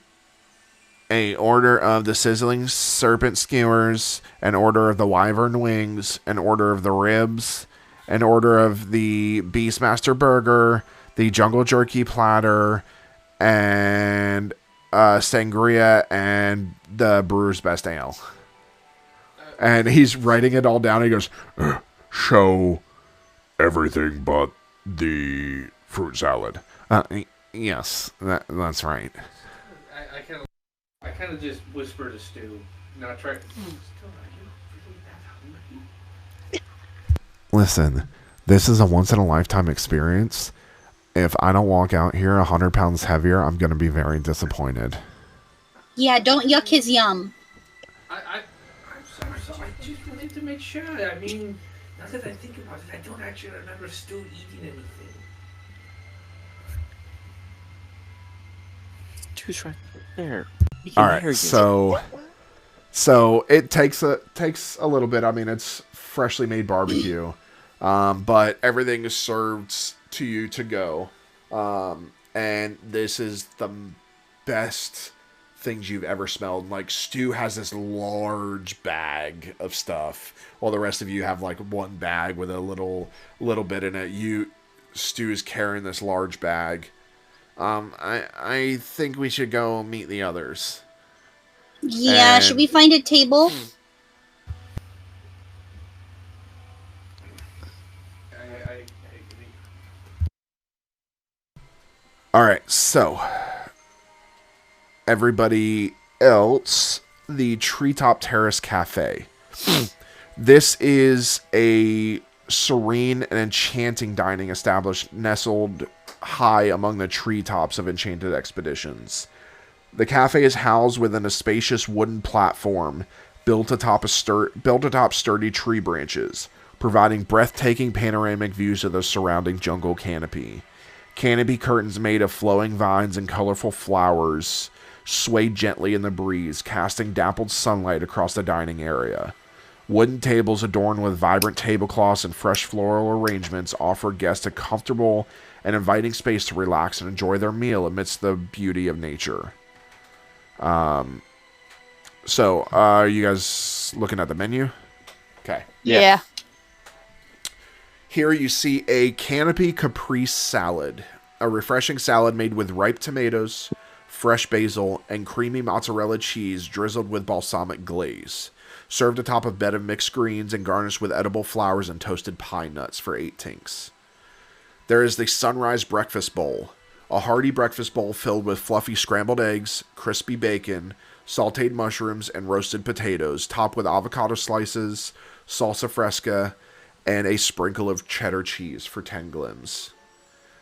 order of the sizzling serpent skewers, an order of the wyvern wings, an order of the ribs, an order of the Beastmaster burger, the jungle jerky platter, and sangria and the brewer's best ale. And he's writing it all down. He goes, So, everything but the fruit salad. Yes, that's right. I kind of just whisper to Stu, not try. Listen, this is a once-in-a-lifetime experience. If I don't walk out here 100 pounds heavier, I'm going to be very disappointed. Yeah, don't yuck his yum. I'm sorry. I just wanted to make sure. I mean, now that I think about it, I don't actually remember Stu eating anything. Stu's right there. All right, so it takes a little bit. I mean, it's freshly made barbecue, but everything is served to you to go, and this is the best things you've ever smelled. Like, Stu has this large bag of stuff, while the rest of you have like one bag with a little bit in it. Stu is carrying this large bag. I think we should go meet the others. Yeah, should we find a table? I agree. Alright, so everybody else, the Treetop Terrace Cafe. This is a serene and enchanting dining establishment nestled high among the treetops of Enchanted Expeditions. The cafe is housed within a spacious wooden platform built atop sturdy tree branches, providing breathtaking panoramic views of the surrounding jungle canopy. Canopy curtains made of flowing vines and colorful flowers sway gently in the breeze, casting dappled sunlight across the dining area. Wooden tables adorned with vibrant tablecloths and fresh floral arrangements offer guests a comfortable and inviting space to relax and enjoy their meal amidst the beauty of nature. So, are you guys looking at the menu? Okay. Yeah. Here you see a canopy caprese salad, a refreshing salad made with ripe tomatoes, fresh basil, and creamy mozzarella cheese drizzled with balsamic glaze. Served atop a bed of mixed greens and garnished with edible flowers and toasted pine nuts for 8 tinks. There is the Sunrise Breakfast Bowl, a hearty breakfast bowl filled with fluffy scrambled eggs, crispy bacon, sautéed mushrooms, and roasted potatoes, topped with avocado slices, salsa fresca, and a sprinkle of cheddar cheese for 10 glims.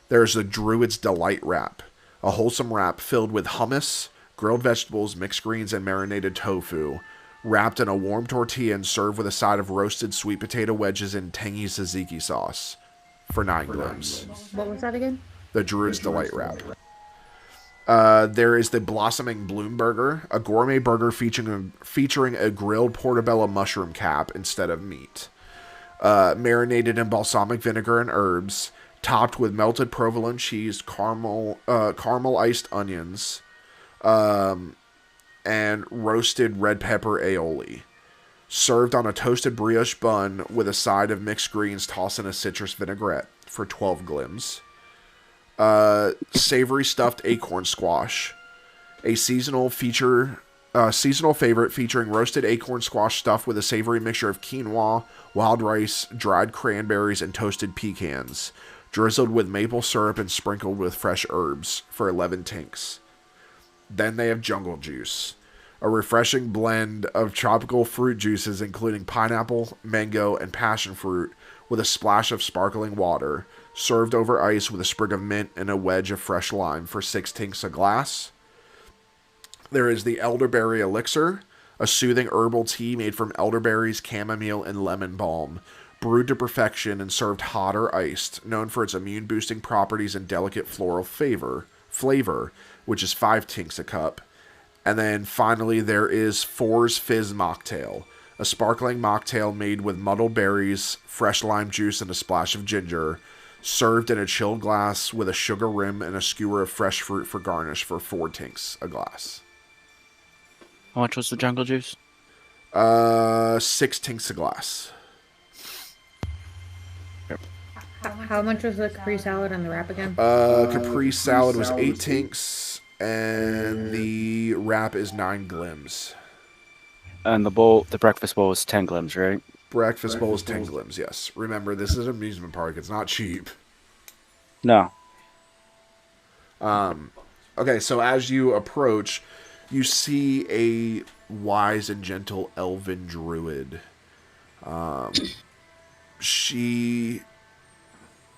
There is the Druid's Delight Wrap, a wholesome wrap filled with hummus, grilled vegetables, mixed greens, and marinated tofu, wrapped in a warm tortilla and served with a side of roasted sweet potato wedges and tangy tzatziki sauce for 9 glims. What was that again? The Druid's Delight Wrap. There is the Blossoming Bloom Burger, a gourmet burger featuring a grilled portobello mushroom cap instead of meat. Marinated in balsamic vinegar and herbs, topped with melted provolone cheese, caramel iced onions, and roasted red pepper aioli. Served on a toasted brioche bun with a side of mixed greens tossed in a citrus vinaigrette for 12 glims. Savory stuffed acorn squash, a seasonal favorite featuring roasted acorn squash stuffed with a savory mixture of quinoa, wild rice, dried cranberries, and toasted pecans, drizzled with maple syrup and sprinkled with fresh herbs for 11 tinks. Then they have jungle juice, a refreshing blend of tropical fruit juices including pineapple, mango, and passion fruit with a splash of sparkling water, served over ice with a sprig of mint and a wedge of fresh lime for 6 tinks a glass. There is the elderberry elixir, a soothing herbal tea made from elderberries, chamomile, and lemon balm, brewed to perfection and served hot or iced, known for its immune-boosting properties and delicate floral flavor, which is 5 tinks a cup. And then finally there is Four's Fizz Mocktail, a sparkling mocktail made with muddled berries, fresh lime juice, and a splash of ginger, served in a chilled glass with a sugar rim and a skewer of fresh fruit for garnish for 4 tinks a glass. How much was the jungle juice? 6 tinks a glass. How much was the Capri salad and the wrap again? Capri salad was 8 tinks, and the wrap is 9 glims. And the breakfast bowl was 10 glims, right? Breakfast bowl is 10 glims, yes. Remember, this is an amusement park. It's not cheap. No. Okay, so as you approach, you see a wise and gentle elven druid. She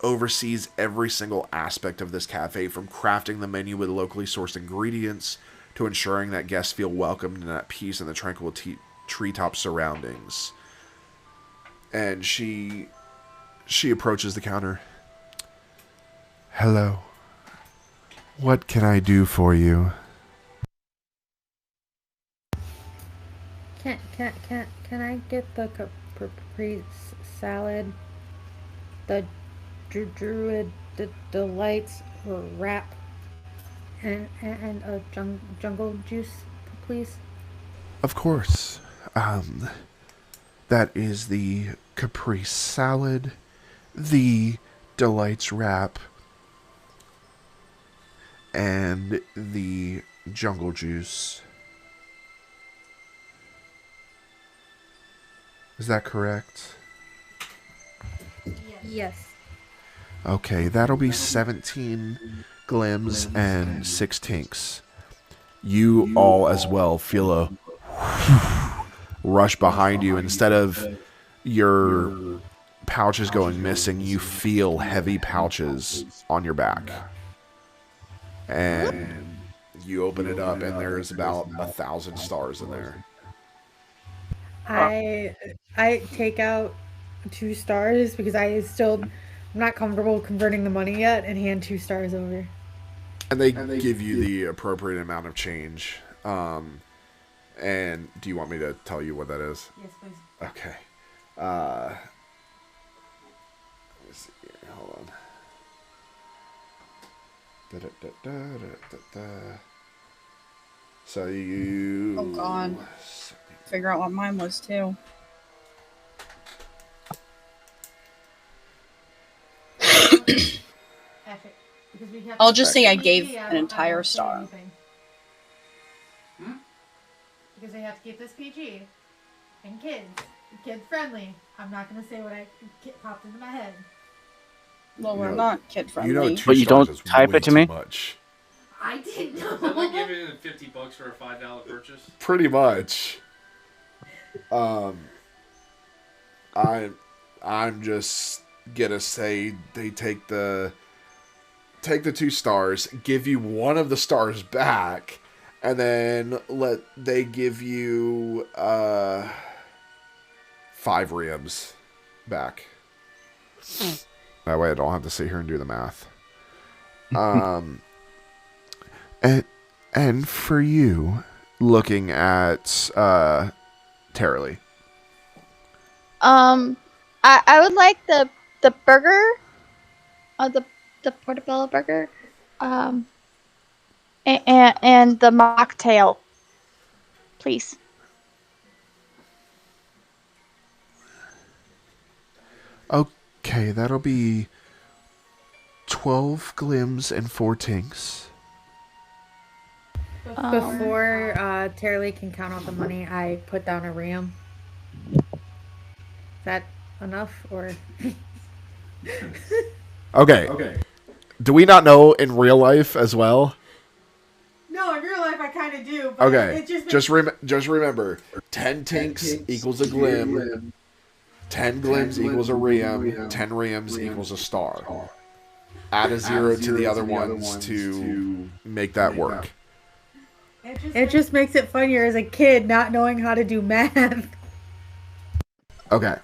oversees every single aspect of this cafe, from crafting the menu with locally sourced ingredients to ensuring that guests feel welcomed and at peace in the tranquil treetop surroundings. And she approaches the counter. Hello. What can I do for you? Can I get the Capri salad, the druid delights wrap, and a jungle juice, please? Of course. That is the Capri salad, the Delights wrap, and the jungle juice. Is that correct? Yes. Okay, that'll be 17 glims and 6 tinks. You all as well feel a rush behind you. Instead of your pouches going missing, you feel heavy pouches on your back. And you open it up, and there's about 1,000 stars in there. I take out 2 stars because I'm not comfortable converting the money yet, and hand 2 stars over. And they give you the appropriate amount of change. And do you want me to tell you what that is? Yes, please. Okay. Let me see here. Hold on. So you... Oh, God. Figure out what mine was, too. I'll just say I gave an entire star. Because I have to keep this PG and kid friendly. I'm not gonna say what popped into my head. Well, we're not kid friendly. You know, but you don't type it to me. Much. I didn't know. Is that like giving him $50 for a $5 purchase? Pretty much. I'm just gonna say they take the 2 stars, give you one of the stars back, and then they give you 5 ribs back. That way I don't have to sit here and do the math. And for you, looking at Taralee. I would like the burger, the portobello burger, and the mocktail, please. Okay, that'll be 12 glims and 4 tinks. Before Taralee can count out the money, I put down a ram. Is that enough, or? Okay. Do we not know in real life as well? No, in real life I kind of do. But Okay. it Just remember, 10 tinks equals a glim. 10 glims equals a Riam, 10 Riams equals a star. Add a 0 to the other ones to make that work. It just makes it funnier as a kid not knowing how to do math. Okay.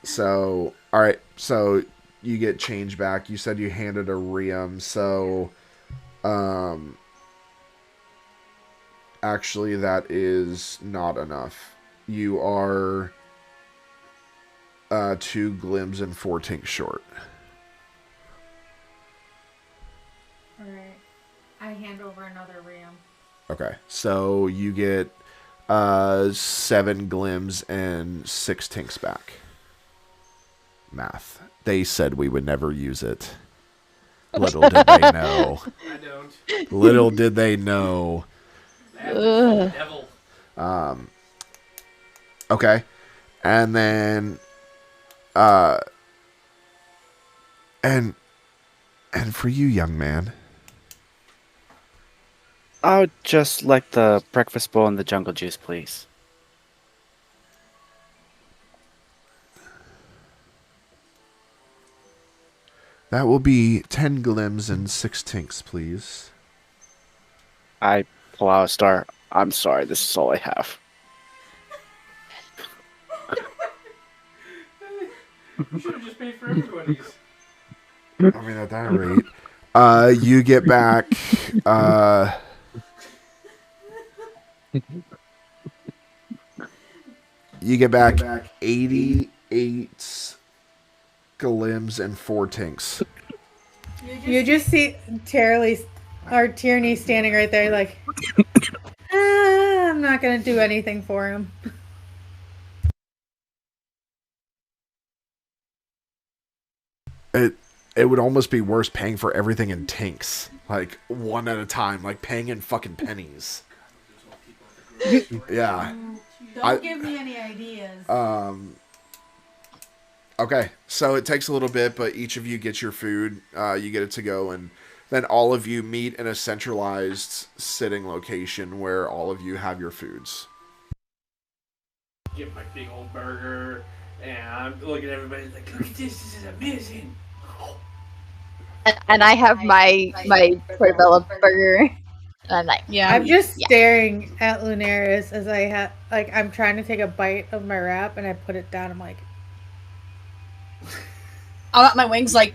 So, alright. So, you get change back. You said you handed a Riam. So, actually, that is not enough. You are 2 glims and 4 tinks short. Alright. I hand over another ram. Okay. So, you get 7 glims and 6 tinks back. Math. They said we would never use it. Little did they know. I don't. Little did they know. Devil. Okay. And then and for you, young man. I would just like the breakfast bowl and the jungle juice, please. That will be 10 glims and 6 tinks, please. I pull out a star. I'm sorry, this is all I have. You should have just paid for everybody's. I mean, at that rate. You get back you get back 88 glims and 4 tinks. You just see Tierney standing right there like, I'm not going to do anything for him. It would almost be worse paying for everything in tinks. Like, one at a time. Like, paying in fucking pennies. Yeah. Don't give me any ideas. Okay, so it takes a little bit, but each of you gets your food. You get it to go, and then all of you meet in a centralized sitting location where all of you have your foods. Get my big old burger, and I'm looking at everybody like, look at this is amazing. And I have my portobello burger. And I'm like, I'm just staring at Lunaris as I'm trying to take a bite of my wrap, and I put it down. I'm like, I'm at my wings like.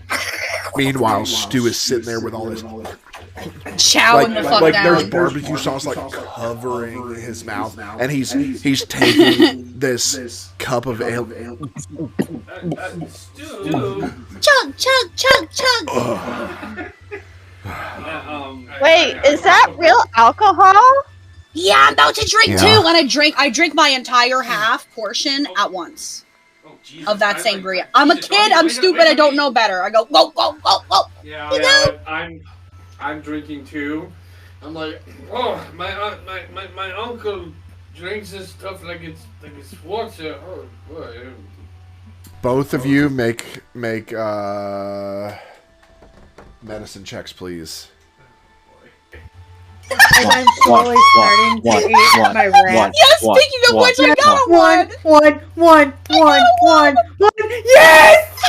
Meanwhile, Stu is sitting there with all this chowing the fuck like down. There's barbecue sauce like covering his mouth, and he's taking this cup of ale. Chug, chug, chug, chug. wait, is that real alcohol? Yeah, I'm about to drink too. And I drink my entire half portion at once. Of that sangria. I'm a kid. I'm stupid. I don't know better. I go go go go go. Yeah, I'm drinking too. I'm like, oh, my uncle drinks this stuff like it's water. Oh boy. Both of you make medicine checks, please. I'm slowly starting to eat my wrap. Yes, speaking of which, I got one. Yes!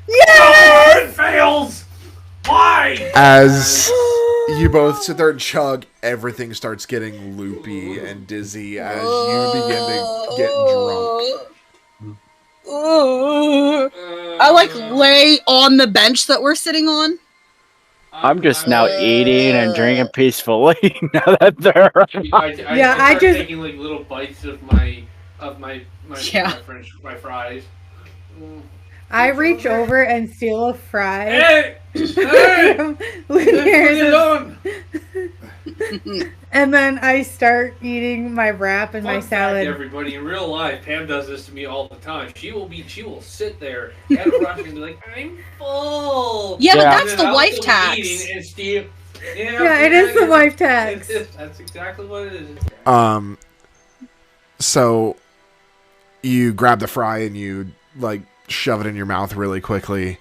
Yes! It fails! Why? As you both sit there and chug, everything starts getting loopy and dizzy as you begin to get drunk. I lay on the bench that we're sitting on. I'm just now eating and drinking peacefully now that they're. I start taking like little bites of my my fries. I reach over and steal a fry. Hey! from Lunaris's- and then I start eating my wrap and my Fun fact, salad. everybody, in real life, Pam does this to me all the time. She will sit there at a restaurant and be like, "I'm full." Yeah, but Yeah. that's the wife tax. And Steve, Yeah, it is the wife tax. That's exactly what it is. So you grab the fry and you like shove it in your mouth really quickly,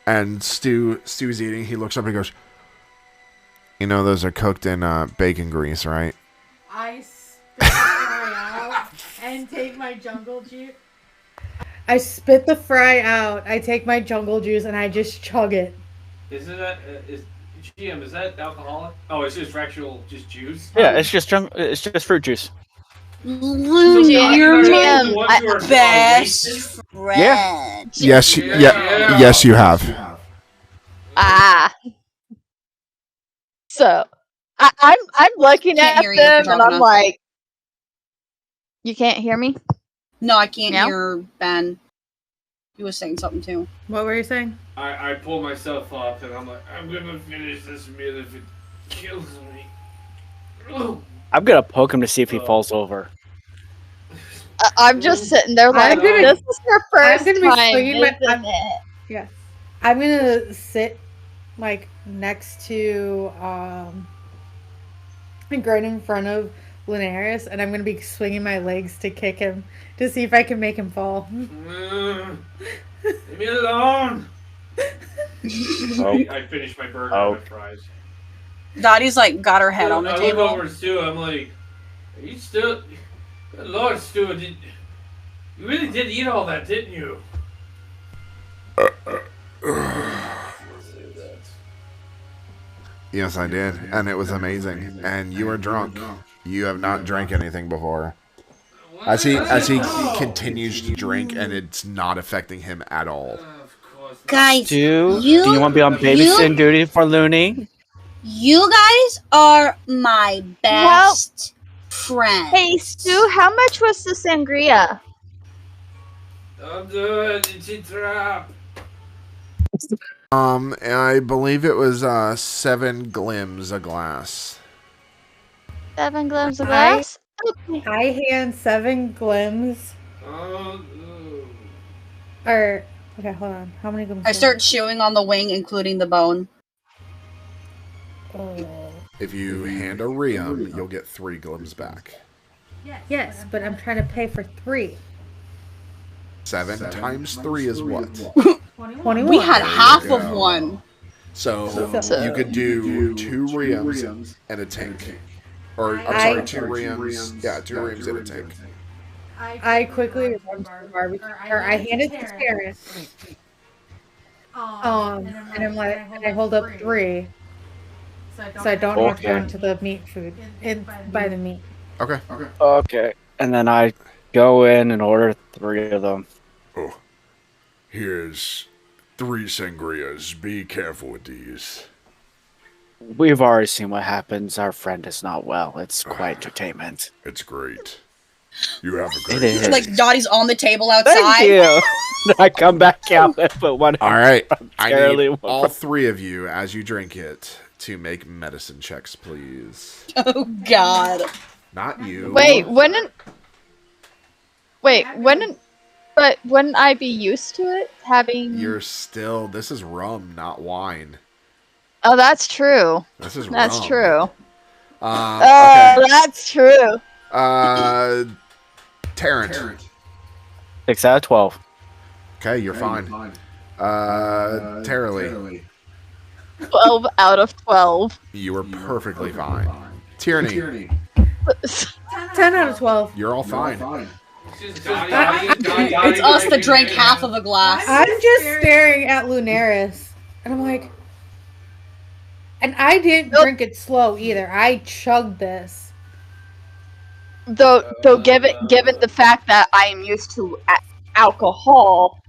and Stu's eating. He looks up and goes, "You know those are cooked in bacon grease, right?" I spit the fry out and take my jungle juice. I spit the fry out. I take my jungle juice and I just chug it. Is GM? Is that alcoholic? Oh, it's just actual just juice. Yeah, it's just fruit juice. Lou, GM, you're GM, my best friend. Yes, yes, you have. Ah. So, I'm looking Can't at hear you if them you're and talking I'm to- like, you can't hear me? No, I can't No? hear Ben. He was saying something too. What were you saying? I pull myself up and I'm like, I'm gonna finish this meal if it kills me. I'm gonna poke him to see if he falls over. I'm just sitting there like, I'm gonna- this is her first I'm gonna be time, swinging isn't my- it? Yeah. I'm gonna sit like next to right in front of Lunaris, and I'm gonna be swinging my legs to kick him to see if I can make him fall. Leave me alone. I finished my burger and my fries. Dottie's like got her head on the I table. look over at Stu. I'm like, are you still? Good Lord, Stu, you really did eat all that, didn't you? Yes, I did, and it was amazing. And you were drunk. You have not drank anything before. As he continues to drink, and it's not affecting him at all. Guys, Do you want to be on babysitting duty for Looney? You guys are my best friends. Hey, Stu, how much was the sangria? Don't do it. It's a trap. I believe it was 7 glims a glass. 7 glims of glass? Okay. I hand 7 glims. Oh, Or okay, hold on. How many glims? I start chewing on the wing, including the bone. If you hand a Riem, you'll get 3 glims back. Yes, but I'm trying to pay for 3. 7 times 3 is what? 21. We had half go. of one. So you could do 2 Riems and a tank. Or, I'm sorry, 2 Riems. Yeah, 2 Riems and a tank. I quickly run to the barbecue. Or I hand it to Terrence. And I'm like, and I hold up 3. So I don't have to go into the meat food and buy the meat. Okay. Okay. And then I go in and order 3 of them. Oh, here's 3 sangrias. Be careful with these. We've already seen what happens. Our friend is not well. It's quite entertainment. It's great. You have a It great is. day. Like Dottie's on the table outside. Thank you. I come back out and put one. All right. I Scarily need one. all 3 of you, as you drink it, to make medicine checks, please. Oh God. Not you. Wait, wouldn't I be used to it? Having... This is rum, not wine. Oh, that's true. This is That's rum. true. Okay. That's true. Tarrant. 6 out of 12. Okay, you're fine. Taralee. 12 out of 12. You were perfectly fine. Tierney. 10 out of 12. You're all fine. It's us that drank half of a glass. I'm just staring at Lunaris, and I'm like, and I didn't drink it slow either. I chugged this. Though given the fact that I am used to alcohol,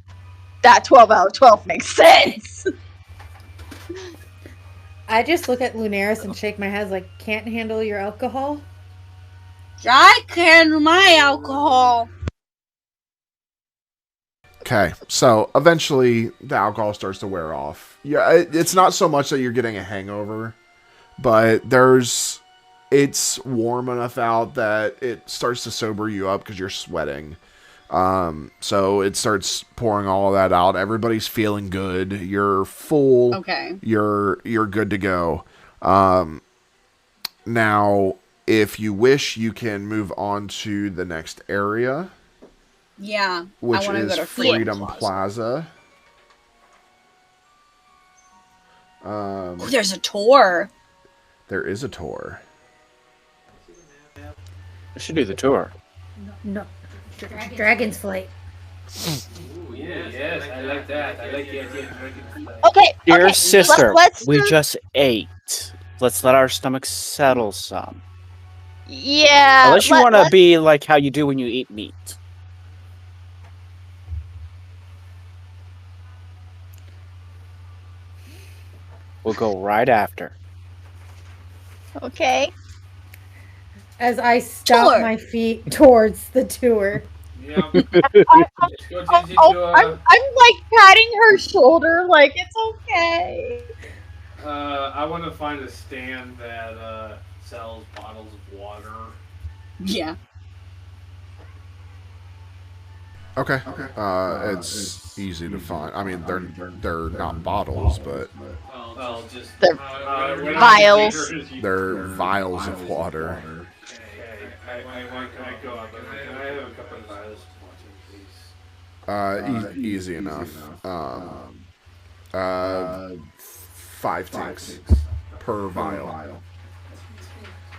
that 12 out of 12 makes sense. I just look at Lunaris and shake my head like, can't handle your alcohol? I can handle my alcohol. Okay, so eventually the alcohol starts to wear off. Yeah, it's not so much that you're getting a hangover, but it's warm enough out that it starts to sober you up because you're sweating. So it starts pouring all of that out. Everybody's feeling good. You're full. Okay. You're good to go. Now, if you wish, you can move on to the next area. Yeah. Which I want to is go to Freedom Plaza. Oh, there's a tour. There is a tour. I should do the tour. No. Dragon's Flight. Ooh, yes, I like that. I like the idea of drinking. Okay. Dear okay. sister, let's we do- just ate. Let's let our stomachs settle some. Yeah. Unless you want to be like how you do when you eat meat. We'll go right after. Okay. As I stomp Tour. my feet towards the tour. Yeah. I'm like patting her shoulder, like it's okay. I want to find a stand that sells bottles of water. Yeah. Okay. It's easy to find. I mean, they're not bottles, but Well, just They're whatever vials. the flavor is. they're vials of water. Okay, I go up. Can I have a couple of vials of water, please? Easy enough. 5 tanks per vial.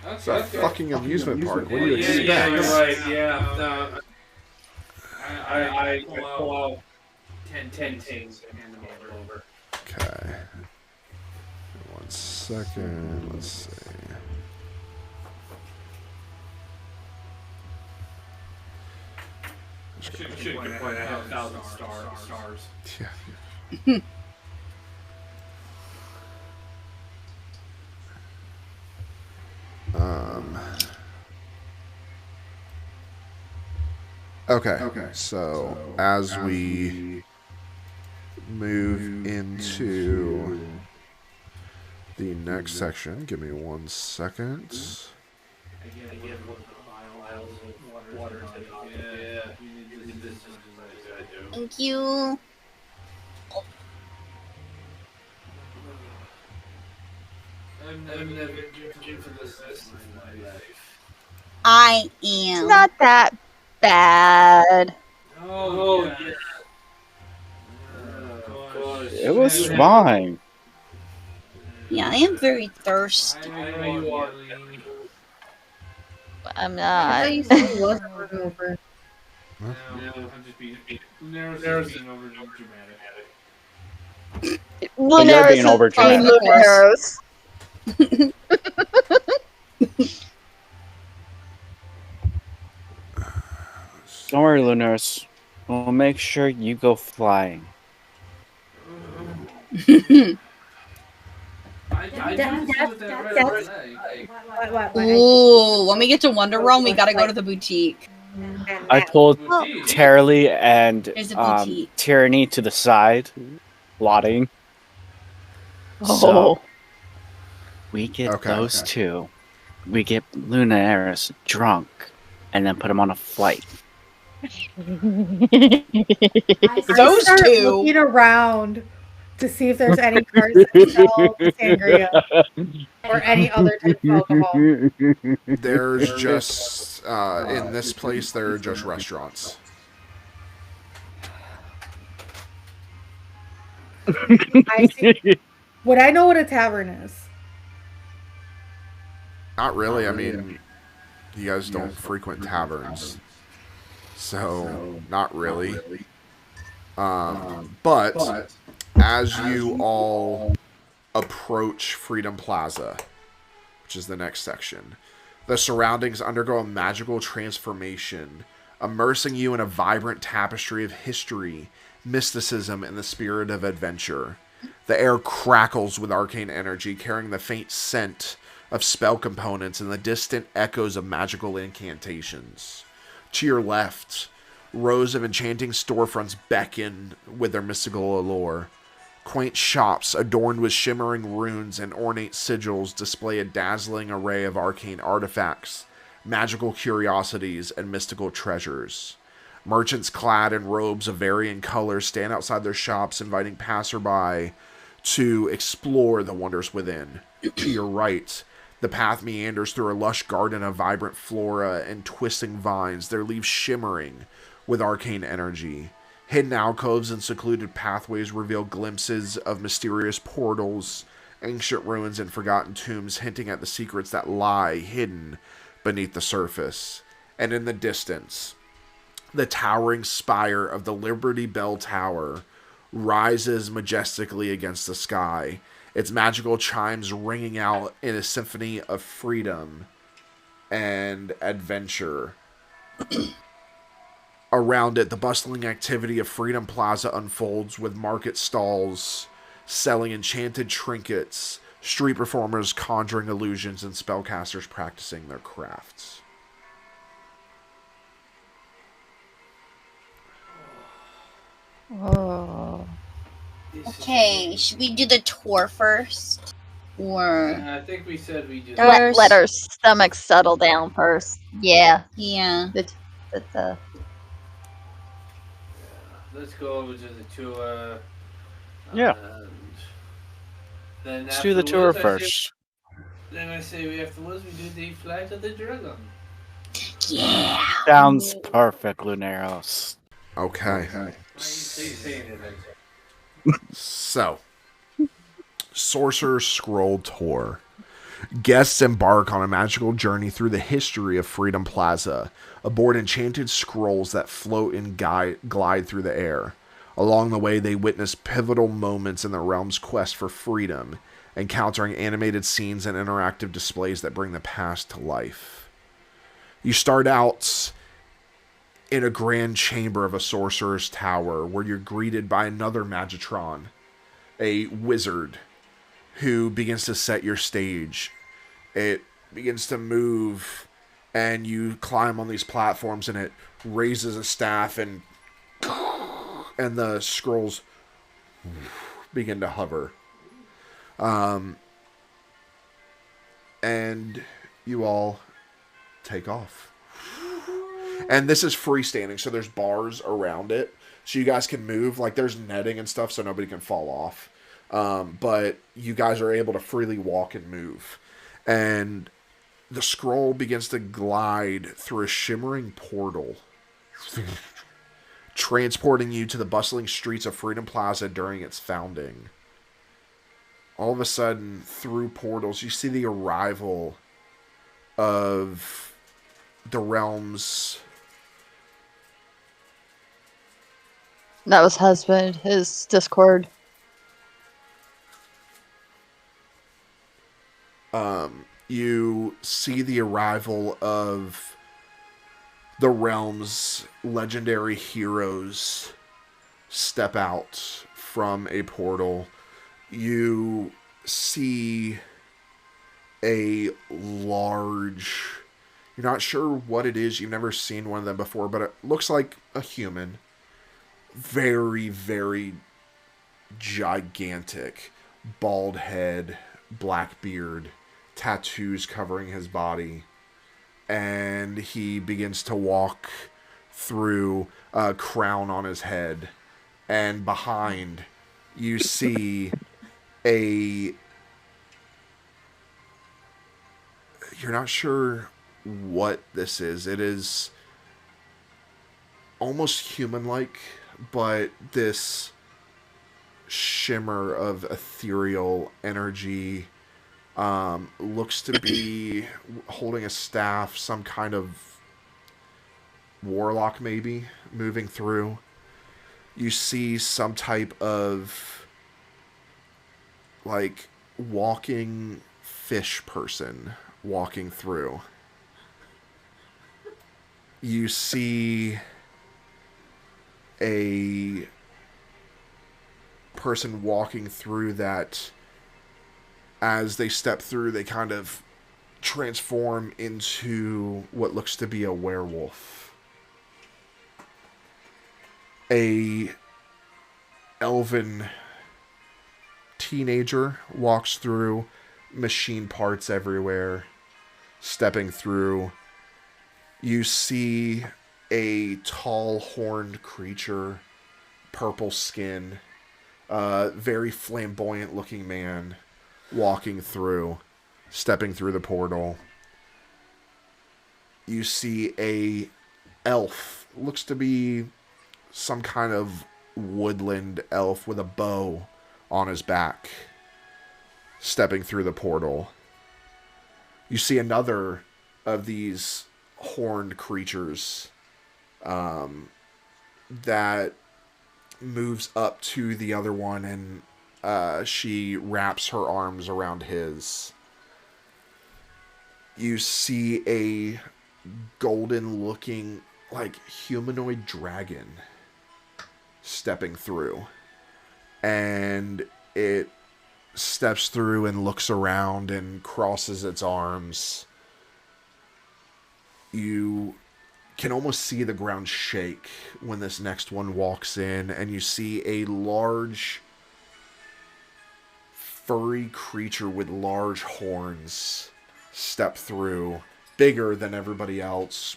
It's a fucking amusement park. What do you expect? Yeah, you're right. Yeah. I pull out 10 things and hand them over. Okay. 1 second. Let's see. Should point I have 1,000 stars. Yeah. Okay. So as we move into the next section, give me 1 second. Thank you. I've never drinking for this in my life. I It's am. not that bad. Oh, yeah. It was fine. Yeah, I am very thirsty. I know you are. I'm I not. thought you said he was hungover. No, I'm just being Lunaris and over dramatic. Lunaris being is overdramatic. being Lunaris. Don't worry, Lunaris. We'll make sure you go flying. I do see what that red leg. What? Ooh, when we get to Wonder Realm, we gotta go to the boutique. I pulled Boutique. Terly and There's a boutique. Tyranny to the side, plotting. Oh. So we get Okay. those two. We get Lunaris drunk, and then put him on a flight. I Those start two. looking around to see if there's any cars that sell sangria or any other type of alcohol. There's just in this place there are just restaurants. I see. Would I know what a tavern is? Not really. I mean, you guys don't frequent taverns, so not really. But as you all approach Freedom Plaza, which is the next section, the surroundings undergo a magical transformation, immersing you in a vibrant tapestry of history, mysticism, and the spirit of adventure. The air crackles with arcane energy, carrying the faint scent of spell components and the distant echoes of magical incantations. To your left, rows of enchanting storefronts beckon with their mystical allure. Quaint shops adorned with shimmering runes and ornate sigils display a dazzling array of arcane artifacts, magical curiosities, and mystical treasures. Merchants clad in robes of varying colors stand outside their shops, inviting passerby to explore the wonders within. To your right, the path meanders through a lush garden of vibrant flora and twisting vines, their leaves shimmering with arcane energy. Hidden alcoves and secluded pathways reveal glimpses of mysterious portals, ancient ruins, and forgotten tombs, hinting at the secrets that lie hidden beneath the surface. And in the distance, the towering spire of the Liberty Bell Tower rises majestically against the sky, its magical chimes ringing out in a symphony of freedom and adventure. Around it, the bustling activity of Freedom Plaza unfolds, with market stalls selling enchanted trinkets, street performers conjuring illusions, and spellcasters practicing their crafts. Oh. Okay, should we do the tour first? Or I think we said we just. Let our stomachs settle down first. Yeah. yeah. Let's go over to the tour. Yeah. And then Let's do the tour afterwards, first. Then I say afterwards we do the Flight of the Dragon. Yeah. Sounds perfect, Lunaros. Okay. Why are you saying it like that? So, Sorcerer's Scroll Tour. Guests embark on a magical journey through the history of Freedom Plaza, aboard enchanted scrolls that float and glide through the air. Along the way, they witness pivotal moments in the realm's quest for freedom, encountering animated scenes and interactive displays that bring the past to life. You start out in a grand chamber of a sorcerer's tower, where you're greeted by another Magitron, a wizard, who begins to set your stage. It begins to move, and you climb on these platforms, and it raises a staff, and the scrolls begin to hover. And you all take off. And this is freestanding, so there's bars around it, so you guys can move. Like, there's netting and stuff, so nobody can fall off. But you guys are able to freely walk and move. And the scroll begins to glide through a shimmering portal, transporting you to the bustling streets of Freedom Plaza during its founding. All of a sudden, through portals, you see the arrival of the realm's... That was husband, his Discord. You see the arrival of the realm's legendary heroes step out from a portal. You see a large... You're not sure what it is. You've never seen one of them before, but it looks like a human. Very, very gigantic. Bald head, black beard, tattoos covering his body. And he begins to walk through a crown on his head. And behind, you see a... You're not sure what this is. It is almost human-like, but this shimmer of ethereal energy looks to be holding a staff, some kind of warlock maybe, moving through. You see some type of, like, walking fish person walking through. You see a person walking through that, as they step through, they kind of transform into what looks to be a werewolf. A elven teenager walks through, machine parts everywhere, stepping through. You see a tall horned creature, purple skin, very flamboyant looking man walking through, stepping through the portal. You see a elf, looks to be some kind of woodland elf with a bow on his back, stepping through the portal. You see another of these horned creatures that moves up to the other one, and she wraps her arms around his. You see a golden looking, like, humanoid dragon stepping through, and it steps through and looks around and crosses its arms. You can almost see the ground shake when this next one walks in, and you see a large furry creature with large horns step through, bigger than everybody else.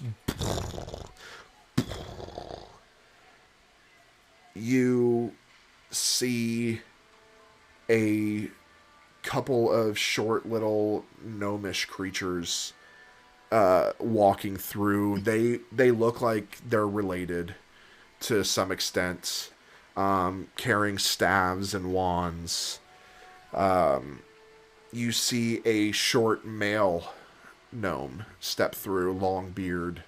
You see a couple of short little gnomish creatures walking through. They look like they're related to some extent, carrying staves and wands. You see a short male gnome step through, long beard,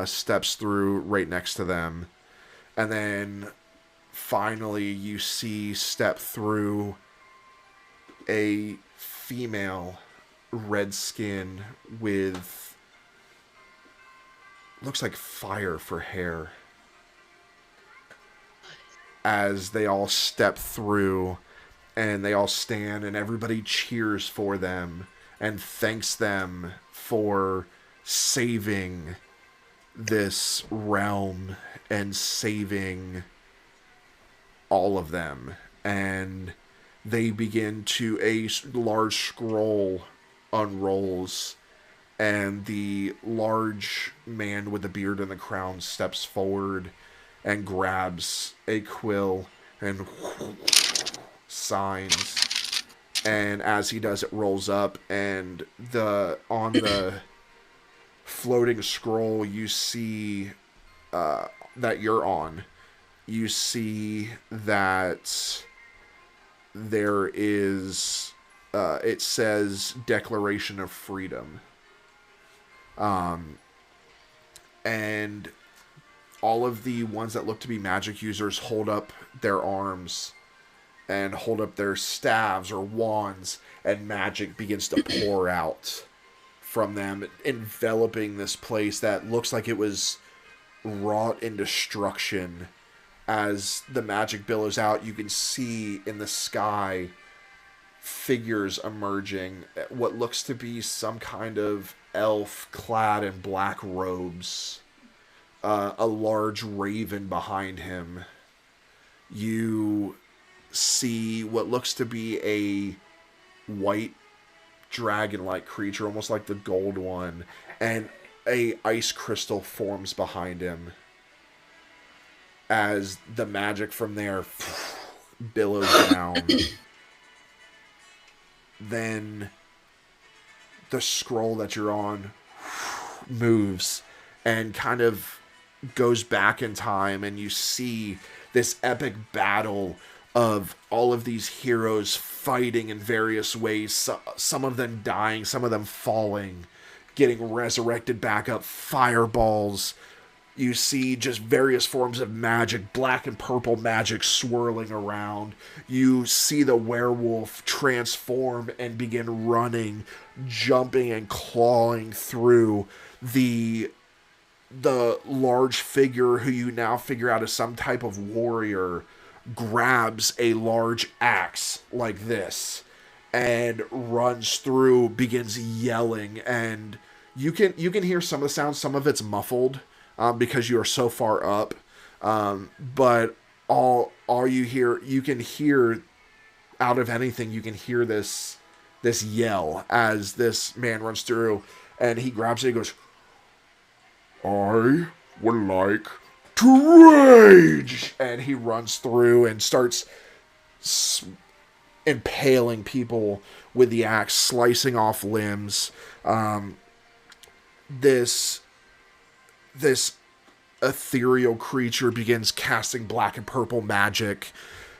steps through right next to them. And then finally you see step through a female, red skin with, looks like fire for hair, as they all step through, and they all stand, and everybody cheers for them and thanks them for saving this realm and saving all of them. And they begin to, a large scroll unrolls, and the large man with the beard and the crown steps forward and grabs a quill and signs. And as he does, it rolls up, and on the floating scroll you see that you're on, you see that there is it says Declaration of Freedom, and all of the ones that look to be magic users hold up their arms and hold up their staves or wands, and magic begins to pour out from them, enveloping this place that looks like it was wrought in destruction. As the magic billows out, you can see in the sky figures emerging, what looks to be some kind of elf clad in black robes, a large raven behind him. You see what looks to be a white dragon-like creature, almost like the gold one, and a ice crystal forms behind him as the magic from there billows down. Then the scroll that you're on moves and kind of goes back in time, and you see this epic battle of all of these heroes fighting in various ways, some of them dying, some of them falling, getting resurrected back up, fireballs. You see just various forms of magic, black and purple magic swirling around. You see the werewolf transform and begin running, jumping and clawing through the large figure who you now figure out is some type of warrior grabs a large axe like this and runs through, begins yelling, and you can hear some of the sounds. Some of it's muffled because you are so far up, but all you can hear out of anything, you can hear this yell as this man runs through, and he grabs it and goes, "I would like to rage," and he runs through and starts impaling people with the axe, slicing off limbs. This ethereal creature begins casting black and purple magic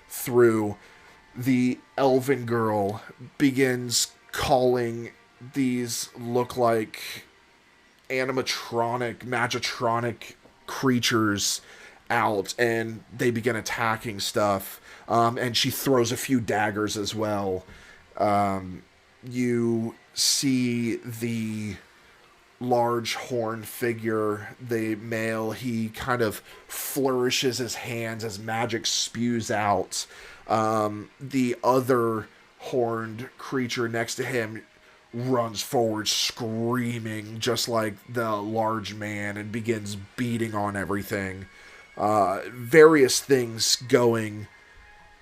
through. The elven girl begins calling these look like magitronic creatures out, and they begin attacking stuff. And she throws a few daggers as well. You see the large horn figure, the male, he kind of flourishes his hands as magic spews out. The other horned creature next to him runs forward screaming just like the large man and begins beating on everything. Various things going,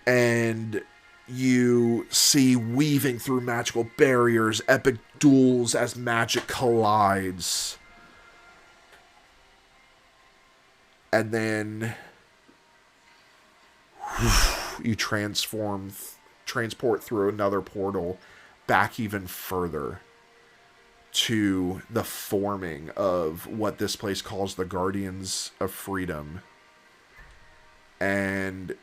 and you see weaving through magical barriers, epic duels as magic collides. And then you transport through another portal back even further to the forming of what this place calls the Guardians of Freedom. And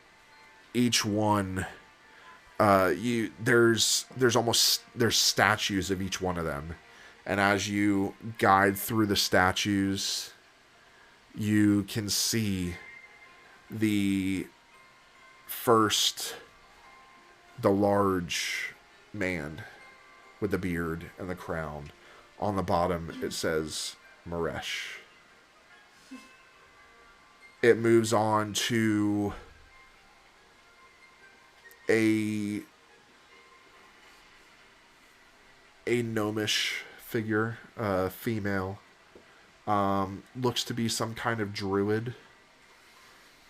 each one, there's statues of each one of them. And as you guide through the statues, you can see the large man with the beard and the crown. On the bottom, it says Maresh. It moves on to a gnomish figure, female. Looks to be some kind of druid.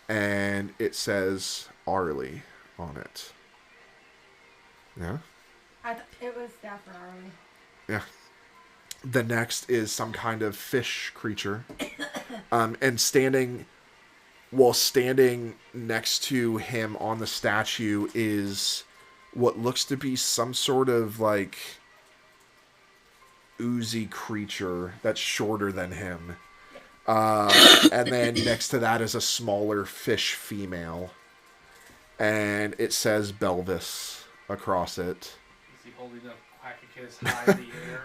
And it says Arlie on it. Yeah? It was definitely. Yeah. The next is some kind of fish creature. And standing next to him on the statue is what looks to be some sort of like oozy creature that's shorter than him. And then next to that is a smaller fish female. And it says Belvis across it. Is he holding up Quackicus high in the air?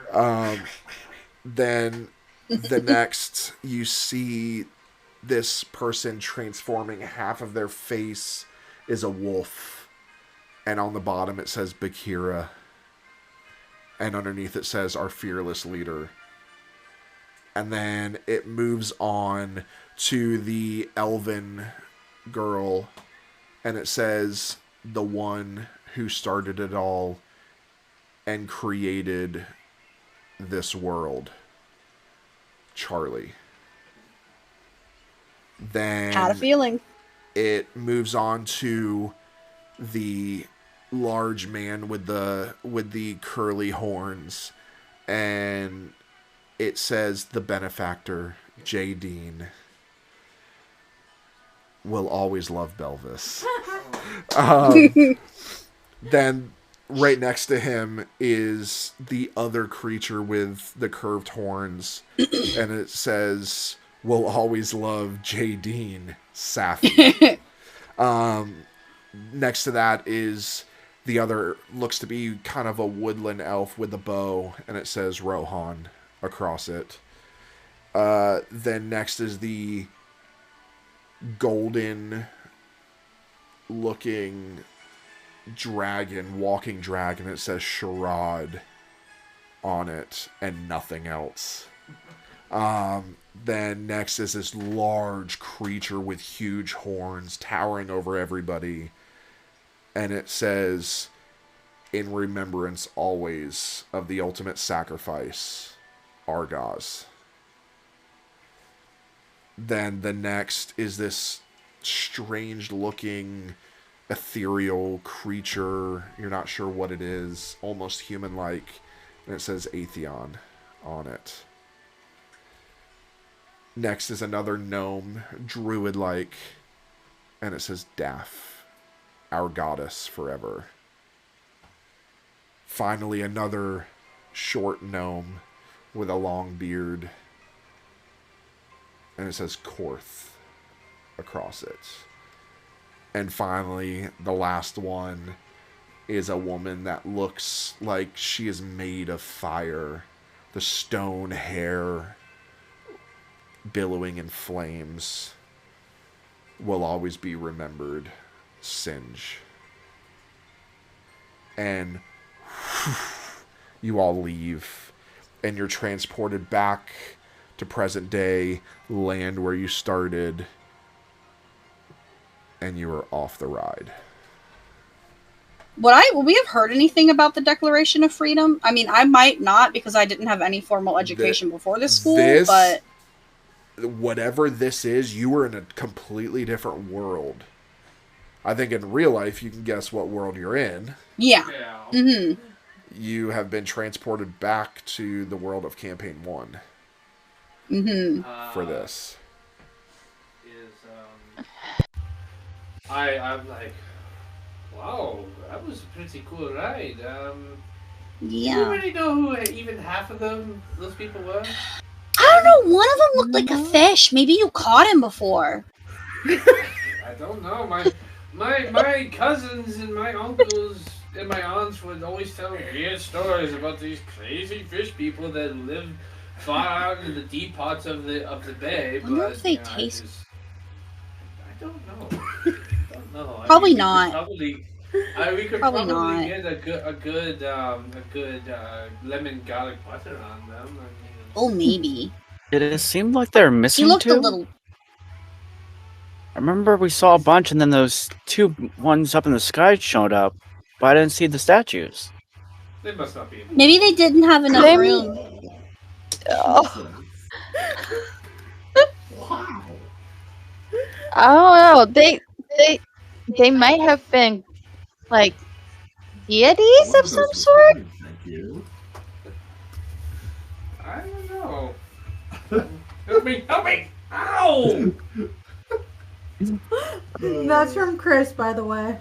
Then the next, you see this person transforming. Half of their face is a wolf. And on the bottom it says Bakira. And underneath it says our fearless leader. And then it moves on to the elven girl. And it says the one who started it all and created this world. Charlie. Then Had a feeling. it moves on to the large man with the curly horns, and it says the benefactor, J. Dean, will always love Belvis. Then right next to him is the other creature with the curved horns, and it says, "Will always love J. Dean, Safi." Next to that is the other, looks to be kind of a woodland elf with a bow, and it says Rohan across it. Then next is the golden looking walking dragon. It says Sharad on it and nothing else. Then next is this large creature with huge horns towering over everybody. And it says, in remembrance always of the ultimate sacrifice, Argos. Then the next is this strange looking ethereal creature. You're not sure what it is, almost human like. And it says Atheon on it. Next is another gnome, druid like, and it says Daph, our goddess forever. Finally, another short gnome with a long beard, and it says Korth across it. And finally, the last one is a woman that looks like she is made of fire. The stone hair billowing in flames will always be remembered. Singe. And you all leave, and you're transported back to present day, land where you started, and you are off the ride. Would we have heard anything about the Declaration of Freedom? I mean, I might not because I didn't have any formal education before this school, but whatever this is, you were in a completely different world. I think in real life, you can guess what world you're in. Yeah. Mm-hmm. You have been transported back to the world of Campaign 1. Mm-hmm. For this. I'm like, wow, that was a pretty cool ride. Yeah. Do you already know who even half of those people were? I don't know. One of them looked like a fish. Maybe you caught him before. I don't know. My cousins and my uncles and my aunts would always tell weird stories about these crazy fish people that live far out in the deep parts of the bay. I wonder But if they taste. I don't know. I don't know. Probably not. We could Probably probably not. get a good lemon garlic butter on them. Oh, maybe. Did it seem like they were He missing looked two? a little. I remember we saw a bunch, and then those two ones up in the sky showed up, but I didn't see the statues. They must not be. Maybe they didn't have enough room. Oh. Wow. I don't know. They might have been like deities of some sort. Thank you. I don't know. Help me! Help me! Ow! That's from Chris, by the way.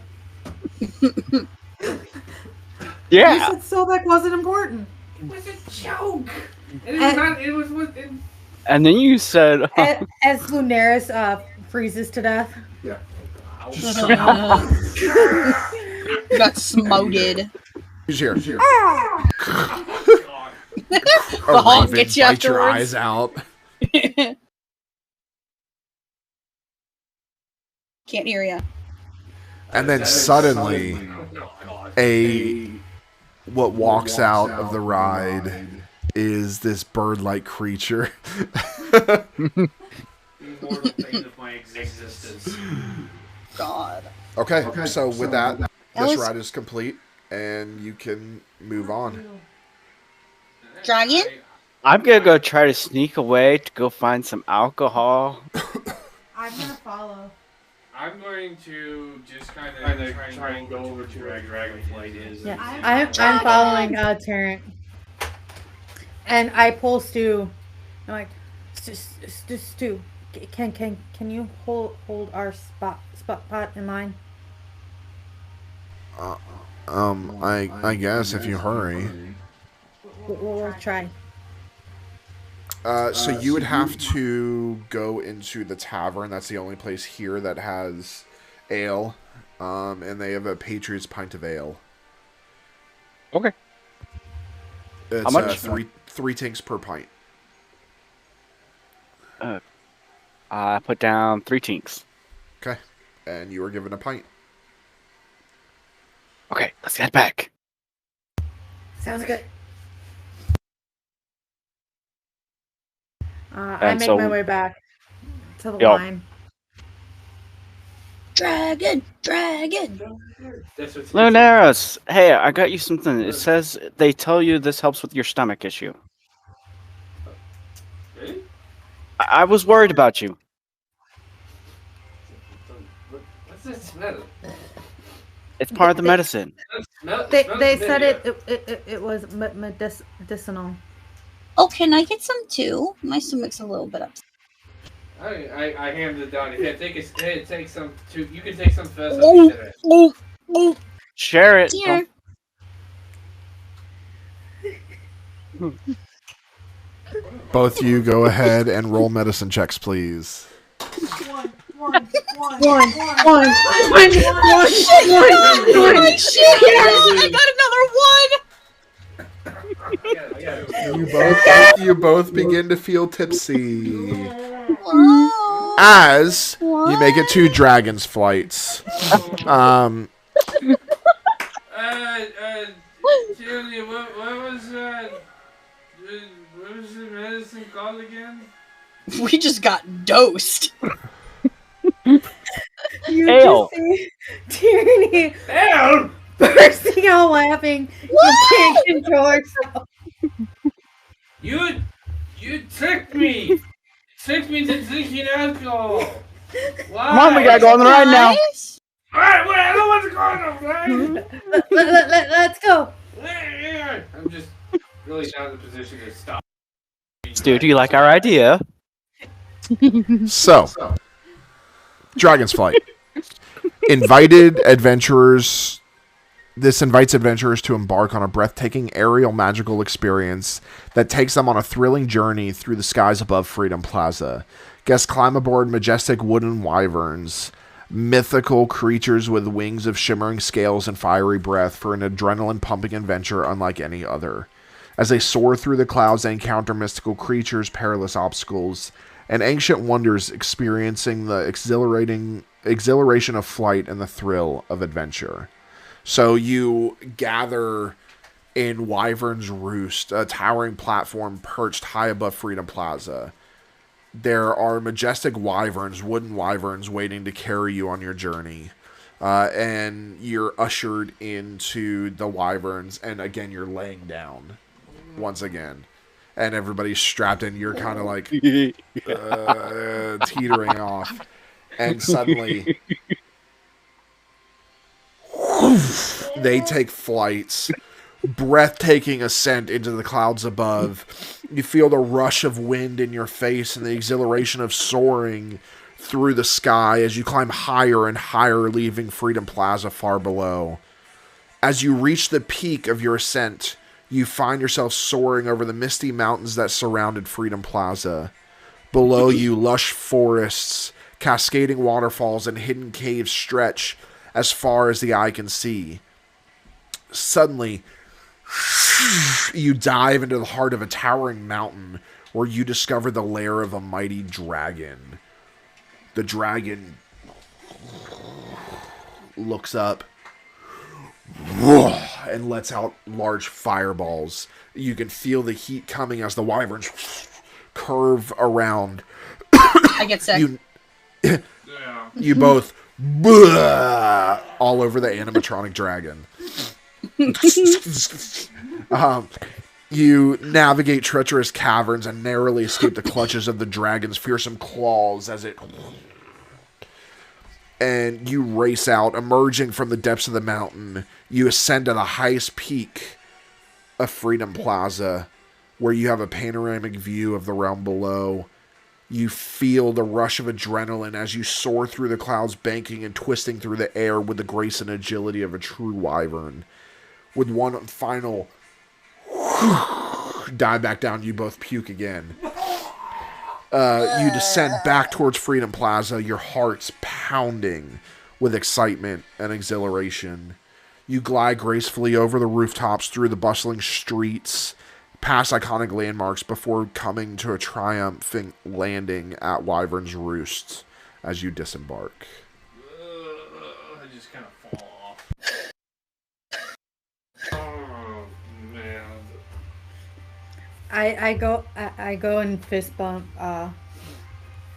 Yeah. You said Sobek wasn't important. It was a joke. It was what. And then you said, As Lunaris freezes to death. Yeah. Got smoted. Who's here? The A hawk raven gets you bite your afterwards. eyes out. Can't hear you. And then suddenly, what walks out of the ride is this bird-like creature. Immortal pain of my existence. God. Okay, so with that, this was- ride is complete, and you can move on. Dragon? I'm gonna go try to sneak away to go find some alcohol. I'm gonna follow. I'm going to just kind of try and go over to where Dragonflight is. Yeah, and- I'm following Tarrant. And I pull Stu. I'm like, Stu, can you hold our spot pot in line? I guess if you hurry. We'll try. So you would have to go into the tavern. That's the only place here that has ale. And they have a Patriot's pint of ale. Okay. It's How much? three tinks per pint. I put down 3 tinks. Okay. And you are given a pint. Okay, let's get back. Sounds good. I And make so- my way back to the Yo. line. Dragon! Dragon! That's what's Lunaris, hey, I got you something. It says they tell you this helps with your stomach issue. Really? I was worried about you. What's that smell? It's part of the medicine. They said it was medicinal. Oh, can I get some too? My stomach's a little bit upset. I handed it down. Here, take some too. You can take some first. Oh, oh, oh. Share it. Here. Both you go ahead and roll medicine checks, please. One. Shit! I got another one! You both begin to feel tipsy Oh. as you make it to Dragon's Flights. Julia, what was that? What was the medicine called again? We just got dosed. You Ale. just see Tierney Ale! bursting out laughing. You can't control herself. You tricked me! You tricked me to drinking alcohol! Why? Come on, we gotta go on the ride now. Nice. Alright, wait, I don't want to go on the ride! Let's go. I'm just really not in the position to stop. Stu, do you like our idea? So, Dragon's Flight. Invited adventurers. This invites adventurers to embark on a breathtaking aerial magical experience that takes them on a thrilling journey through the skies above Freedom Plaza. Guests climb aboard majestic wooden wyverns, mythical creatures with wings of shimmering scales and fiery breath, for an adrenaline-pumping adventure unlike any other. As they soar through the clouds, they encounter mystical creatures, perilous obstacles, and ancient wonders, experiencing the exhilaration of flight and the thrill of adventure. So you gather in Wyvern's Roost, a towering platform perched high above Freedom Plaza. There are majestic wyverns, wooden wyverns, waiting to carry you on your journey. And you're ushered into the wyverns, and again, you're laying down once again. And everybody's strapped in. You're kind of like teetering off. And suddenly, they take flights. Breathtaking ascent into the clouds above. You feel the rush of wind in your face and the exhilaration of soaring through the sky as you climb higher and higher, leaving Freedom Plaza far below. As you reach the peak of your ascent, you find yourself soaring over the misty mountains that surrounded Freedom Plaza. Below you, lush forests, cascading waterfalls, and hidden caves stretch as far as the eye can see. Suddenly, you dive into the heart of a towering mountain where you discover the lair of a mighty dragon. The dragon looks up and lets out large fireballs. You can feel the heat coming as the wyverns curve around. I get sick. You both all over the animatronic dragon. You navigate treacherous caverns and narrowly escape the clutches of the dragon's fearsome claws as it... And you race out, emerging from the depths of the mountain. You ascend to the highest peak of Freedom Plaza, where you have a panoramic view of the realm below. You feel the rush of adrenaline as you soar through the clouds, banking and twisting through the air with the grace and agility of a true wyvern. With one final dive back down, you both puke again. You descend back towards Freedom Plaza, your hearts pounding with excitement and exhilaration. You glide gracefully over the rooftops, through the bustling streets, past iconic landmarks, before coming to a triumphant landing at Wyvern's Roost as you disembark. I just kind of fall off. Oh, man. I go and fist bump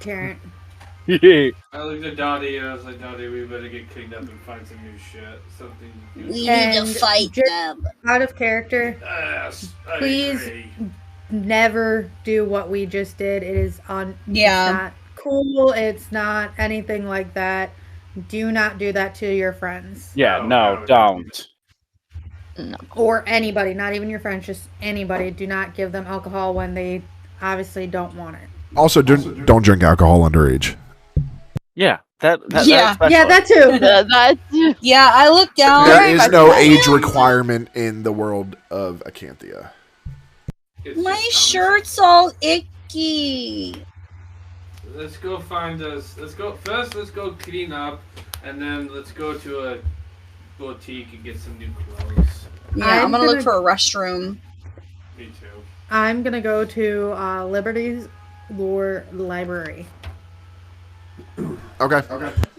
Tarrant. I looked at Dottie and I was like, Dottie, we better get cleaned up and find some new shit. Something new. We need to fight just them. out of character, Yes, I please agree. never do what we just did. It is Yeah. It's not cool. It's not anything like that. Do not do that to your friends. Yeah, No, no, don't. Or anybody, not even your friends, just anybody. Do not give them alcohol when they obviously don't want it. Also, don't drink alcohol underage. Yeah, Yeah. Yeah, that too. That Yeah, I looked down. There Very is much no so. age requirement in the world of Acanthia. It's My just shirt's all icky. Let's go find us. Let's go clean up, and then let's go to a boutique and get some new clothes. Yeah, I'm I'm gonna gonna- look for a restroom. Me too. I'm gonna go to Liberty's Lore Library. Okay.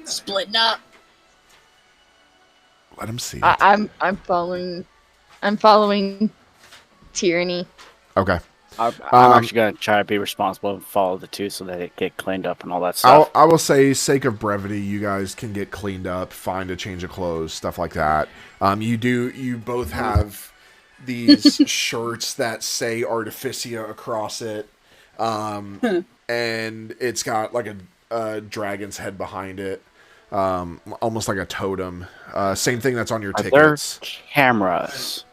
Splitting up. Let him see it. I'm following Tyranny. Okay. I'm Um, actually gonna try to be responsible and follow the two so that it get cleaned up and all that stuff. I will say, sake of brevity, you guys can get cleaned up, find a change of clothes, stuff like that. You both have these shirts that say Artificia across it, and it's got like a dragon's head behind it, almost like a totem. Same thing that's on your Are there tickets. cameras?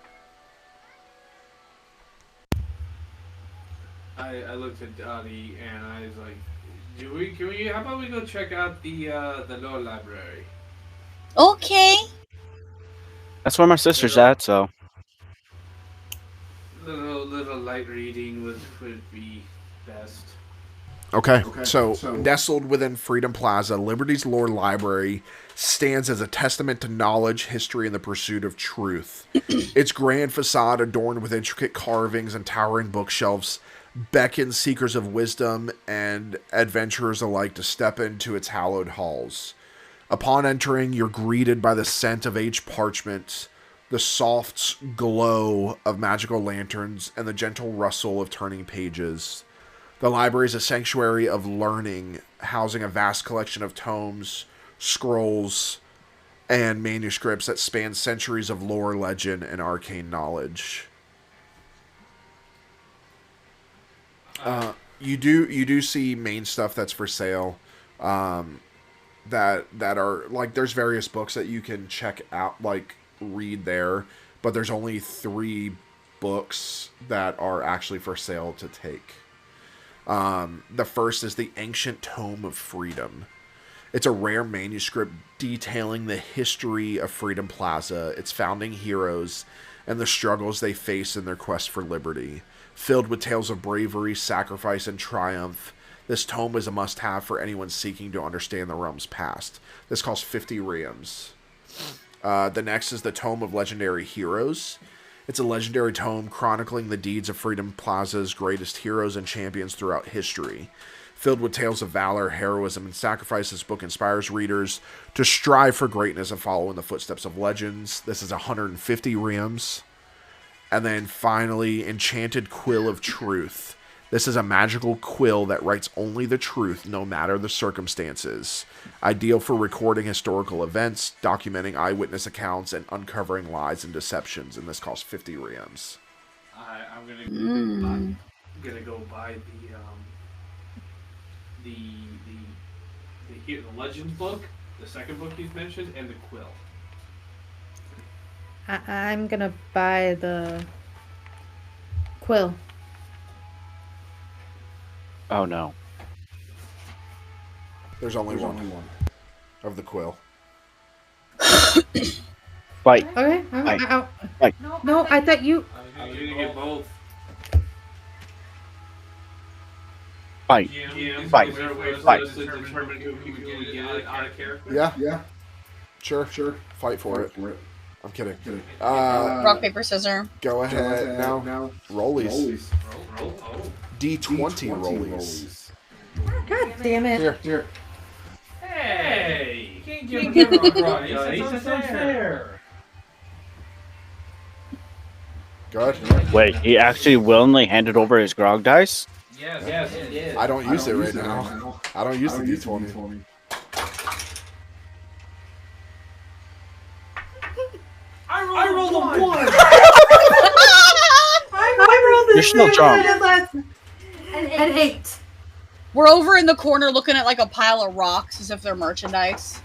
I looked at Dottie and I was like, how about we go check out the lower library? Okay. That's where my sister's at, so Little light reading would be best. Okay, so nestled within Freedom Plaza, Liberty's Lore Library stands as a testament to knowledge, history, and the pursuit of truth. Its grand facade, adorned with intricate carvings and towering bookshelves, beckons seekers of wisdom and adventurers alike to step into its hallowed halls. Upon entering, you're greeted by the scent of aged parchment, the soft glow of magical lanterns, and the gentle rustle of turning pages. The library is a sanctuary of learning, housing a vast collection of tomes, scrolls, and manuscripts that span centuries of lore, legend, and arcane knowledge. You do see main stuff that's for sale. That are like, there's various books that you can check out, like read there, but there's only 3 books that are actually for sale to take. The first is the Ancient Tome of Freedom. It's a rare manuscript detailing the history of Freedom Plaza, its founding heroes, and the struggles they face in their quest for liberty. Filled with tales of bravery, sacrifice, and triumph, this tome is a must-have for anyone seeking to understand the realm's past. This costs 50 reams. The next is the Tome of Legendary Heroes. It's a legendary tome chronicling the deeds of Freedom Plaza's greatest heroes and champions throughout history. Filled with tales of valor, heroism, and sacrifice, this book inspires readers to strive for greatness and follow in the footsteps of legends. This is 150 reams. And then finally, Enchanted Quill of Truth. This is a magical quill that writes only the truth, no matter the circumstances. Ideal for recording historical events, documenting eyewitness accounts, and uncovering lies and deceptions. And this costs 50 reams. I'm gonna go buy the Legends book, the second book he's mentioned, and the quill. I'm gonna buy the quill. oh no. There's only one of the quill. Fight. Okay. Like- No, I thought you. I'm gonna get both. Fight. GM, Fight. is there a way for Fight. us to determine who would get it out of character? Yeah. Sure. Fight for it. I'm kidding. Rock, paper, scissors. Go ahead now. Rollies. Roll. Oh. D20 rollies. God damn it. Here. Hey! You can't give him a prize. That's unfair. Go ahead. Wait, he actually willingly handed over his grog dice? Yes, it is. I don't use it right now. I don't use the D20. I rolled a 1! I rolled You're this still same drunk. as last- an 8. We're over in the corner looking at like a pile of rocks as if they're merchandise.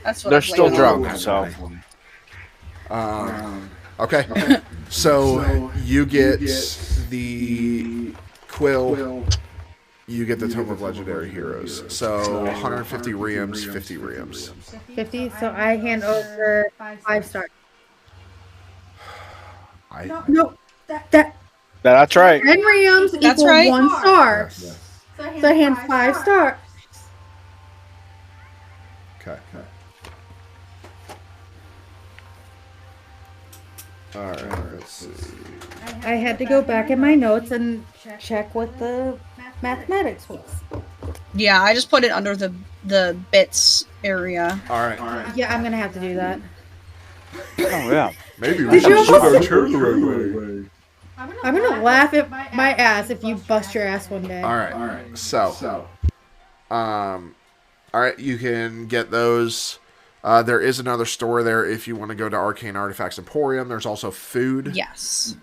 That's what They're I'm still waiting on. drunk, so. Okay. So you get the quill. You get the Tome of Legendary Heroes. So 150 reams, 50 reams. 50, so I hand over 5 stars. No, that That's right. 10 reams That's equal right. 1 star. Yes. So I hand 5 stars. Okay. Alright, let's see. I had to go back in my notes and check what the mathematics was. Yeah, I just put it under the bits area. Alright. Yeah, I'm gonna have to do that. Oh, yeah. Maybe we Did should you switch our almost- turn the right way. I'm gonna laugh at my ass if you bust your ass one day. Alright. So. Alright, you can get those. There is another store there if you want to go to Arcane Artifacts Emporium. There's also food Yes.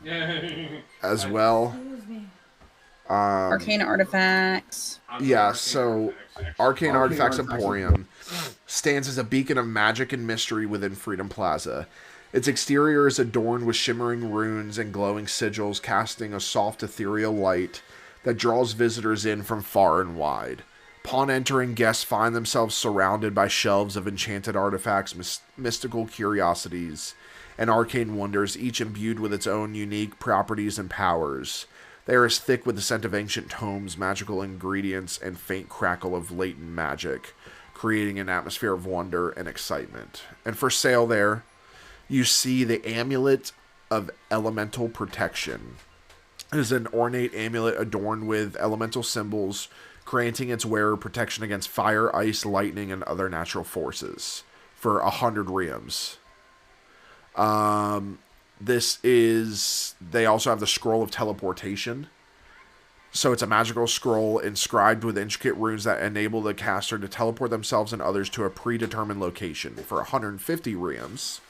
as well. Arcane artifacts. Yeah, so Arcane Artifacts Emporium stands as a beacon of magic and mystery within Freedom Plaza. Its exterior is adorned with shimmering runes and glowing sigils, casting a soft ethereal light that draws visitors in from far and wide. Upon entering, guests find themselves surrounded by shelves of enchanted artifacts, mystical curiosities, and arcane wonders, each imbued with its own unique properties and powers. They are as thick with the scent of ancient tomes, magical ingredients, and faint crackle of latent magic, creating an atmosphere of wonder and excitement. And for sale there, you see the Amulet of Elemental Protection. It is an ornate amulet adorned with elemental symbols, granting its wearer protection against fire, ice, lightning, and other natural forces for 100 reams. They also have the Scroll of Teleportation. So it's a magical scroll inscribed with intricate runes that enable the caster to teleport themselves and others to a predetermined location for 150 reams.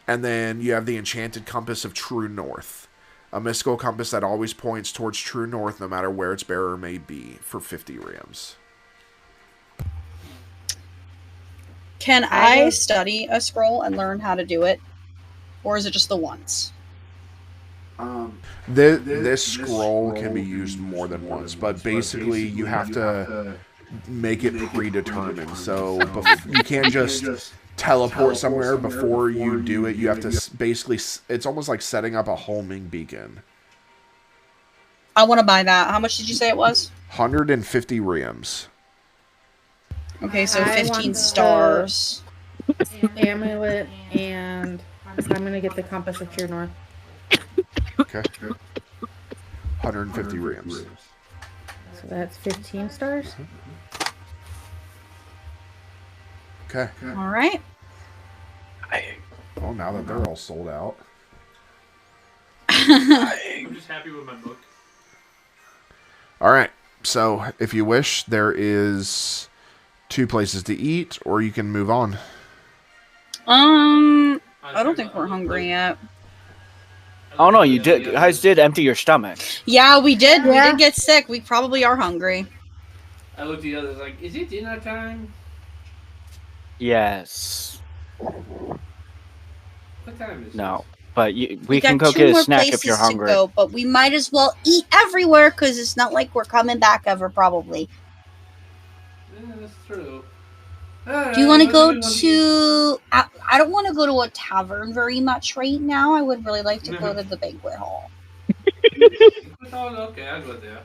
And then you have the Enchanted Compass of True North, a mystical compass that always points towards true north no matter where its bearer may be, for 50 reams. Can I study a scroll and learn how to do it? Or is it just the once? This scroll can be used more than once, but basically you have to make it predetermined. So you can't just teleport somewhere before you do it. You have to basically, it's almost like setting up a homing beacon. I want to buy that. How much did you say it was? 150 reams. Okay, so I want 15 the- stars. Amulet, and I'm gonna get the Compass of True North. Okay. 150 reams. So that's 15 stars. Okay. All right. Well, now that they're all sold out. I'm just happy with my book. All right. So, if you wish, there is 2 places to eat, or you can move on. I don't think we're hungry yet. Oh no, you guys did empty your stomach. Yeah, we did. We Yeah. did get sick. We probably are hungry. I looked at the others like, is it dinner time? Yes. What time is No. But we got can go 2 get a more snack if you're places hungry. to go, but we might as well eat everywhere because it's not like we're coming back ever, probably. this? Yeah, that's true. Do you want to go to... I don't want to go to a tavern very much right now. I would really like to go to the banquet hall. Oh, okay, I'll go there.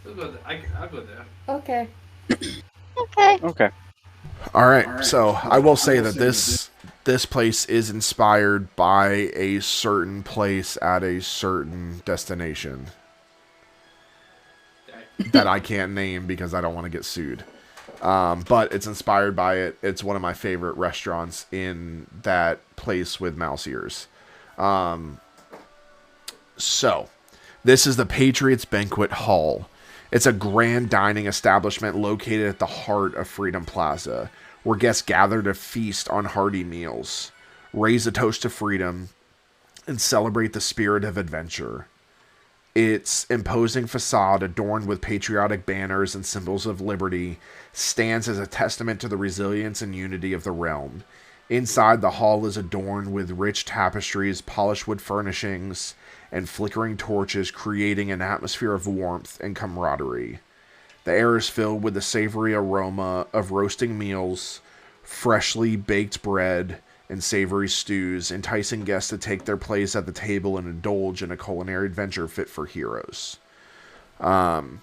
I'll go there. Okay. Okay. Okay. All right. So, I will say that this place is inspired by a certain place at a certain destination that I can't name because I don't want to get sued. But it's inspired by it. It's one of my favorite restaurants in that place with mouse ears. So, this is the Patriots Banquet Hall. It's a grand dining establishment located at the heart of Freedom Plaza, where guests gather to feast on hearty meals, raise a toast to freedom, and celebrate the spirit of adventure. Its imposing facade, adorned with patriotic banners and symbols of liberty, stands as a testament to the resilience and unity of the realm. Inside, the hall is adorned with rich tapestries, polished wood furnishings, and flickering torches, creating an atmosphere of warmth and camaraderie. The air is filled with the savory aroma of roasting meals, freshly baked bread, and savory stews, enticing guests to take their place at the table and indulge in a culinary adventure fit for heroes. And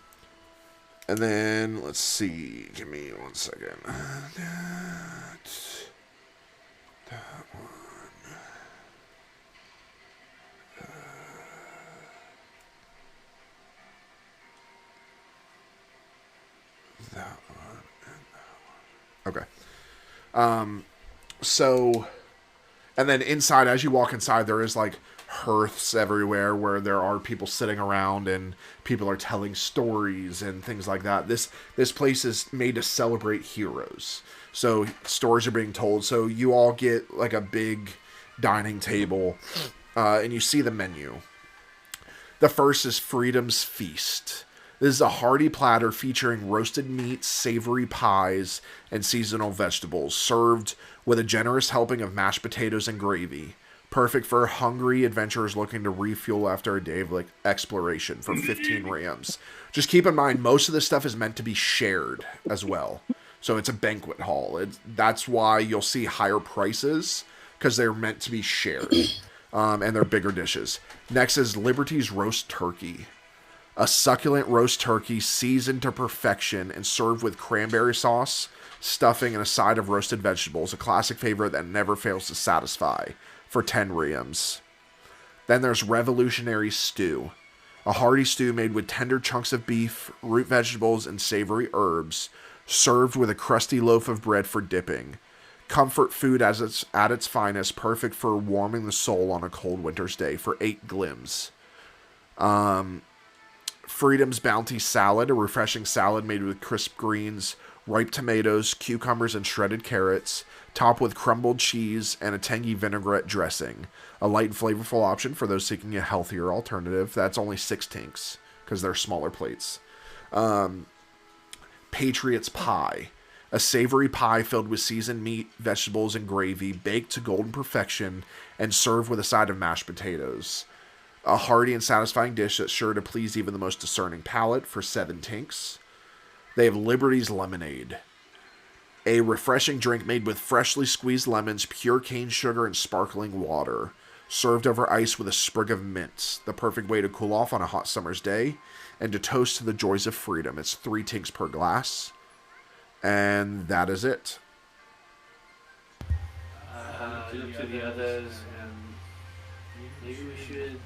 then, let's see. Give me 1 second. Okay. So, and then inside, as you walk inside, there is like hearths everywhere where there are people sitting around and people are telling stories and things like that. This place is made to celebrate heroes. So stories are being told. So you all get like a big dining table, and you see the menu. The first is Freedom's Feast. This is a hearty platter featuring roasted meats, savory pies, and seasonal vegetables, served with a generous helping of mashed potatoes and gravy. Perfect for hungry adventurers looking to refuel after a day of exploration for 15 rams. Just keep in mind, most of this stuff is meant to be shared as well. So it's a banquet hall. That's why you'll see higher prices, because they're meant to be shared. And they're bigger dishes. Next is Liberty's Roast Turkey. A succulent roast turkey seasoned to perfection and served with cranberry sauce, stuffing, and a side of roasted vegetables. A classic favorite that never fails to satisfy for 10 reams. Then there's Revolutionary Stew. A hearty stew made with tender chunks of beef, root vegetables, and savory herbs, served with a crusty loaf of bread for dipping. Comfort food at its finest, perfect for warming the soul on a cold winter's day for 8 glims. Freedom's Bounty Salad, a refreshing salad made with crisp greens, ripe tomatoes, cucumbers, and shredded carrots, topped with crumbled cheese and a tangy vinaigrette dressing. A light and flavorful option for those seeking a healthier alternative. That's only 6 tinks, because they're smaller plates. Patriots Pie. A savory pie filled with seasoned meat, vegetables, and gravy, baked to golden perfection, and served with a side of mashed potatoes. A hearty and satisfying dish that's sure to please even the most discerning palate for 7 tinks. They have Liberty's Lemonade. A refreshing drink made with freshly squeezed lemons, pure cane sugar, and sparkling water. Served over ice with a sprig of mint. The perfect way to cool off on a hot summer's day and to toast to the joys of freedom. It's 3 tinks per glass. And that is it. Look to the others, and maybe we should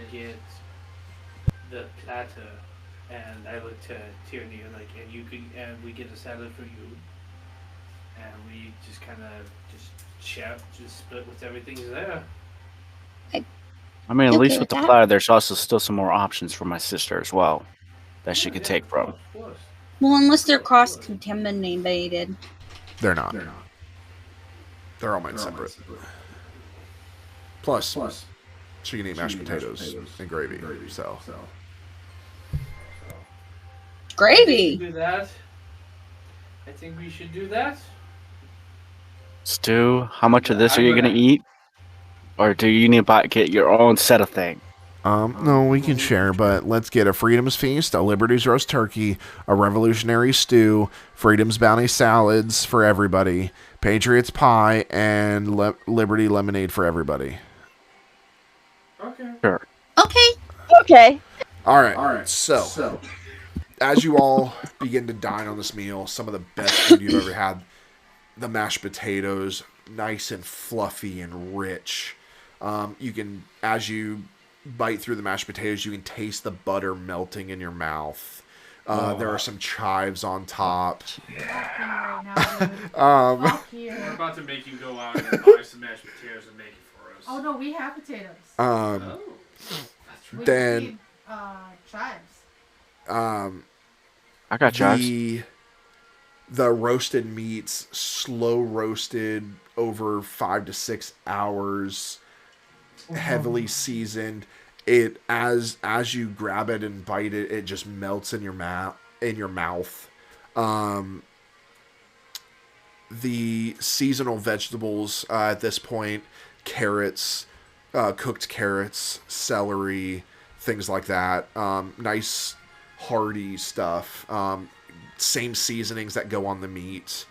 get the platter. And I look to Tierney, and we get a salad for you, and we just kind of just split with everything's there. I mean, at Okay least with with the that? platter, there's also still some more options for my sister as well that she could take from. Of course. Well, unless they're cross-contaminated. They're not. They're all made separate. Plus, she can eat mashed potatoes and gravy. So. Gravy! Do that. I think we should do that. Stu, how much of this are you going to eat? Or do you need to get your own set of thing? No, we can share, but let's get a Freedom's Feast, a Liberty's Roast Turkey, a Revolutionary Stew, Freedom's Bounty Salads for everybody, Patriots Pie, and Liberty Lemonade for everybody. Okay. Sure. Okay. Okay. All right. So, as you all begin to dine on this meal, some of the best food you've ever had, the mashed potatoes, nice and fluffy and rich. You can, as you bite through the mashed potatoes, you can taste the butter melting in your mouth. There are some chives on top. Right now, dude. Fuck you. We're about to make you go out and buy some mashed potatoes and make it for us. Oh no, we have potatoes. Oh, that's We right. then- just need, chives. I got chives. The roasted meats, slow roasted over 5 to 6 hours, heavily seasoned. It as you grab it and bite it, it just melts in your mouth. The seasonal vegetables at this point, carrots, cooked carrots, celery, things like that. Nice hearty stuff. Same seasonings that go on the meat.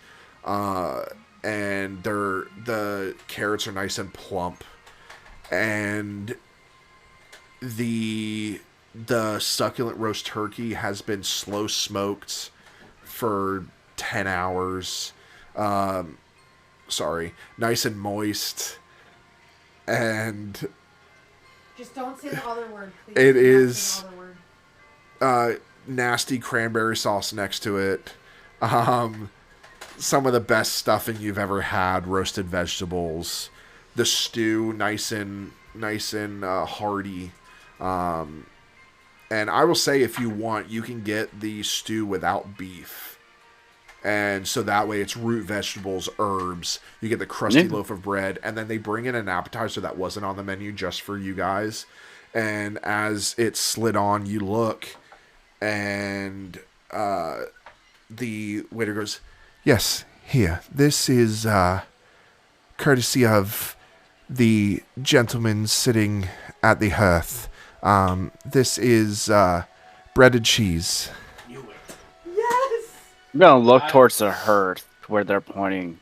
And the carrots are nice and plump. And the succulent roast turkey has been slow smoked for 10 hours. Nice and moist. And Just don't say the other word, please. it Do not is say the other word. nasty cranberry sauce next to it. Some of the best stuffing you've ever had, roasted vegetables. The stew, nice and hearty. And I will say, if you want, you can get the stew without beef. And so that way it's root vegetables, herbs. You get the crusty loaf of bread. And then they bring in an appetizer that wasn't on the menu just for you guys. And as it slid on, you look, and the waiter goes, "Yes, here. This is courtesy of the gentleman sitting at the hearth. This is breaded cheese." Yes! I'm gonna look towards the hearth where they're pointing.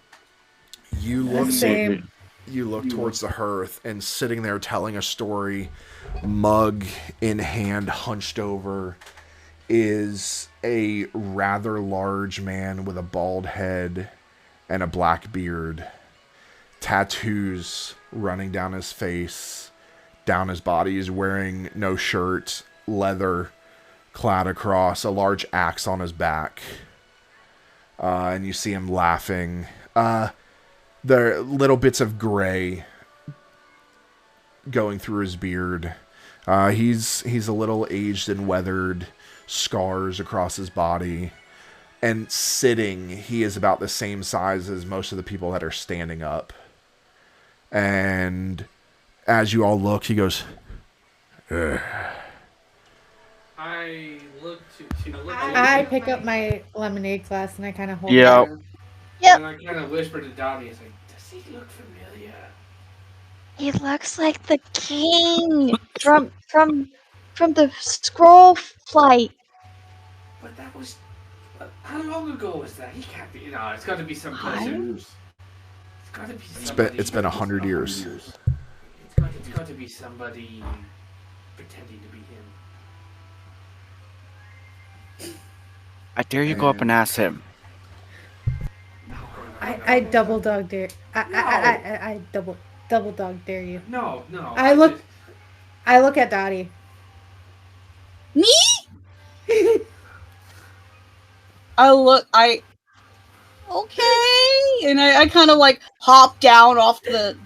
You look Same. You look towards the hearth, and sitting there telling a story, mug in hand, hunched over, is a rather large man with a bald head and a black beard. Tattoos running down his face, down his body. He's wearing no shirt, leather clad across, a large axe on his back. And you see him laughing. There are little bits of gray going through his beard. He's a little aged and weathered, scars across his body. And sitting, he is about the same size as most of the people that are standing up. And as you all look, he goes, "Ugh." I look to. I pick up my lemonade glass and I kind of hold Yeah. it. Yep. And I kind of whisper to Donnie, it's like, does he look familiar? He looks like the king from the scroll flight. But that was. How long ago was that? He can't be. No, it's got to be some Hi. person. It's got to be somebody. It's been 100 years. It's got to be somebody pretending to be him. I dare you go up and ask him. I double dog dare. I double dog dare you. No. I look at Dottie. Me? Okay. And I kind of like hop down off the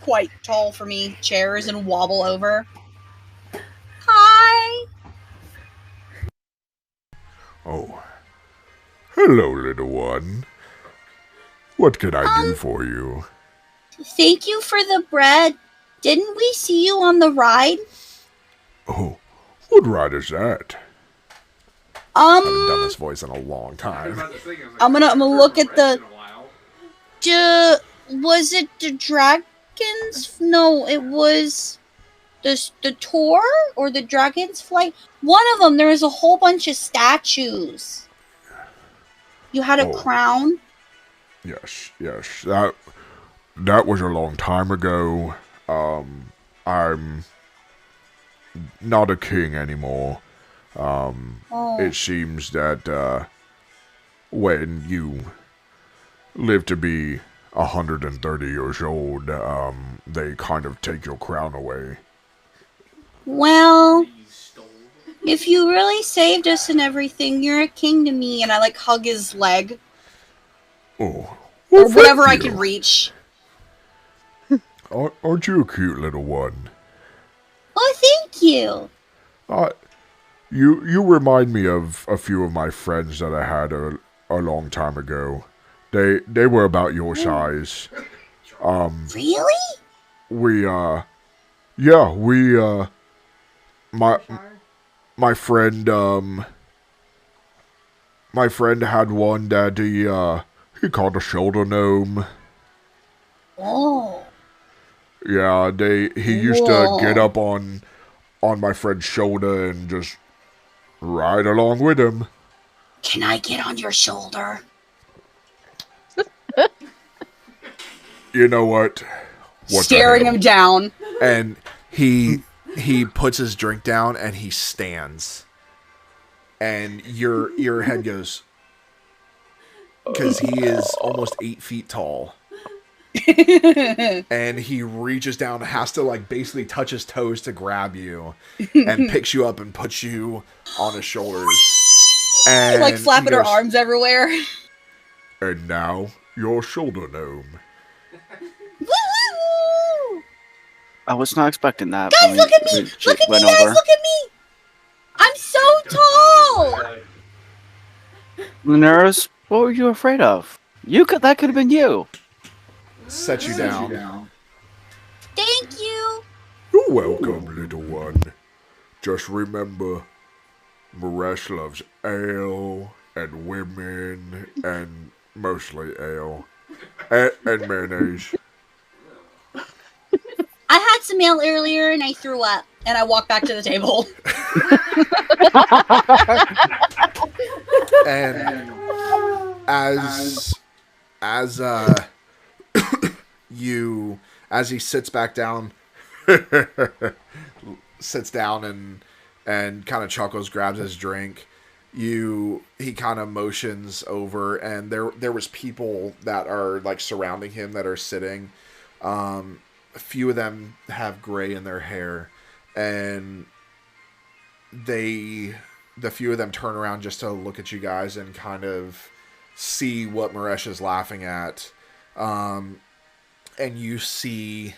quite tall for me chairs and wobble over. Hi. Oh. Hello, little one. What can I do for you? Thank you for the bread. Didn't we see you on the ride? Oh, what ride is that? I haven't done this voice in a long time. I'm gonna look at the. Was it the dragons? No, it was the tour or the dragon's flight. One of them. There was a whole bunch of statues. You had a crown. Yes. That was a long time ago. I'm not a king anymore. It seems that when you live to be 130 years old, they kind of take your crown away. Well, if you really saved us and everything, you're a king to me. And I like hug his leg. Oh. Or whatever I can reach. Aren't you a cute little one? Oh, thank you. You remind me of a few of my friends that I had a long time ago. They were about your size. Really? My my friend my friend had one that he called a shoulder gnome. Oh. Yeah, he used to get up on my friend's shoulder and just ride along with him. Can I get on your shoulder? You know what? Staring him down. And he puts his drink down and he stands. And your head goes, because he is almost 8 feet tall. And he reaches down, has to like basically touch his toes to grab you, and picks you up and puts you on his shoulders. And like flapping her arms everywhere. And now your shoulder gnome. I was not expecting that. Guys, look at me! Look at me, guys! Look at me! I'm so tall! Lunaris, what were you afraid of? That could have been you. Set you down. Thank you! You're welcome, little one. Just remember, Maresh loves ale and women and mostly ale and mayonnaise. I had some ale earlier and I threw up. And I walked back to the table. And as he sits back down, sits down and kind of chuckles, grabs his drink. He kind of motions over, and there was people that are like surrounding him that are sitting. A few of them have gray in their hair, and the few of them turn around just to look at you guys and kind of see what Maresh is laughing at. And you see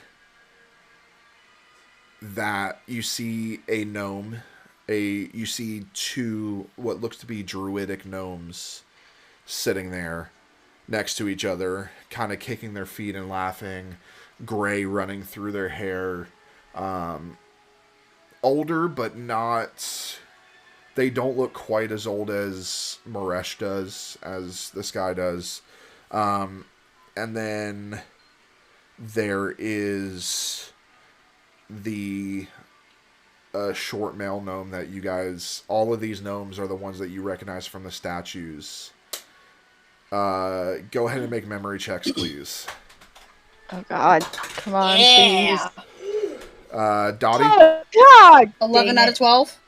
a gnome. You see two what looks to be druidic gnomes sitting there next to each other, kind of kicking their feet and laughing, gray running through their hair. Older, but not... They don't look quite as old as Maresh does, as this guy does. And then there is the short male gnome that you guys... All of these gnomes are the ones that you recognize from the statues. Go ahead and make memory checks, please. Oh God! Come on, please. Dottie? Oh God! 11 out of 12.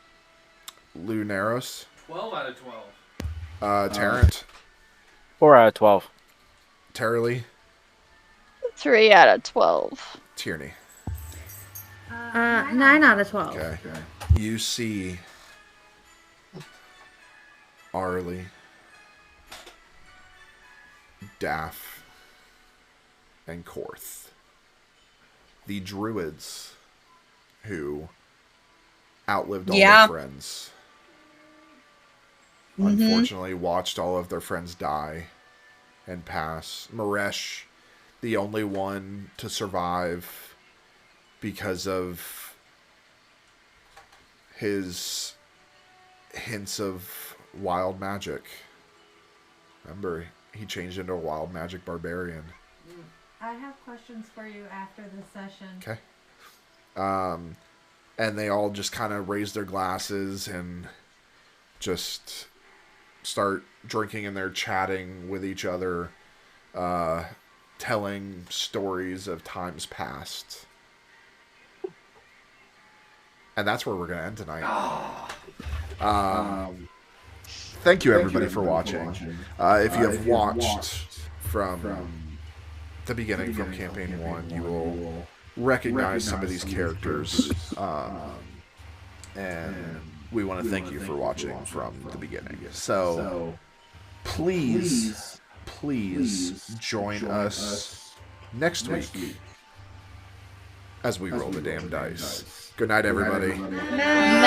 Lunaris? 12 out of 12. Tarrant? 4 out of 12. Terrilee? 3 out of 12. Tierney? 9 out of 12. Okay. You see Arlie, Daff, and Korth, the druids who outlived all their friends. Unfortunately, watched all of their friends die and pass. Maresh, the only one to survive because of his hints of wild magic. Remember, he changed into a wild magic barbarian. I have questions for you after this session. Okay. And they all just kind of raise their glasses and just start drinking, and they're chatting with each other, telling stories of times past. And that's where we're going to end tonight. Thank you, everybody, for watching. If you have watched from the beginning, from Campaign 1, you will recognize some of these characters. And we want to thank you for watching from the beginning. So, please join us next week as we roll the damn dice. Good night, everybody. Night.